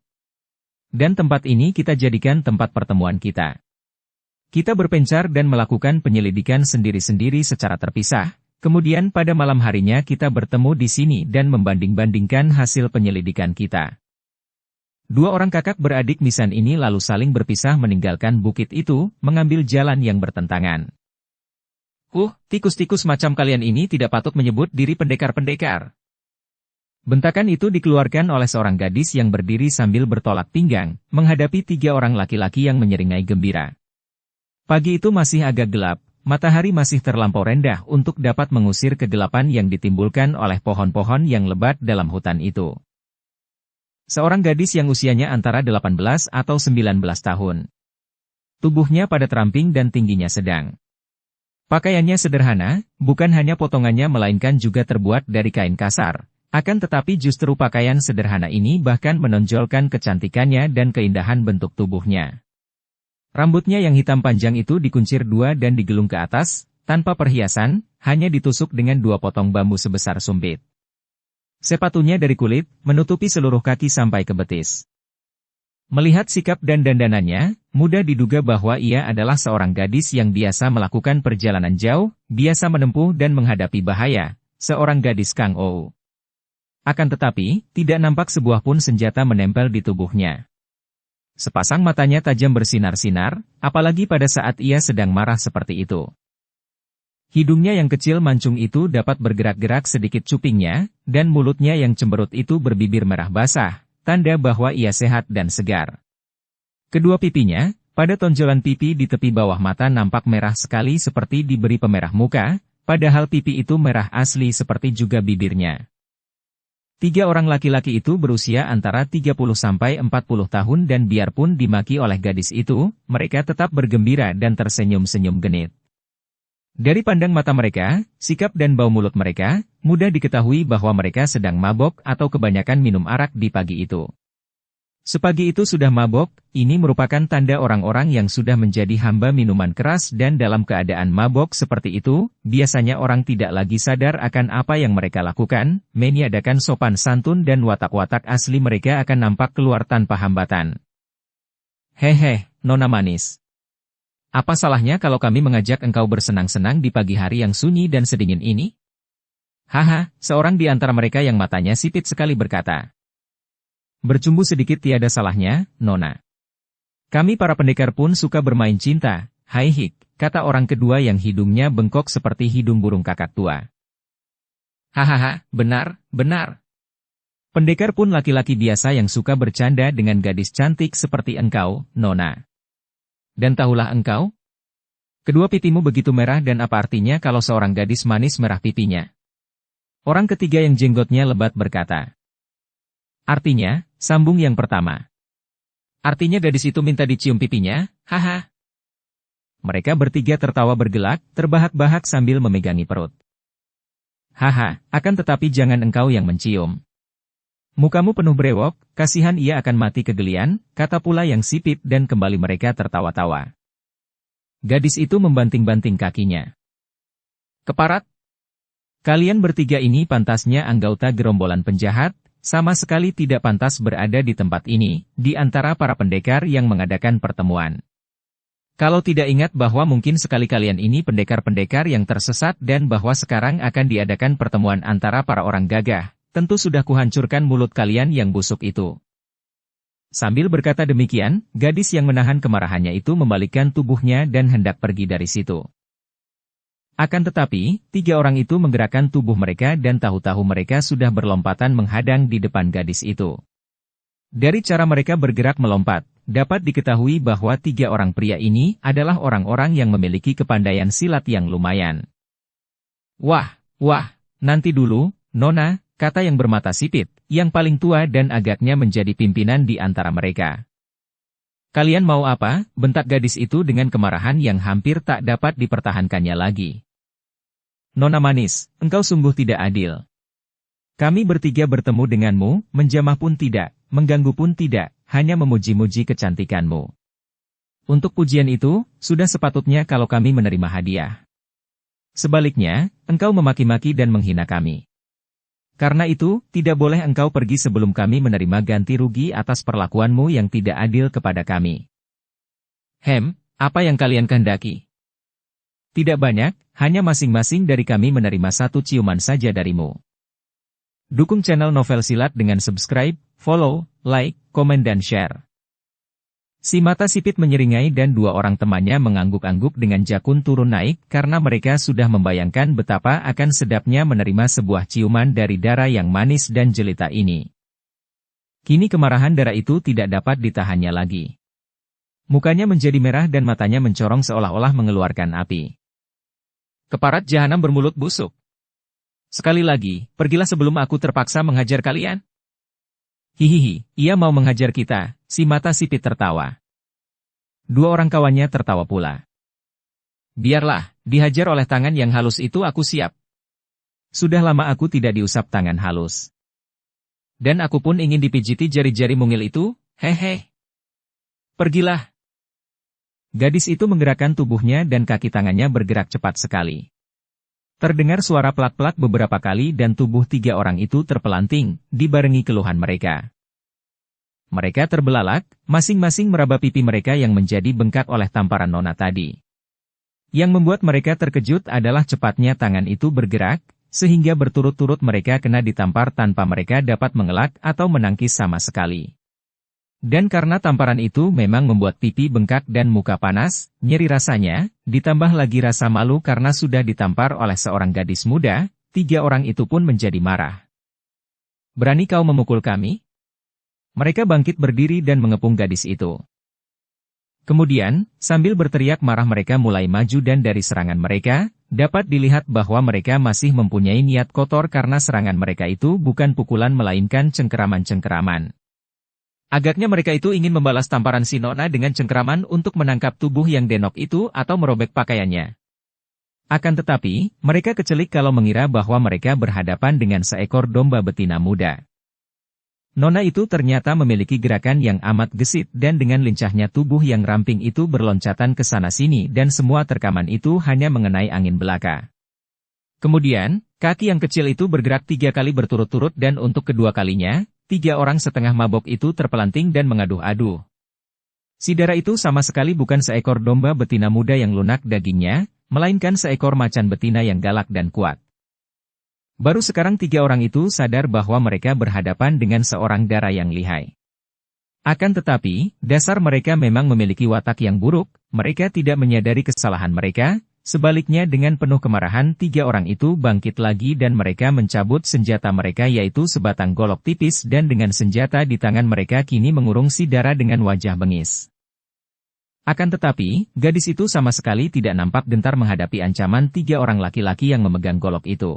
Dan tempat ini kita jadikan tempat pertemuan kita. Kita berpencar dan melakukan penyelidikan sendiri-sendiri secara terpisah, kemudian pada malam harinya kita bertemu di sini dan membanding-bandingkan hasil penyelidikan kita. Dua orang kakak beradik Misan ini lalu saling berpisah meninggalkan bukit itu, mengambil jalan yang bertentangan. Tikus-tikus macam kalian ini tidak patut menyebut diri pendekar-pendekar. Bentakan itu dikeluarkan oleh seorang gadis yang berdiri sambil bertolak pinggang, menghadapi tiga orang laki-laki yang menyeringai gembira. Pagi itu masih agak gelap, matahari masih terlampau rendah untuk dapat mengusir kegelapan yang ditimbulkan oleh pohon-pohon yang lebat dalam hutan itu. Seorang gadis yang usianya antara 18 atau 19 tahun. Tubuhnya padat ramping dan tingginya sedang. Pakaiannya sederhana, bukan hanya potongannya melainkan juga terbuat dari kain kasar. Akan tetapi justru pakaian sederhana ini bahkan menonjolkan kecantikannya dan keindahan bentuk tubuhnya. Rambutnya yang hitam panjang itu dikuncir dua dan digelung ke atas, tanpa perhiasan, hanya ditusuk dengan dua potong bambu sebesar sumpit. Sepatunya dari kulit, menutupi seluruh kaki sampai ke betis. Melihat sikap dan dandanannya, mudah diduga bahwa ia adalah seorang gadis yang biasa melakukan perjalanan jauh, biasa menempuh dan menghadapi bahaya, seorang gadis Kang Ou. Akan tetapi, tidak nampak sebuah pun senjata menempel di tubuhnya. Sepasang matanya tajam bersinar-sinar, apalagi pada saat ia sedang marah seperti itu. Hidungnya yang kecil mancung itu dapat bergerak-gerak sedikit cupingnya, dan mulutnya yang cemberut itu berbibir merah basah, tanda bahwa ia sehat dan segar. Kedua pipinya, pada tonjolan pipi di tepi bawah mata nampak merah sekali seperti diberi pemerah muka, padahal pipi itu merah asli seperti juga bibirnya. 3 orang laki-laki itu berusia antara 30 sampai 40 tahun dan biarpun dimaki oleh gadis itu, mereka tetap bergembira dan tersenyum-senyum genit. Dari pandang mata mereka, sikap dan bau mulut mereka, mudah diketahui bahwa mereka sedang mabok atau kebanyakan minum arak di pagi itu. Sepagi itu sudah mabok, ini merupakan tanda orang-orang yang sudah menjadi hamba minuman keras dan dalam keadaan mabok seperti itu, biasanya orang tidak lagi sadar akan apa yang mereka lakukan, meniadakan sopan santun dan watak-watak asli mereka akan nampak keluar tanpa hambatan. Hehe, Nona manis. Apa salahnya kalau kami mengajak engkau bersenang-senang di pagi hari yang sunyi dan sedingin ini? Haha, seorang di antara mereka yang matanya sipit sekali berkata. Bercumbu sedikit tiada salahnya, Nona. Kami para pendekar pun suka bermain cinta, hai hik, kata orang kedua yang hidungnya bengkok seperti hidung burung kakak tua. Hahaha, benar, benar. Pendekar pun laki-laki biasa yang suka bercanda dengan gadis cantik seperti engkau, Nona. Dan tahulah engkau? Kedua pipimu begitu merah dan apa artinya kalau seorang gadis manis merah pipinya? Orang ketiga yang jenggotnya lebat berkata. Artinya, sambung yang pertama. Artinya gadis itu minta dicium pipinya, haha. Mereka bertiga tertawa bergelak, terbahak-bahak sambil memegangi perut. Haha, akan tetapi jangan engkau yang mencium. Mukamu penuh brewok, kasihan ia akan mati kegelian, kata pula yang sipit dan kembali mereka tertawa-tawa. Gadis itu membanting-banting kakinya. Keparat? Kalian bertiga ini pantasnya anggota gerombolan penjahat, sama sekali tidak pantas berada di tempat ini, di antara para pendekar yang mengadakan pertemuan. Kalau tidak ingat bahwa mungkin sekali kalian ini pendekar-pendekar yang tersesat dan bahwa sekarang akan diadakan pertemuan antara para orang gagah, tentu sudah kuhancurkan mulut kalian yang busuk itu. Sambil berkata demikian, gadis yang menahan kemarahannya itu membalikkan tubuhnya dan hendak pergi dari situ. Akan tetapi, 3 orang itu menggerakkan tubuh mereka dan tahu-tahu mereka sudah berlompatan menghadang di depan gadis itu. Dari cara mereka bergerak melompat, dapat diketahui bahwa 3 orang pria ini adalah orang-orang yang memiliki kepandaian silat yang lumayan. Wah, nanti dulu, Nona, kata yang bermata sipit, yang paling tua dan agaknya menjadi pimpinan di antara mereka. Kalian mau apa? Bentak gadis itu dengan kemarahan yang hampir tak dapat dipertahankannya lagi. Nona manis, engkau sungguh tidak adil. Kami bertiga bertemu denganmu, menjamah pun tidak, mengganggu pun tidak, hanya memuji-muji kecantikanmu. Untuk pujian itu, sudah sepatutnya kalau kami menerima hadiah. Sebaliknya, engkau memaki-maki dan menghina kami. Karena itu, tidak boleh engkau pergi sebelum kami menerima ganti rugi atas perlakuanmu yang tidak adil kepada kami. Apa yang kalian kehendaki? Tidak banyak, hanya masing-masing dari kami menerima 1 ciuman saja darimu. Dukung channel Novel Silat dengan subscribe, follow, like, komen dan share. Si mata sipit menyeringai dan 2 orang temannya mengangguk-angguk dengan jakun turun naik karena mereka sudah membayangkan betapa akan sedapnya menerima sebuah ciuman dari Dara yang manis dan jelita ini. Kini kemarahan Dara itu tidak dapat ditahannya lagi. Mukanya menjadi merah dan matanya mencorong seolah-olah mengeluarkan api. Keparat jahanam bermulut busuk. Sekali lagi, pergilah sebelum aku terpaksa menghajar kalian. Hihihi, ia mau menghajar kita, si mata sipit tertawa. 2 orang kawannya tertawa pula. Biarlah, dihajar oleh tangan yang halus itu aku siap. Sudah lama aku tidak diusap tangan halus. Dan aku pun ingin dipijiti jari-jari mungil itu, hehe. Pergilah. Gadis itu menggerakkan tubuhnya dan kaki tangannya bergerak cepat sekali. Terdengar suara plak-plak beberapa kali dan tubuh 3 orang itu terpelanting, dibarengi keluhan mereka. Mereka terbelalak, masing-masing meraba pipi mereka yang menjadi bengkak oleh tamparan Nona tadi. Yang membuat mereka terkejut adalah cepatnya tangan itu bergerak, sehingga berturut-turut mereka kena ditampar tanpa mereka dapat mengelak atau menangkis sama sekali. Dan karena tamparan itu memang membuat pipi bengkak dan muka panas, nyeri rasanya, ditambah lagi rasa malu karena sudah ditampar oleh seorang gadis muda, 3 orang itu pun menjadi marah. "Berani kau memukul kami?" Mereka bangkit berdiri dan mengepung gadis itu. Kemudian, sambil berteriak marah mereka mulai maju dan dari serangan mereka, dapat dilihat bahwa mereka masih mempunyai niat kotor karena serangan mereka itu bukan pukulan melainkan cengkeraman-cengkeraman. Agaknya mereka itu ingin membalas tamparan si Nona dengan cengkeraman untuk menangkap tubuh yang denok itu atau merobek pakaiannya. Akan tetapi, mereka kecelik kalau mengira bahwa mereka berhadapan dengan seekor domba betina muda. Nona itu ternyata memiliki gerakan yang amat gesit dan dengan lincahnya tubuh yang ramping itu berloncatan ke sana-sini dan semua terkaman itu hanya mengenai angin belaka. Kemudian, kaki yang kecil itu bergerak 3 kali berturut-turut dan untuk kedua kalinya, 3 orang setengah mabok itu terpelanting dan mengaduh-aduh. Si Dara itu sama sekali bukan seekor domba betina muda yang lunak dagingnya, melainkan seekor macan betina yang galak dan kuat. Baru sekarang 3 orang itu sadar bahwa mereka berhadapan dengan seorang Dara yang lihai. Akan tetapi, dasar mereka memang memiliki watak yang buruk, mereka tidak menyadari kesalahan mereka. Sebaliknya dengan penuh kemarahan 3 orang itu bangkit lagi dan mereka mencabut senjata mereka yaitu sebatang golok tipis dan dengan senjata di tangan mereka kini mengurung si Dara dengan wajah bengis. Akan tetapi, gadis itu sama sekali tidak nampak gentar menghadapi ancaman 3 orang laki-laki yang memegang golok itu.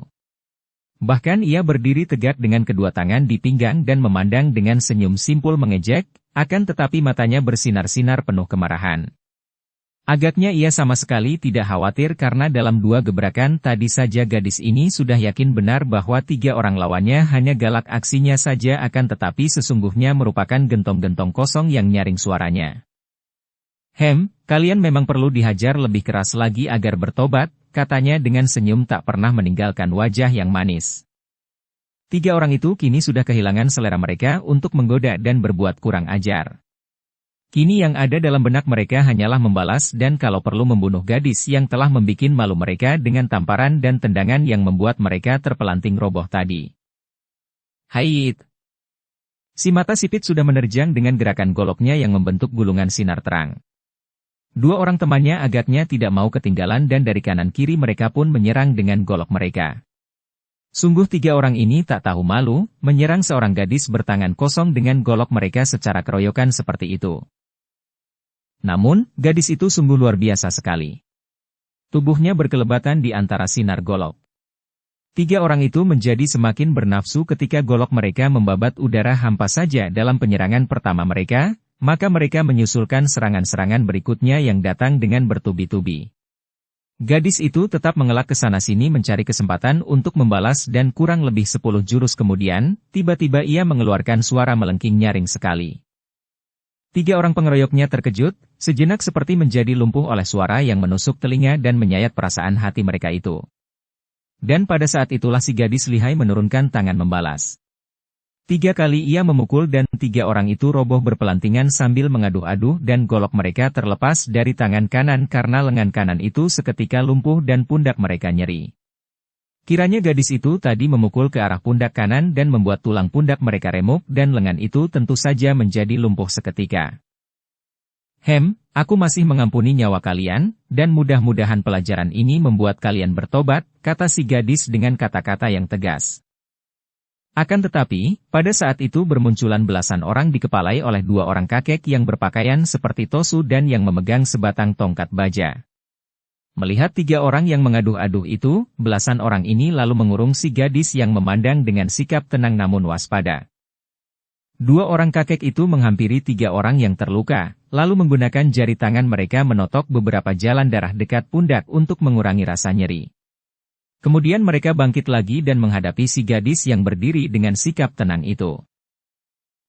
Bahkan ia berdiri tegak dengan kedua tangan di pinggang dan memandang dengan senyum simpul mengejek, akan tetapi matanya bersinar-sinar penuh kemarahan. Agaknya ia sama sekali tidak khawatir karena dalam 2 gebrakan tadi saja gadis ini sudah yakin benar bahwa 3 orang lawannya hanya galak aksinya saja akan tetapi sesungguhnya merupakan gentong-gentong kosong yang nyaring suaranya. Kalian memang perlu dihajar lebih keras lagi agar bertobat," katanya dengan senyum tak pernah meninggalkan wajah yang manis. 3 orang itu kini sudah kehilangan selera mereka untuk menggoda dan berbuat kurang ajar. Kini yang ada dalam benak mereka hanyalah membalas dan kalau perlu membunuh gadis yang telah membikin malu mereka dengan tamparan dan tendangan yang membuat mereka terpelanting roboh tadi. "Hait!" Si mata sipit sudah menerjang dengan gerakan goloknya yang membentuk gulungan sinar terang. 2 orang temannya agaknya tidak mau ketinggalan dan dari kanan kiri mereka pun menyerang dengan golok mereka. Sungguh 3 orang ini tak tahu malu, menyerang seorang gadis bertangan kosong dengan golok mereka secara keroyokan seperti itu. Namun, gadis itu sungguh luar biasa sekali. Tubuhnya berkelebatan di antara sinar golok. 3 orang itu menjadi semakin bernafsu ketika golok mereka membabat udara hampa saja dalam penyerangan pertama mereka, maka mereka menyusulkan serangan-serangan berikutnya yang datang dengan bertubi-tubi. Gadis itu tetap mengelak ke sana-sini mencari kesempatan untuk membalas dan kurang lebih 10 jurus kemudian, tiba-tiba ia mengeluarkan suara melengking nyaring sekali. 3 orang pengeroyoknya terkejut, sejenak seperti menjadi lumpuh oleh suara yang menusuk telinga dan menyayat perasaan hati mereka itu. Dan pada saat itulah si gadis lihai menurunkan tangan membalas. 3 kali ia memukul dan 3 orang itu roboh berpelantingan sambil mengaduh-aduh dan golok mereka terlepas dari tangan kanan karena lengan kanan itu seketika lumpuh dan pundak mereka nyeri. Kiranya gadis itu tadi memukul ke arah pundak kanan dan membuat tulang pundak mereka remuk dan lengan itu tentu saja menjadi lumpuh seketika. Aku masih mengampuni nyawa kalian, dan mudah-mudahan pelajaran ini membuat kalian bertobat," kata si gadis dengan kata-kata yang tegas. Akan tetapi, pada saat itu bermunculan belasan orang dikepalai oleh 2 orang kakek yang berpakaian seperti Tosu dan yang memegang sebatang tongkat baja. Melihat 3 orang yang mengaduh-aduh itu, belasan orang ini lalu mengurung si gadis yang memandang dengan sikap tenang namun waspada. 2 orang kakek itu menghampiri 3 orang yang terluka, lalu menggunakan jari tangan mereka menotok beberapa jalan darah dekat pundak untuk mengurangi rasa nyeri. Kemudian mereka bangkit lagi dan menghadapi si gadis yang berdiri dengan sikap tenang itu.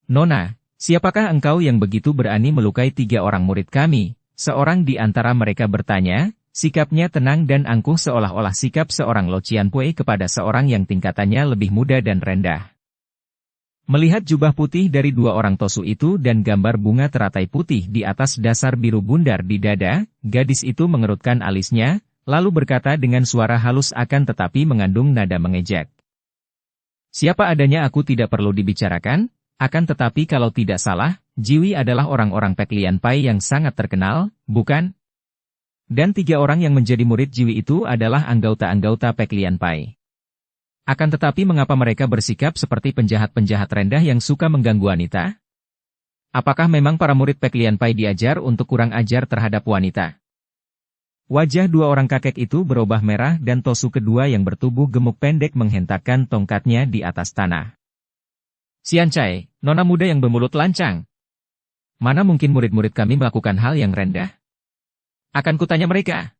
"Nona, siapakah engkau yang begitu berani melukai 3 orang murid kami?" Seorang di antara mereka bertanya, sikapnya tenang dan angkuh seolah-olah sikap seorang Lo Cianpui kepada seorang yang tingkatannya lebih muda dan rendah. Melihat jubah putih dari 2 orang Tosu itu dan gambar bunga teratai putih di atas dasar biru bundar di dada, gadis itu mengerutkan alisnya, lalu berkata dengan suara halus akan tetapi mengandung nada mengejek. "Siapa adanya aku tidak perlu dibicarakan, akan tetapi kalau tidak salah, Jiwi adalah orang-orang Pek Lian Pai yang sangat terkenal, bukan? Dan 3 orang yang menjadi murid Jiwi itu adalah anggota-anggota Pek Lian Pai. Akan tetapi mengapa mereka bersikap seperti penjahat-penjahat rendah yang suka mengganggu wanita? Apakah memang para murid Pek Lian Pai diajar untuk kurang ajar terhadap wanita? Wajah 2 orang kakek itu berubah merah dan Tosu kedua yang bertubuh gemuk pendek menghentakkan tongkatnya di atas tanah. Xiancai, nona muda yang bermulut lancang. Mana mungkin murid-murid kami melakukan hal yang rendah? Akan kutanya mereka.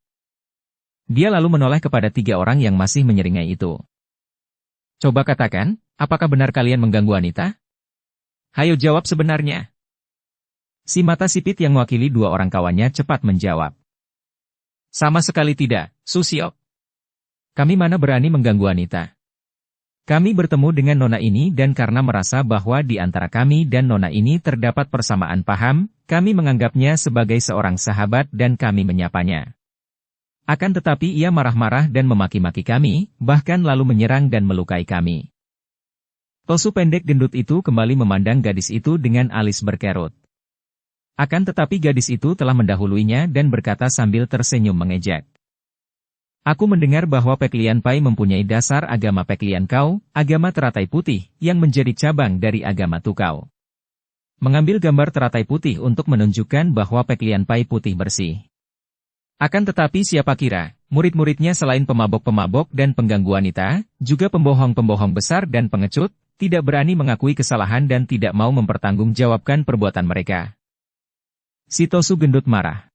Dia lalu menoleh kepada 3 orang yang masih menyeringai itu. Coba katakan, apakah benar kalian mengganggu wanita? Hayo jawab sebenarnya. Si mata sipit yang mewakili 2 orang kawannya cepat menjawab. Sama sekali tidak, Susiok. Kami mana berani mengganggu wanita. Kami bertemu dengan nona ini dan karena merasa bahwa di antara kami dan nona ini terdapat persamaan paham, kami menganggapnya sebagai seorang sahabat dan kami menyapanya. Akan tetapi ia marah-marah dan memaki-maki kami, bahkan lalu menyerang dan melukai kami. Tosu pendek gendut itu kembali memandang gadis itu dengan alis berkerut. Akan tetapi gadis itu telah mendahuluinya dan berkata sambil tersenyum mengejek. Aku mendengar bahwa Pek Lian Pai mempunyai dasar agama Pek Lian Kau, agama teratai putih, yang menjadi cabang dari agama Tukau. Mengambil gambar teratai putih untuk menunjukkan bahwa Pek Lian Pai putih bersih. Akan tetapi siapa kira, murid-muridnya selain pemabok-pemabok dan pengganggu wanita, juga pembohong-pembohong besar dan pengecut, tidak berani mengakui kesalahan dan tidak mau mempertanggungjawabkan perbuatan mereka. Si Tosu gendut marah.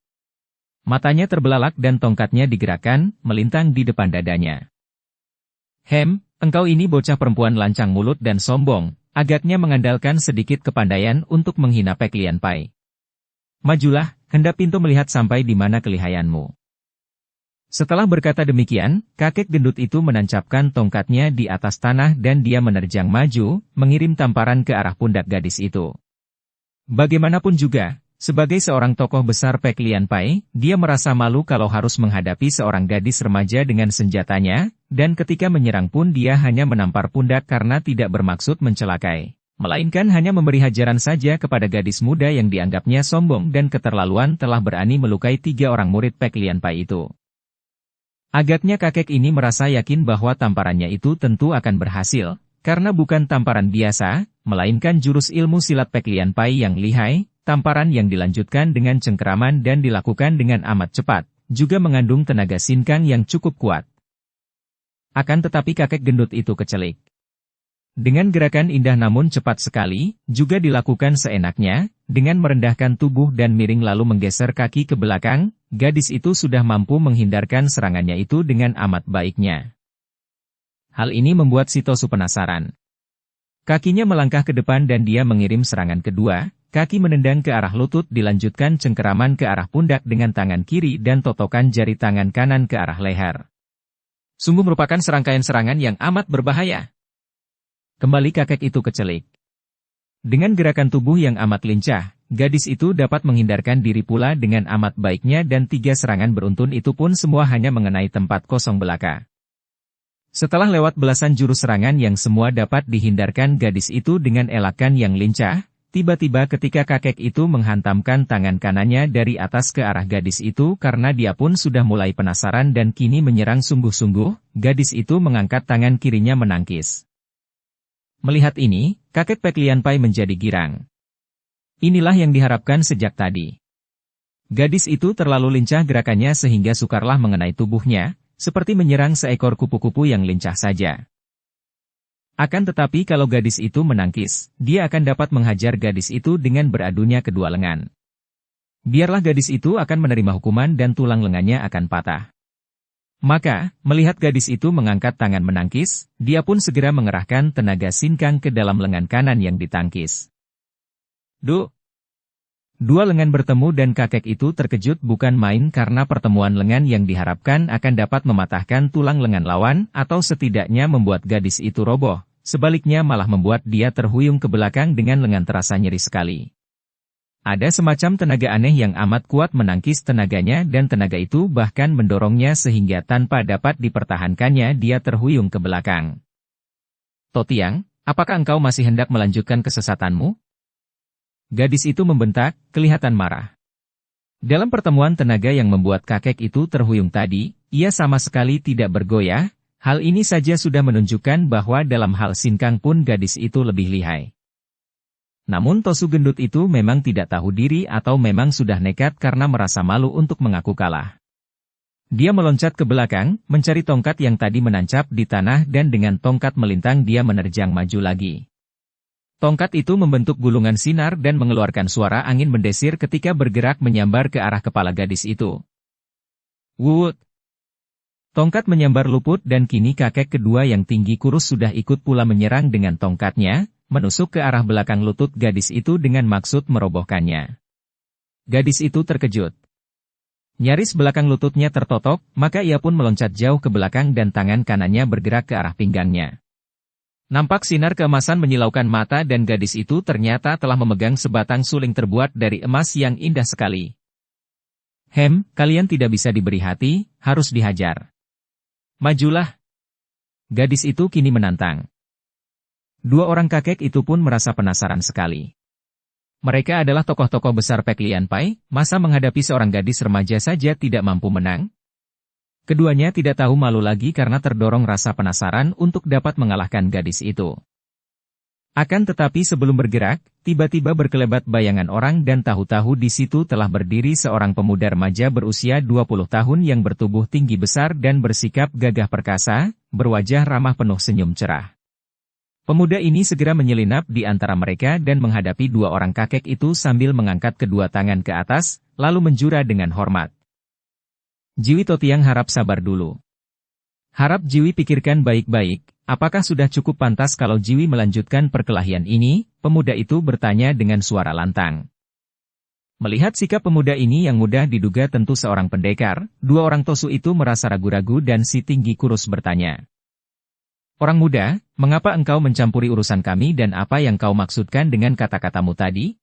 Matanya terbelalak dan tongkatnya digerakkan, melintang di depan dadanya. Engkau ini bocah perempuan lancang mulut dan sombong, agaknya mengandalkan sedikit kepandaian untuk menghina Pek Lian Pai. Majulah, hendak pintu melihat sampai di mana kelihayanmu. Setelah berkata demikian, kakek gendut itu menancapkan tongkatnya di atas tanah dan dia menerjang maju, mengirim tamparan ke arah pundak gadis itu. Bagaimanapun juga, sebagai seorang tokoh besar Pek Lian Pai, dia merasa malu kalau harus menghadapi seorang gadis remaja dengan senjatanya, dan ketika menyerang pun dia hanya menampar pundak karena tidak bermaksud mencelakai, melainkan hanya memberi hajaran saja kepada gadis muda yang dianggapnya sombong dan keterlaluan telah berani melukai 3 orang murid Pek Lian Pai itu. Agaknya kakek ini merasa yakin bahwa tamparannya itu tentu akan berhasil, karena bukan tamparan biasa, melainkan jurus ilmu silat Pek Lian Pai yang lihai. Tamparan yang dilanjutkan dengan cengkeraman dan dilakukan dengan amat cepat, juga mengandung tenaga sinkang yang cukup kuat. Akan tetapi kakek gendut itu kecelik. Dengan gerakan indah namun cepat sekali, juga dilakukan seenaknya, dengan merendahkan tubuh dan miring lalu menggeser kaki ke belakang, gadis itu sudah mampu menghindarkan serangannya itu dengan amat baiknya. Hal ini membuat si Tosu penasaran. Kakinya melangkah ke depan dan dia mengirim serangan kedua. Kaki menendang ke arah lutut dilanjutkan cengkeraman ke arah pundak dengan tangan kiri dan totokan jari tangan kanan ke arah leher. Sungguh merupakan serangkaian serangan yang amat berbahaya. Kembali kakek itu kecelik. Dengan gerakan tubuh yang amat lincah, gadis itu dapat menghindarkan diri pula dengan amat baiknya dan 3 serangan beruntun itu pun semua hanya mengenai tempat kosong belaka. Setelah lewat belasan jurus serangan yang semua dapat dihindarkan gadis itu dengan elakan yang lincah, tiba-tiba ketika kakek itu menghantamkan tangan kanannya dari atas ke arah gadis itu karena dia pun sudah mulai penasaran dan kini menyerang sungguh-sungguh, gadis itu mengangkat tangan kirinya menangkis. Melihat ini, kakek Pek Lian Pai menjadi girang. Inilah yang diharapkan sejak tadi. Gadis itu terlalu lincah gerakannya sehingga sukarlah mengenai tubuhnya, seperti menyerang seekor kupu-kupu yang lincah saja. Akan tetapi kalau gadis itu menangkis, dia akan dapat menghajar gadis itu dengan beradunya kedua lengan. Biarlah gadis itu akan menerima hukuman dan tulang lengannya akan patah. Maka, melihat gadis itu mengangkat tangan menangkis, dia pun segera mengerahkan tenaga sinkang ke dalam lengan kanan yang ditangkis. Dua lengan bertemu dan kakek itu terkejut bukan main karena pertemuan lengan yang diharapkan akan dapat mematahkan tulang lengan lawan atau setidaknya membuat gadis itu roboh, sebaliknya malah membuat dia terhuyung ke belakang dengan lengan terasa nyeri sekali. Ada semacam tenaga aneh yang amat kuat menangkis tenaganya dan tenaga itu bahkan mendorongnya sehingga tanpa dapat dipertahankannya dia terhuyung ke belakang. Totiang, apakah engkau masih hendak melanjutkan kesesatanmu? Gadis itu membentak, kelihatan marah. Dalam pertemuan tenaga yang membuat kakek itu terhuyung tadi, ia sama sekali tidak bergoyah. Hal ini saja sudah menunjukkan bahwa dalam hal sinkang pun gadis itu lebih lihai. Namun Tosu gendut itu memang tidak tahu diri atau memang sudah nekat karena merasa malu untuk mengaku kalah. Dia meloncat ke belakang, mencari tongkat yang tadi menancap di tanah dan dengan tongkat melintang dia menerjang maju lagi. Tongkat itu membentuk gulungan sinar dan mengeluarkan suara angin mendesir ketika bergerak menyambar ke arah kepala gadis itu. Wut! Tongkat menyambar luput dan kini kakek kedua yang tinggi kurus sudah ikut pula menyerang dengan tongkatnya, menusuk ke arah belakang lutut gadis itu dengan maksud merobohkannya. Gadis itu terkejut. Nyaris belakang lututnya tertotok, maka ia pun meloncat jauh ke belakang dan tangan kanannya bergerak ke arah pinggangnya. Nampak sinar keemasan menyilaukan mata dan gadis itu ternyata telah memegang sebatang suling terbuat dari emas yang indah sekali. Kalian tidak bisa diberi hati, harus dihajar. Majulah. Gadis itu kini menantang. Dua orang kakek itu pun merasa penasaran sekali. Mereka adalah tokoh-tokoh besar Pek Lian Pai, masa menghadapi seorang gadis remaja saja tidak mampu menang? Keduanya tidak tahu malu lagi karena terdorong rasa penasaran untuk dapat mengalahkan gadis itu. Akan tetapi sebelum bergerak, tiba-tiba berkelebat bayangan orang dan tahu-tahu di situ telah berdiri seorang pemuda remaja berusia 20 tahun yang bertubuh tinggi besar dan bersikap gagah perkasa, berwajah ramah penuh senyum cerah. Pemuda ini segera menyelinap di antara mereka dan menghadapi dua orang kakek itu sambil mengangkat kedua tangan ke atas, lalu menjura dengan hormat. Jiwi Totiang harap sabar dulu. Harap Jiwi pikirkan baik-baik, apakah sudah cukup pantas kalau Jiwi melanjutkan perkelahian ini? Pemuda itu bertanya dengan suara lantang. Melihat sikap pemuda ini yang mudah diduga tentu seorang pendekar, dua orang Tosu itu merasa ragu-ragu dan si tinggi kurus bertanya. Orang muda, mengapa engkau mencampuri urusan kami dan apa yang kau maksudkan dengan kata-katamu tadi?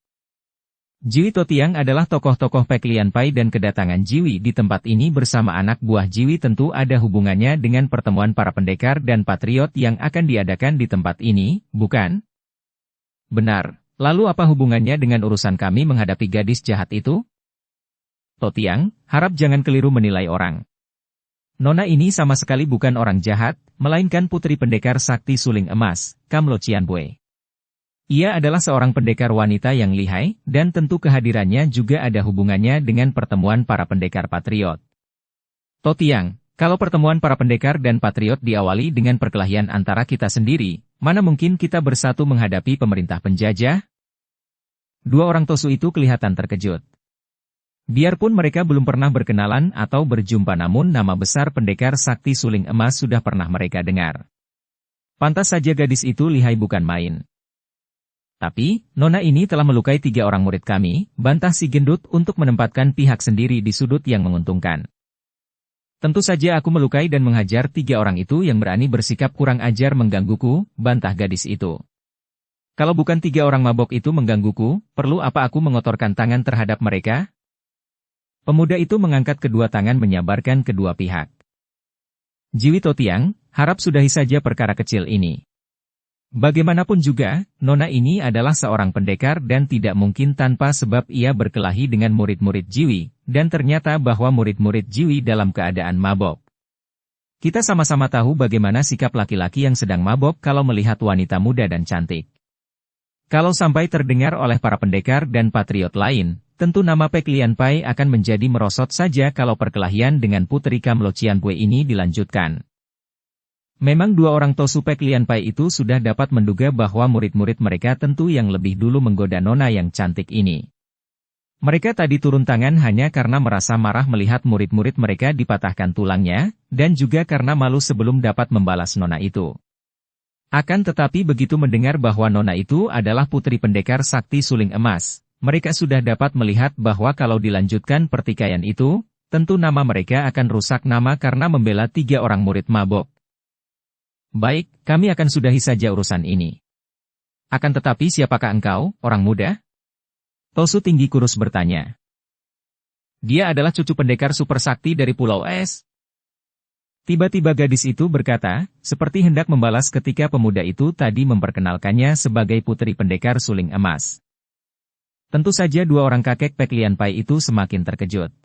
Jiwi Totiang adalah tokoh-tokoh Pek Lian Pai dan kedatangan Jiwi di tempat ini bersama anak buah Jiwi tentu ada hubungannya dengan pertemuan para pendekar dan patriot yang akan diadakan di tempat ini, bukan? Benar, lalu apa hubungannya dengan urusan kami menghadapi gadis jahat itu? Totiang, harap jangan keliru menilai orang. Nona ini sama sekali bukan orang jahat, melainkan putri pendekar sakti suling emas, Kamlo Cianbue. Ia adalah seorang pendekar wanita yang lihai, dan tentu kehadirannya juga ada hubungannya dengan pertemuan para pendekar patriot. Totiang, kalau pertemuan para pendekar dan patriot diawali dengan perkelahian antara kita sendiri, mana mungkin kita bersatu menghadapi pemerintah penjajah? Dua orang Tosu itu kelihatan terkejut. Biarpun mereka belum pernah berkenalan atau berjumpa namun nama besar pendekar sakti suling emas sudah pernah mereka dengar. Pantas saja gadis itu lihai bukan main. Tapi, Nona ini telah melukai 3 orang murid kami, bantah si gendut untuk menempatkan pihak sendiri di sudut yang menguntungkan. Tentu saja aku melukai dan menghajar 3 orang itu yang berani bersikap kurang ajar menggangguku, bantah gadis itu. Kalau bukan 3 orang mabok itu menggangguku, perlu apa aku mengotorkan tangan terhadap mereka? Pemuda itu mengangkat kedua tangan menyabarkan kedua pihak. Jiwi Totiang, harap sudahi saja perkara kecil ini. Bagaimanapun juga, Nona ini adalah seorang pendekar dan tidak mungkin tanpa sebab ia berkelahi dengan murid-murid Jiwi, dan ternyata bahwa murid-murid Jiwi dalam keadaan mabok. Kita sama-sama tahu bagaimana sikap laki-laki yang sedang mabok kalau melihat wanita muda dan cantik. Kalau sampai terdengar oleh para pendekar dan patriot lain, tentu nama Pek Lian Pai akan menjadi merosot saja kalau perkelahian dengan Putri Kamlo Cianbue ini dilanjutkan. Memang 2 orang Tosu Pek Lian Pai itu sudah dapat menduga bahwa murid-murid mereka tentu yang lebih dulu menggoda Nona yang cantik ini. Mereka tadi turun tangan hanya karena merasa marah melihat murid-murid mereka dipatahkan tulangnya, dan juga karena malu sebelum dapat membalas Nona itu. Akan tetapi begitu mendengar bahwa Nona itu adalah putri pendekar sakti suling emas, mereka sudah dapat melihat bahwa kalau dilanjutkan pertikaian itu, tentu nama mereka akan rusak nama karena membela 3 orang murid mabok. Baik, kami akan sudahi saja urusan ini. Akan tetapi siapakah engkau, orang muda? Tosu tinggi kurus bertanya. Dia adalah cucu pendekar super sakti dari Pulau Es. Tiba-tiba gadis itu berkata, seperti hendak membalas ketika pemuda itu tadi memperkenalkannya sebagai putri pendekar suling emas. Tentu saja dua orang kakek Pek Lian Pai itu semakin terkejut.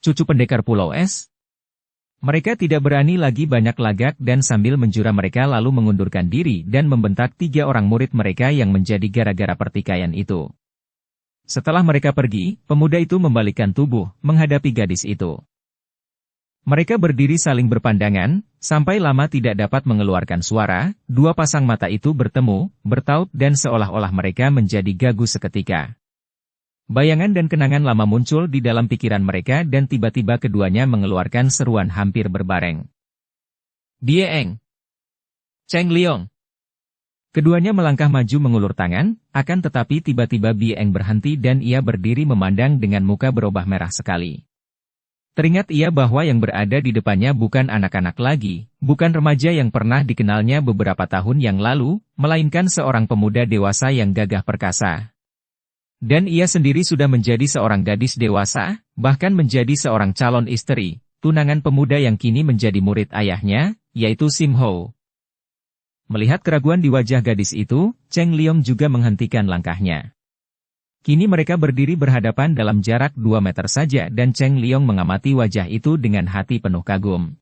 Cucu pendekar Pulau Es? Mereka tidak berani lagi banyak lagak dan sambil menjura mereka lalu mengundurkan diri dan membentak 3 orang murid mereka yang menjadi gara-gara pertikaian itu. Setelah mereka pergi, pemuda itu membalikkan tubuh, menghadapi gadis itu. Mereka berdiri saling berpandangan, sampai lama tidak dapat mengeluarkan suara, dua pasang mata itu bertemu, bertaut dan seolah-olah mereka menjadi gagu seketika. Bayangan dan kenangan lama muncul di dalam pikiran mereka dan tiba-tiba keduanya mengeluarkan seruan hampir berbareng. Bie Eng! Cheng Liong! Keduanya melangkah maju mengulur tangan, akan tetapi tiba-tiba Bie Eng berhenti dan ia berdiri memandang dengan muka berubah merah sekali. Teringat ia bahwa yang berada di depannya bukan anak-anak lagi, bukan remaja yang pernah dikenalnya beberapa tahun yang lalu, melainkan seorang pemuda dewasa yang gagah perkasa. Dan ia sendiri sudah menjadi seorang gadis dewasa, bahkan menjadi seorang calon istri, tunangan pemuda yang kini menjadi murid ayahnya, yaitu Sim Ho. Melihat keraguan di wajah gadis itu, Cheng Liong juga menghentikan langkahnya. Kini mereka berdiri berhadapan dalam jarak 2 meter saja dan Cheng Liong mengamati wajah itu dengan hati penuh kagum.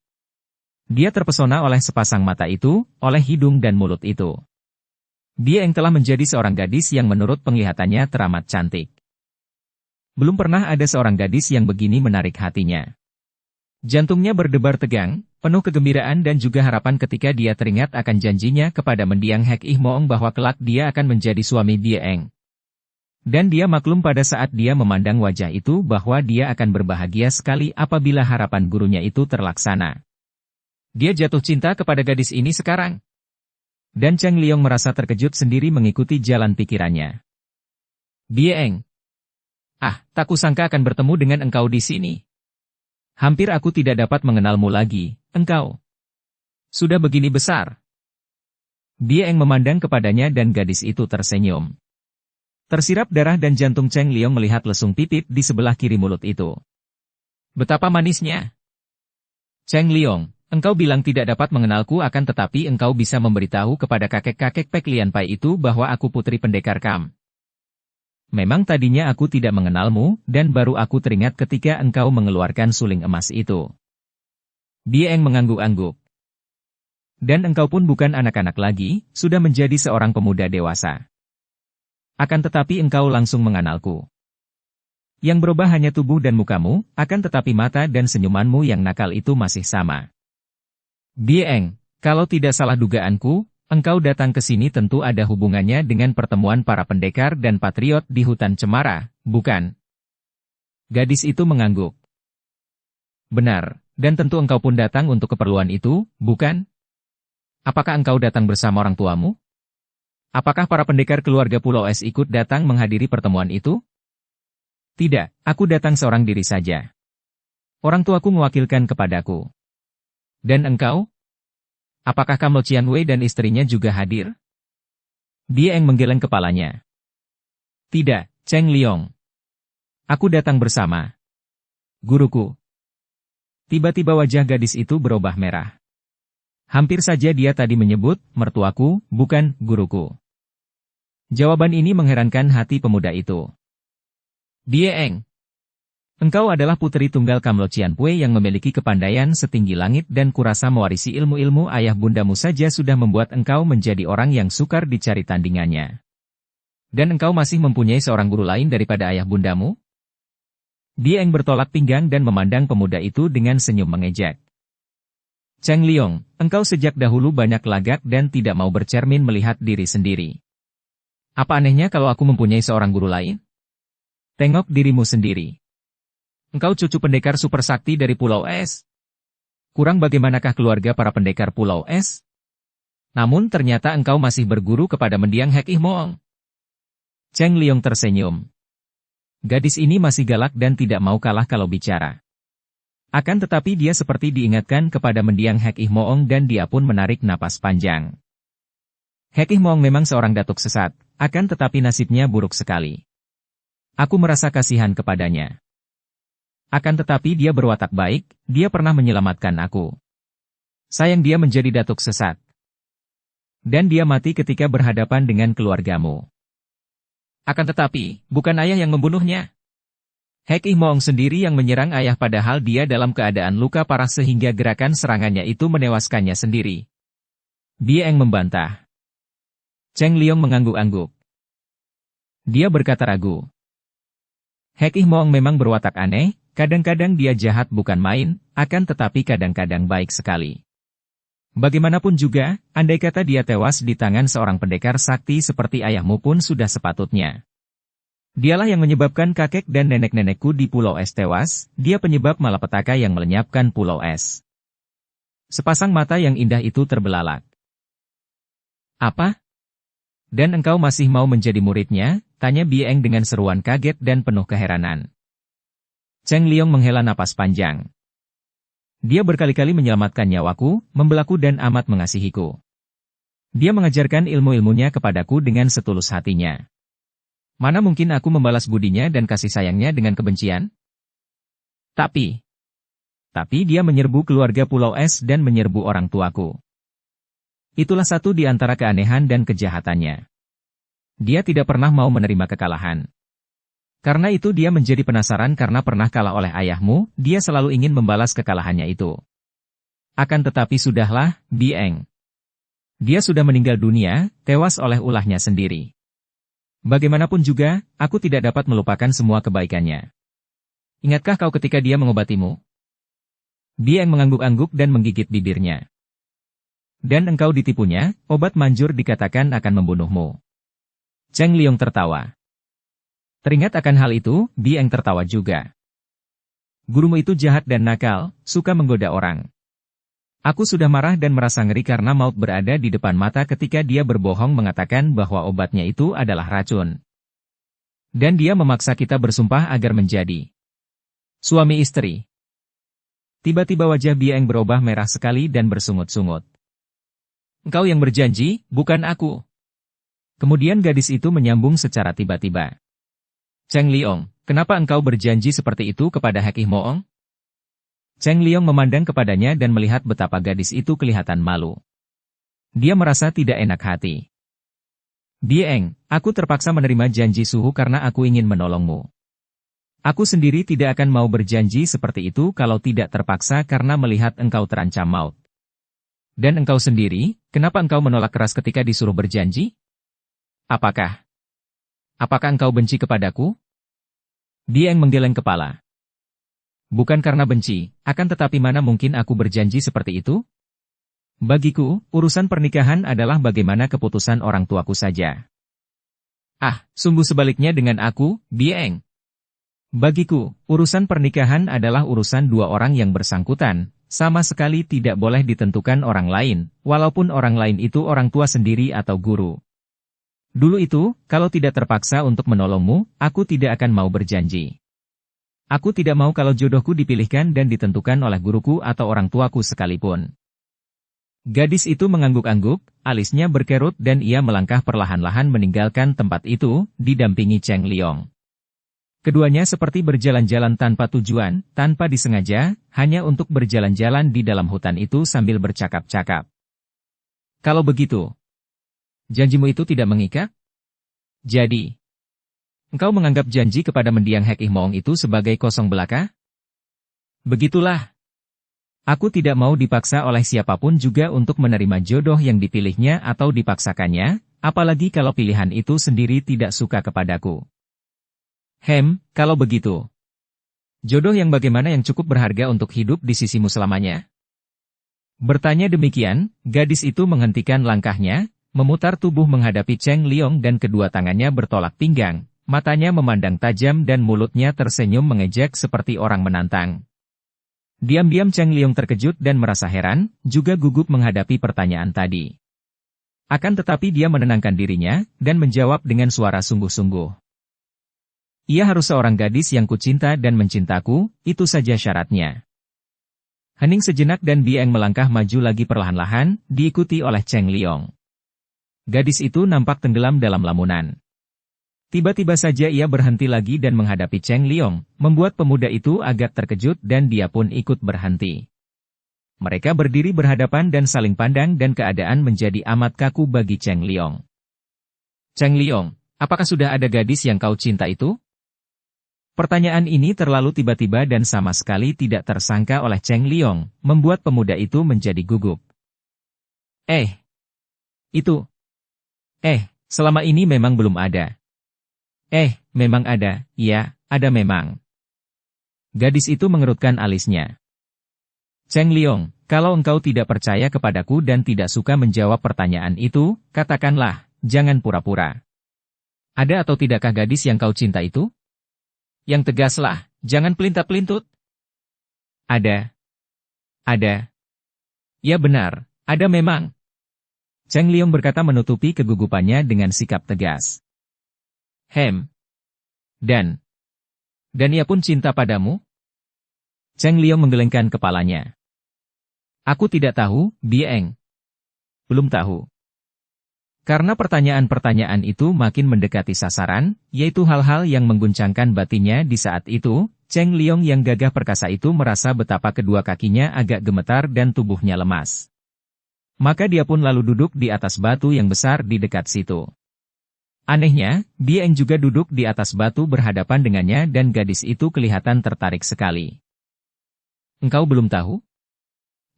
Dia terpesona oleh sepasang mata itu, oleh hidung dan mulut itu. Bie Eng telah menjadi seorang gadis yang menurut penglihatannya teramat cantik. Belum pernah ada seorang gadis yang begini menarik hatinya. Jantungnya berdebar tegang, penuh kegembiraan dan juga harapan ketika dia teringat akan janjinya kepada mendiang Hek Ih Moong bahwa kelak dia akan menjadi suami Bie Eng. Dan dia maklum pada saat dia memandang wajah itu bahwa dia akan berbahagia sekali apabila harapan gurunya itu terlaksana. Dia jatuh cinta kepada gadis ini sekarang. Dan Cheng Liong merasa terkejut sendiri mengikuti jalan pikirannya. Bie Eng. Tak kusangka akan bertemu dengan engkau di sini. Hampir aku tidak dapat mengenalmu lagi, engkau. Sudah begini besar. Bie Eng memandang kepadanya dan gadis itu tersenyum. Tersirap darah dan jantung Cheng Liong melihat lesung pipit di sebelah kiri mulut itu. Betapa manisnya. Cheng Liong, engkau bilang tidak dapat mengenalku akan tetapi engkau bisa memberitahu kepada kakek-kakek Pek Lian Pai itu bahwa aku putri pendekar Kam. Memang tadinya aku tidak mengenalmu, dan baru aku teringat ketika engkau mengeluarkan suling emas itu. Bie Eng mengangguk-angguk. Dan engkau pun bukan anak-anak lagi, sudah menjadi seorang pemuda dewasa. Akan tetapi engkau langsung mengenalku. Yang berubah hanya tubuh dan mukamu, akan tetapi mata dan senyumanmu yang nakal itu masih sama. Bie Eng, kalau tidak salah dugaanku, engkau datang ke sini tentu ada hubungannya dengan pertemuan para pendekar dan patriot di hutan Cemara, bukan? Gadis itu mengangguk. Benar, dan tentu engkau pun datang untuk keperluan itu, bukan? Apakah engkau datang bersama orang tuamu? Apakah para pendekar keluarga Pulau Es ikut datang menghadiri pertemuan itu? Tidak, aku datang seorang diri saja. Orang tuaku mewakilkan kepadaku. Dan engkau? Apakah Kam Lo Cian Wei dan istrinya juga hadir? Bie Eng menggeleng kepalanya. Tidak, Cheng Liong. Aku datang bersama guruku. Tiba-tiba wajah gadis itu berubah merah. Hampir saja dia tadi menyebut, mertuaku, bukan guruku. Jawaban ini mengherankan hati pemuda itu. Bie Eng. Engkau adalah putri tunggal Kam Lo Cian Pui yang memiliki kepandaian setinggi langit dan kurasa mewarisi ilmu-ilmu ayah bundamu saja sudah membuat engkau menjadi orang yang sukar dicari tandingannya. Dan engkau masih mempunyai seorang guru lain daripada ayah bundamu? Bie Eng bertolak pinggang dan memandang pemuda itu dengan senyum mengejek. Cheng Liong, engkau sejak dahulu banyak lagak dan tidak mau bercermin melihat diri sendiri. Apa anehnya kalau aku mempunyai seorang guru lain? Tengok dirimu sendiri. Engkau cucu pendekar super sakti dari Pulau Es. Kurang bagaimanakah keluarga para pendekar Pulau Es? Namun ternyata engkau masih berguru kepada mendiang Hek Ih Moong. Cheng Liong tersenyum. Gadis ini masih galak dan tidak mau kalah kalau bicara. Akan tetapi dia seperti diingatkan kepada mendiang Hek Ih Moong dan dia pun menarik napas panjang. Hek Ih Moong memang seorang datuk sesat, akan tetapi nasibnya buruk sekali. Aku merasa kasihan kepadanya. Akan tetapi dia berwatak baik, dia pernah menyelamatkan aku. Sayang dia menjadi datuk sesat. Dan dia mati ketika berhadapan dengan keluargamu. Akan tetapi, bukan ayah yang membunuhnya. Hek Ih Moong sendiri yang menyerang ayah padahal dia dalam keadaan luka parah sehingga gerakan serangannya itu menewaskannya sendiri. Bie Eng membantah. Cheng Liong mengangguk-angguk. Dia berkata ragu. Hek Ih Moong memang berwatak aneh, kadang-kadang dia jahat bukan main, akan tetapi kadang-kadang baik sekali. Bagaimanapun juga, andai kata dia tewas di tangan seorang pendekar sakti seperti ayahmu pun sudah sepatutnya. Dialah yang menyebabkan kakek dan nenek-nenekku di Pulau Es tewas, dia penyebab malapetaka yang melenyapkan Pulau Es. Sepasang mata yang indah itu terbelalak. Apa? Dan engkau masih mau menjadi muridnya? Tanya Bie Eng dengan seruan kaget dan penuh keheranan. Cheng Liong menghela napas panjang. Dia berkali-kali menyelamatkan nyawaku, membelaku dan amat mengasihiku. Dia mengajarkan ilmu-ilmunya kepadaku dengan setulus hatinya. Mana mungkin aku membalas budinya dan kasih sayangnya dengan kebencian? Tapi dia menyerbu keluarga Pulau Es dan menyerbu orang tuaku. Itulah satu di antara keanehan dan kejahatannya. Dia tidak pernah mau menerima kekalahan. Karena itu dia menjadi penasaran karena pernah kalah oleh ayahmu, dia selalu ingin membalas kekalahannya itu. Akan tetapi sudahlah, Bie Eng. Dia sudah meninggal dunia, tewas oleh ulahnya sendiri. Bagaimanapun juga, aku tidak dapat melupakan semua kebaikannya. Ingatkah kau ketika dia mengobatimu? Bie Eng mengangguk-angguk dan menggigit bibirnya. Dan engkau ditipunya, obat manjur dikatakan akan membunuhmu. Cheng Liong tertawa. Teringat akan hal itu, Bie Eng tertawa juga. Gurumu itu jahat dan nakal, suka menggoda orang. Aku sudah marah dan merasa ngeri karena maut berada di depan mata ketika dia berbohong mengatakan bahwa obatnya itu adalah racun. Dan dia memaksa kita bersumpah agar menjadi suami istri. Tiba-tiba wajah Bie Eng berubah merah sekali dan bersungut-sungut. Engkau yang berjanji, bukan aku. Kemudian gadis itu menyambung secara tiba-tiba. Cheng Liong, kenapa engkau berjanji seperti itu kepada Hek Ih Moong? Cheng Liong memandang kepadanya dan melihat betapa gadis itu kelihatan malu. Dia merasa tidak enak hati. Bie Eng, aku terpaksa menerima janji suhu karena aku ingin menolongmu. Aku sendiri tidak akan mau berjanji seperti itu kalau tidak terpaksa karena melihat engkau terancam maut. Dan engkau sendiri, kenapa engkau menolak keras ketika disuruh berjanji? Apakah engkau benci kepadaku? Bie Eng menggeleng kepala. Bukan karena benci, akan tetapi mana mungkin aku berjanji seperti itu? Bagiku, urusan pernikahan adalah bagaimana keputusan orang tuaku saja. Ah, sungguh sebaliknya dengan aku, Bie Eng. Bagiku, urusan pernikahan adalah urusan dua orang yang bersangkutan, sama sekali tidak boleh ditentukan orang lain, walaupun orang lain itu orang tua sendiri atau guru. Dulu itu, kalau tidak terpaksa untuk menolongmu, aku tidak akan mau berjanji. Aku tidak mau kalau jodohku dipilihkan dan ditentukan oleh guruku atau orang tuaku sekalipun. Gadis itu mengangguk-angguk, alisnya berkerut dan ia melangkah perlahan-lahan meninggalkan tempat itu, didampingi Cheng Liong. Keduanya seperti berjalan-jalan tanpa tujuan, tanpa disengaja, hanya untuk berjalan-jalan di dalam hutan itu sambil bercakap-cakap. Kalau begitu, janjimu itu tidak mengikat? Jadi, engkau menganggap janji kepada mendiang Hek Ih Moong itu sebagai kosong belaka? Begitulah. Aku tidak mau dipaksa oleh siapapun juga untuk menerima jodoh yang dipilihnya atau dipaksakannya, apalagi kalau pilihan itu sendiri tidak suka kepadaku. Kalau begitu. Jodoh yang bagaimana yang cukup berharga untuk hidup di sisimu selamanya? Bertanya demikian, gadis itu menghentikan langkahnya, memutar tubuh menghadapi Cheng Liong dan kedua tangannya bertolak pinggang, matanya memandang tajam dan mulutnya tersenyum mengejek seperti orang menantang. Diam-diam Cheng Liong terkejut dan merasa heran, juga gugup menghadapi pertanyaan tadi. Akan tetapi dia menenangkan dirinya, dan menjawab dengan suara sungguh-sungguh. Ia harus seorang gadis yang kucinta dan mencintaku, itu saja syaratnya. Hening sejenak dan Bie Eng melangkah maju lagi perlahan-lahan, diikuti oleh Cheng Liong. Gadis itu nampak tenggelam dalam lamunan. Tiba-tiba saja ia berhenti lagi dan menghadapi Cheng Liong, membuat pemuda itu agak terkejut dan dia pun ikut berhenti. Mereka berdiri berhadapan dan saling pandang dan keadaan menjadi amat kaku bagi Cheng Liong. Cheng Liong, Apakah sudah ada gadis yang kau cinta itu? Pertanyaan ini terlalu tiba-tiba dan sama sekali tidak tersangka oleh Cheng Liong, membuat pemuda itu menjadi gugup. Itu. Selama ini memang belum ada. Memang ada, ya, ada memang. Gadis itu mengerutkan alisnya. Cheng Liong, kalau engkau tidak percaya kepadaku dan tidak suka menjawab pertanyaan itu, katakanlah, jangan pura-pura. Ada atau tidakkah gadis yang kau cinta itu? Yang tegaslah, jangan pelintut-pelintut. Ada. Ya benar, ada memang. Cheng Liong berkata menutupi kegugupannya dengan sikap tegas. Dan ia pun cinta padamu? Cheng Liong menggelengkan kepalanya. Aku tidak tahu, Bieng. Belum tahu. Karena pertanyaan-pertanyaan itu makin mendekati sasaran, yaitu hal-hal yang mengguncangkan batinnya di saat itu, Cheng Liong yang gagah perkasa itu merasa betapa kedua kakinya agak gemetar dan tubuhnya lemas. Maka dia pun lalu duduk di atas batu yang besar di dekat situ. Anehnya, Bieng juga duduk di atas batu berhadapan dengannya dan gadis itu kelihatan tertarik sekali. Engkau belum tahu?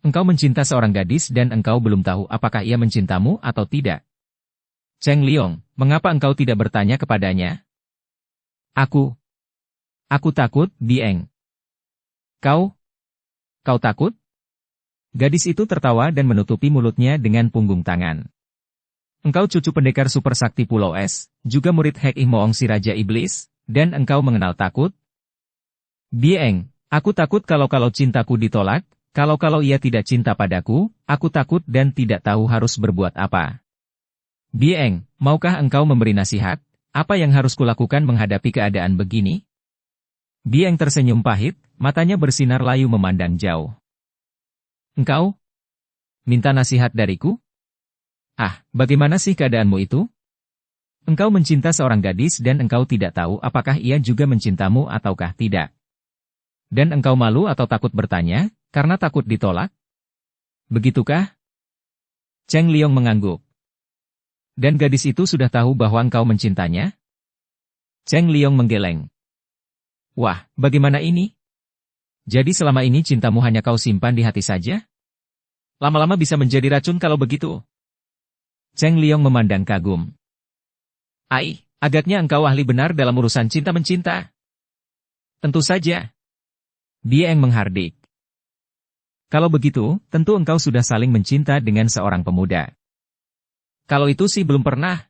Engkau mencinta seorang gadis dan engkau belum tahu apakah ia mencintamu atau tidak. Cheng Liong, mengapa engkau tidak bertanya kepadanya? Aku takut, Bieng. Kau takut? Gadis itu tertawa dan menutupi mulutnya dengan punggung tangan. Engkau cucu pendekar super sakti Pulau Es, juga murid Hek Ih Moong si Raja Iblis, dan engkau mengenal takut? Bieng, aku takut kalau cintaku ditolak, kalau ia tidak cinta padaku, aku takut dan tidak tahu harus berbuat apa. Bieng, maukah engkau memberi nasihat? Apa yang harus kulakukan menghadapi keadaan begini? Bieng tersenyum pahit, matanya bersinar layu memandang jauh. Engkau? Minta nasihat dariku? Bagaimana sih keadaanmu itu? Engkau mencinta seorang gadis dan engkau tidak tahu apakah ia juga mencintamu ataukah tidak. Dan engkau malu atau takut bertanya, karena takut ditolak? Begitukah? Cheng Liong mengangguk. Dan gadis itu sudah tahu bahwa engkau mencintanya? Cheng Liong menggeleng. Wah, bagaimana ini? Jadi selama ini cintamu hanya kau simpan di hati saja? Lama-lama bisa menjadi racun kalau begitu. Cheng Liong memandang kagum. Agaknya engkau ahli benar dalam urusan cinta-mencinta. Tentu saja. Bieng menghardik. Kalau begitu, tentu engkau sudah saling mencinta dengan seorang pemuda. Kalau itu sih belum pernah.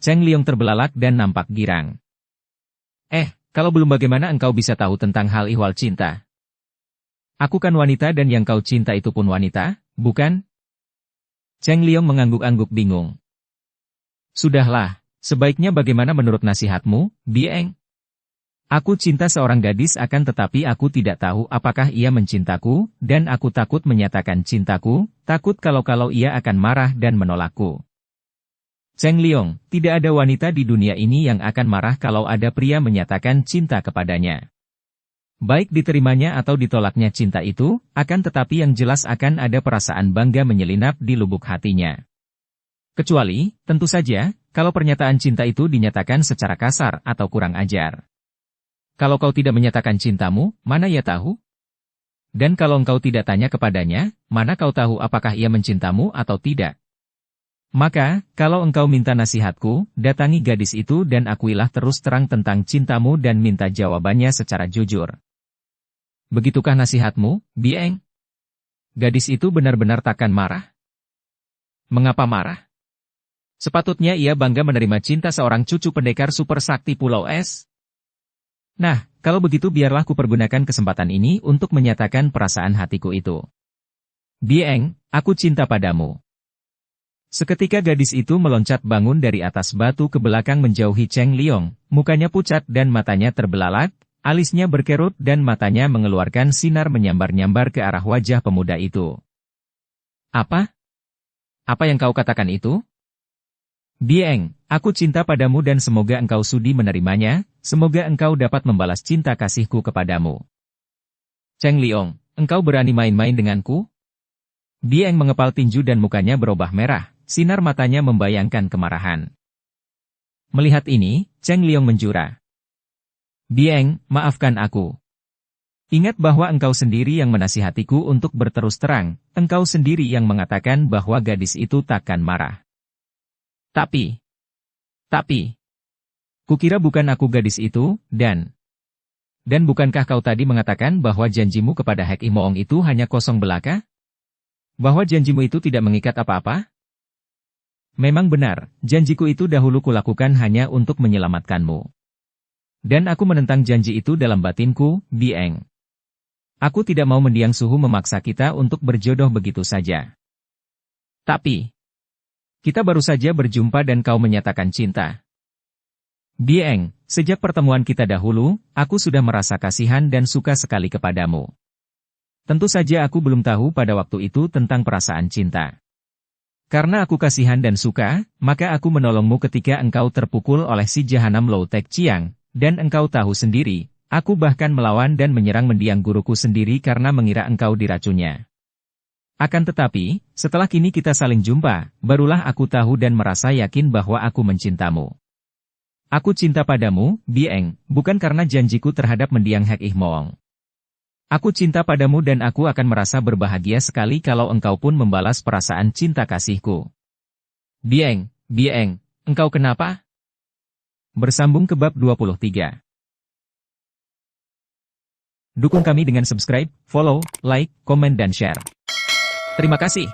Cheng Liong terbelalak dan nampak girang. Kalau belum bagaimana engkau bisa tahu tentang hal ihwal cinta? Aku kan wanita dan yang kau cinta itu pun wanita, bukan? Cheng Liong mengangguk-angguk bingung. Sudahlah, sebaiknya bagaimana menurut nasihatmu, Bieng? Aku cinta seorang gadis akan tetapi aku tidak tahu apakah ia mencintaku, dan aku takut menyatakan cintaku, takut kalau ia akan marah dan menolakku. Cheng Liong, tidak ada wanita di dunia ini yang akan marah kalau ada pria menyatakan cinta kepadanya. Baik diterimanya atau ditolaknya cinta itu, akan tetapi yang jelas akan ada perasaan bangga menyelinap di lubuk hatinya. Kecuali, tentu saja, kalau pernyataan cinta itu dinyatakan secara kasar atau kurang ajar. Kalau kau tidak menyatakan cintamu, mana ia tahu? Dan kalau engkau tidak tanya kepadanya, mana kau tahu apakah ia mencintamu atau tidak? Maka, kalau engkau minta nasihatku, datangi gadis itu dan akuilah terus terang tentang cintamu dan minta jawabannya secara jujur. Begitukah nasihatmu, Bieng? Gadis itu benar-benar takkan marah? Mengapa marah? Sepatutnya ia bangga menerima cinta seorang cucu pendekar super sakti Pulau Es. Nah, kalau begitu biarlah ku pergunakan kesempatan ini untuk menyatakan perasaan hatiku itu. Bieng, aku cinta padamu. Seketika gadis itu meloncat bangun dari atas batu ke belakang menjauhi Cheng Liong, mukanya pucat dan matanya terbelalak, alisnya berkerut dan matanya mengeluarkan sinar menyambar-nyambar ke arah wajah pemuda itu. Apa? Apa yang kau katakan itu? Bieng, aku cinta padamu dan semoga engkau sudi menerimanya, semoga engkau dapat membalas cinta kasihku kepadamu. Cheng Liong, engkau berani main-main denganku? Bieng mengepal tinju dan mukanya berubah merah, sinar matanya membayangkan kemarahan. Melihat ini, Cheng Liong menjura. Bieng, maafkan aku. Ingat bahwa engkau sendiri yang menasihatiku untuk berterus terang, engkau sendiri yang mengatakan bahwa gadis itu takkan marah. Tapi, kukira bukan aku gadis itu, dan bukankah kau tadi mengatakan bahwa janjimu kepada Hek Imoong itu hanya kosong belaka? Bahwa janjimu itu tidak mengikat apa-apa? Memang benar, janjiku itu dahulu kulakukan hanya untuk menyelamatkanmu. Dan aku menentang janji itu dalam batinku, Bieng. Aku tidak mau mendiang suhu memaksa kita untuk berjodoh begitu saja. Tapi, kita baru saja berjumpa dan kau menyatakan cinta. Bieng, sejak pertemuan kita dahulu, aku sudah merasa kasihan dan suka sekali kepadamu. Tentu saja aku belum tahu pada waktu itu tentang perasaan cinta. Karena aku kasihan dan suka, maka aku menolongmu ketika engkau terpukul oleh si jahanam Lou Tek Chiang, dan engkau tahu sendiri, aku bahkan melawan dan menyerang mendiang guruku sendiri karena mengira engkau diracunnya. Akan tetapi, setelah kini kita saling jumpa, barulah aku tahu dan merasa yakin bahwa aku mencintamu. Aku cinta padamu, Bieng, bukan karena janjiku terhadap mendiang Hek Imoong. Aku cinta padamu dan aku akan merasa berbahagia sekali kalau engkau pun membalas perasaan cinta kasihku. Bieng, engkau kenapa? Bersambung ke bab 23. Dukung kami dengan subscribe, follow, like, komen dan share. Terima kasih.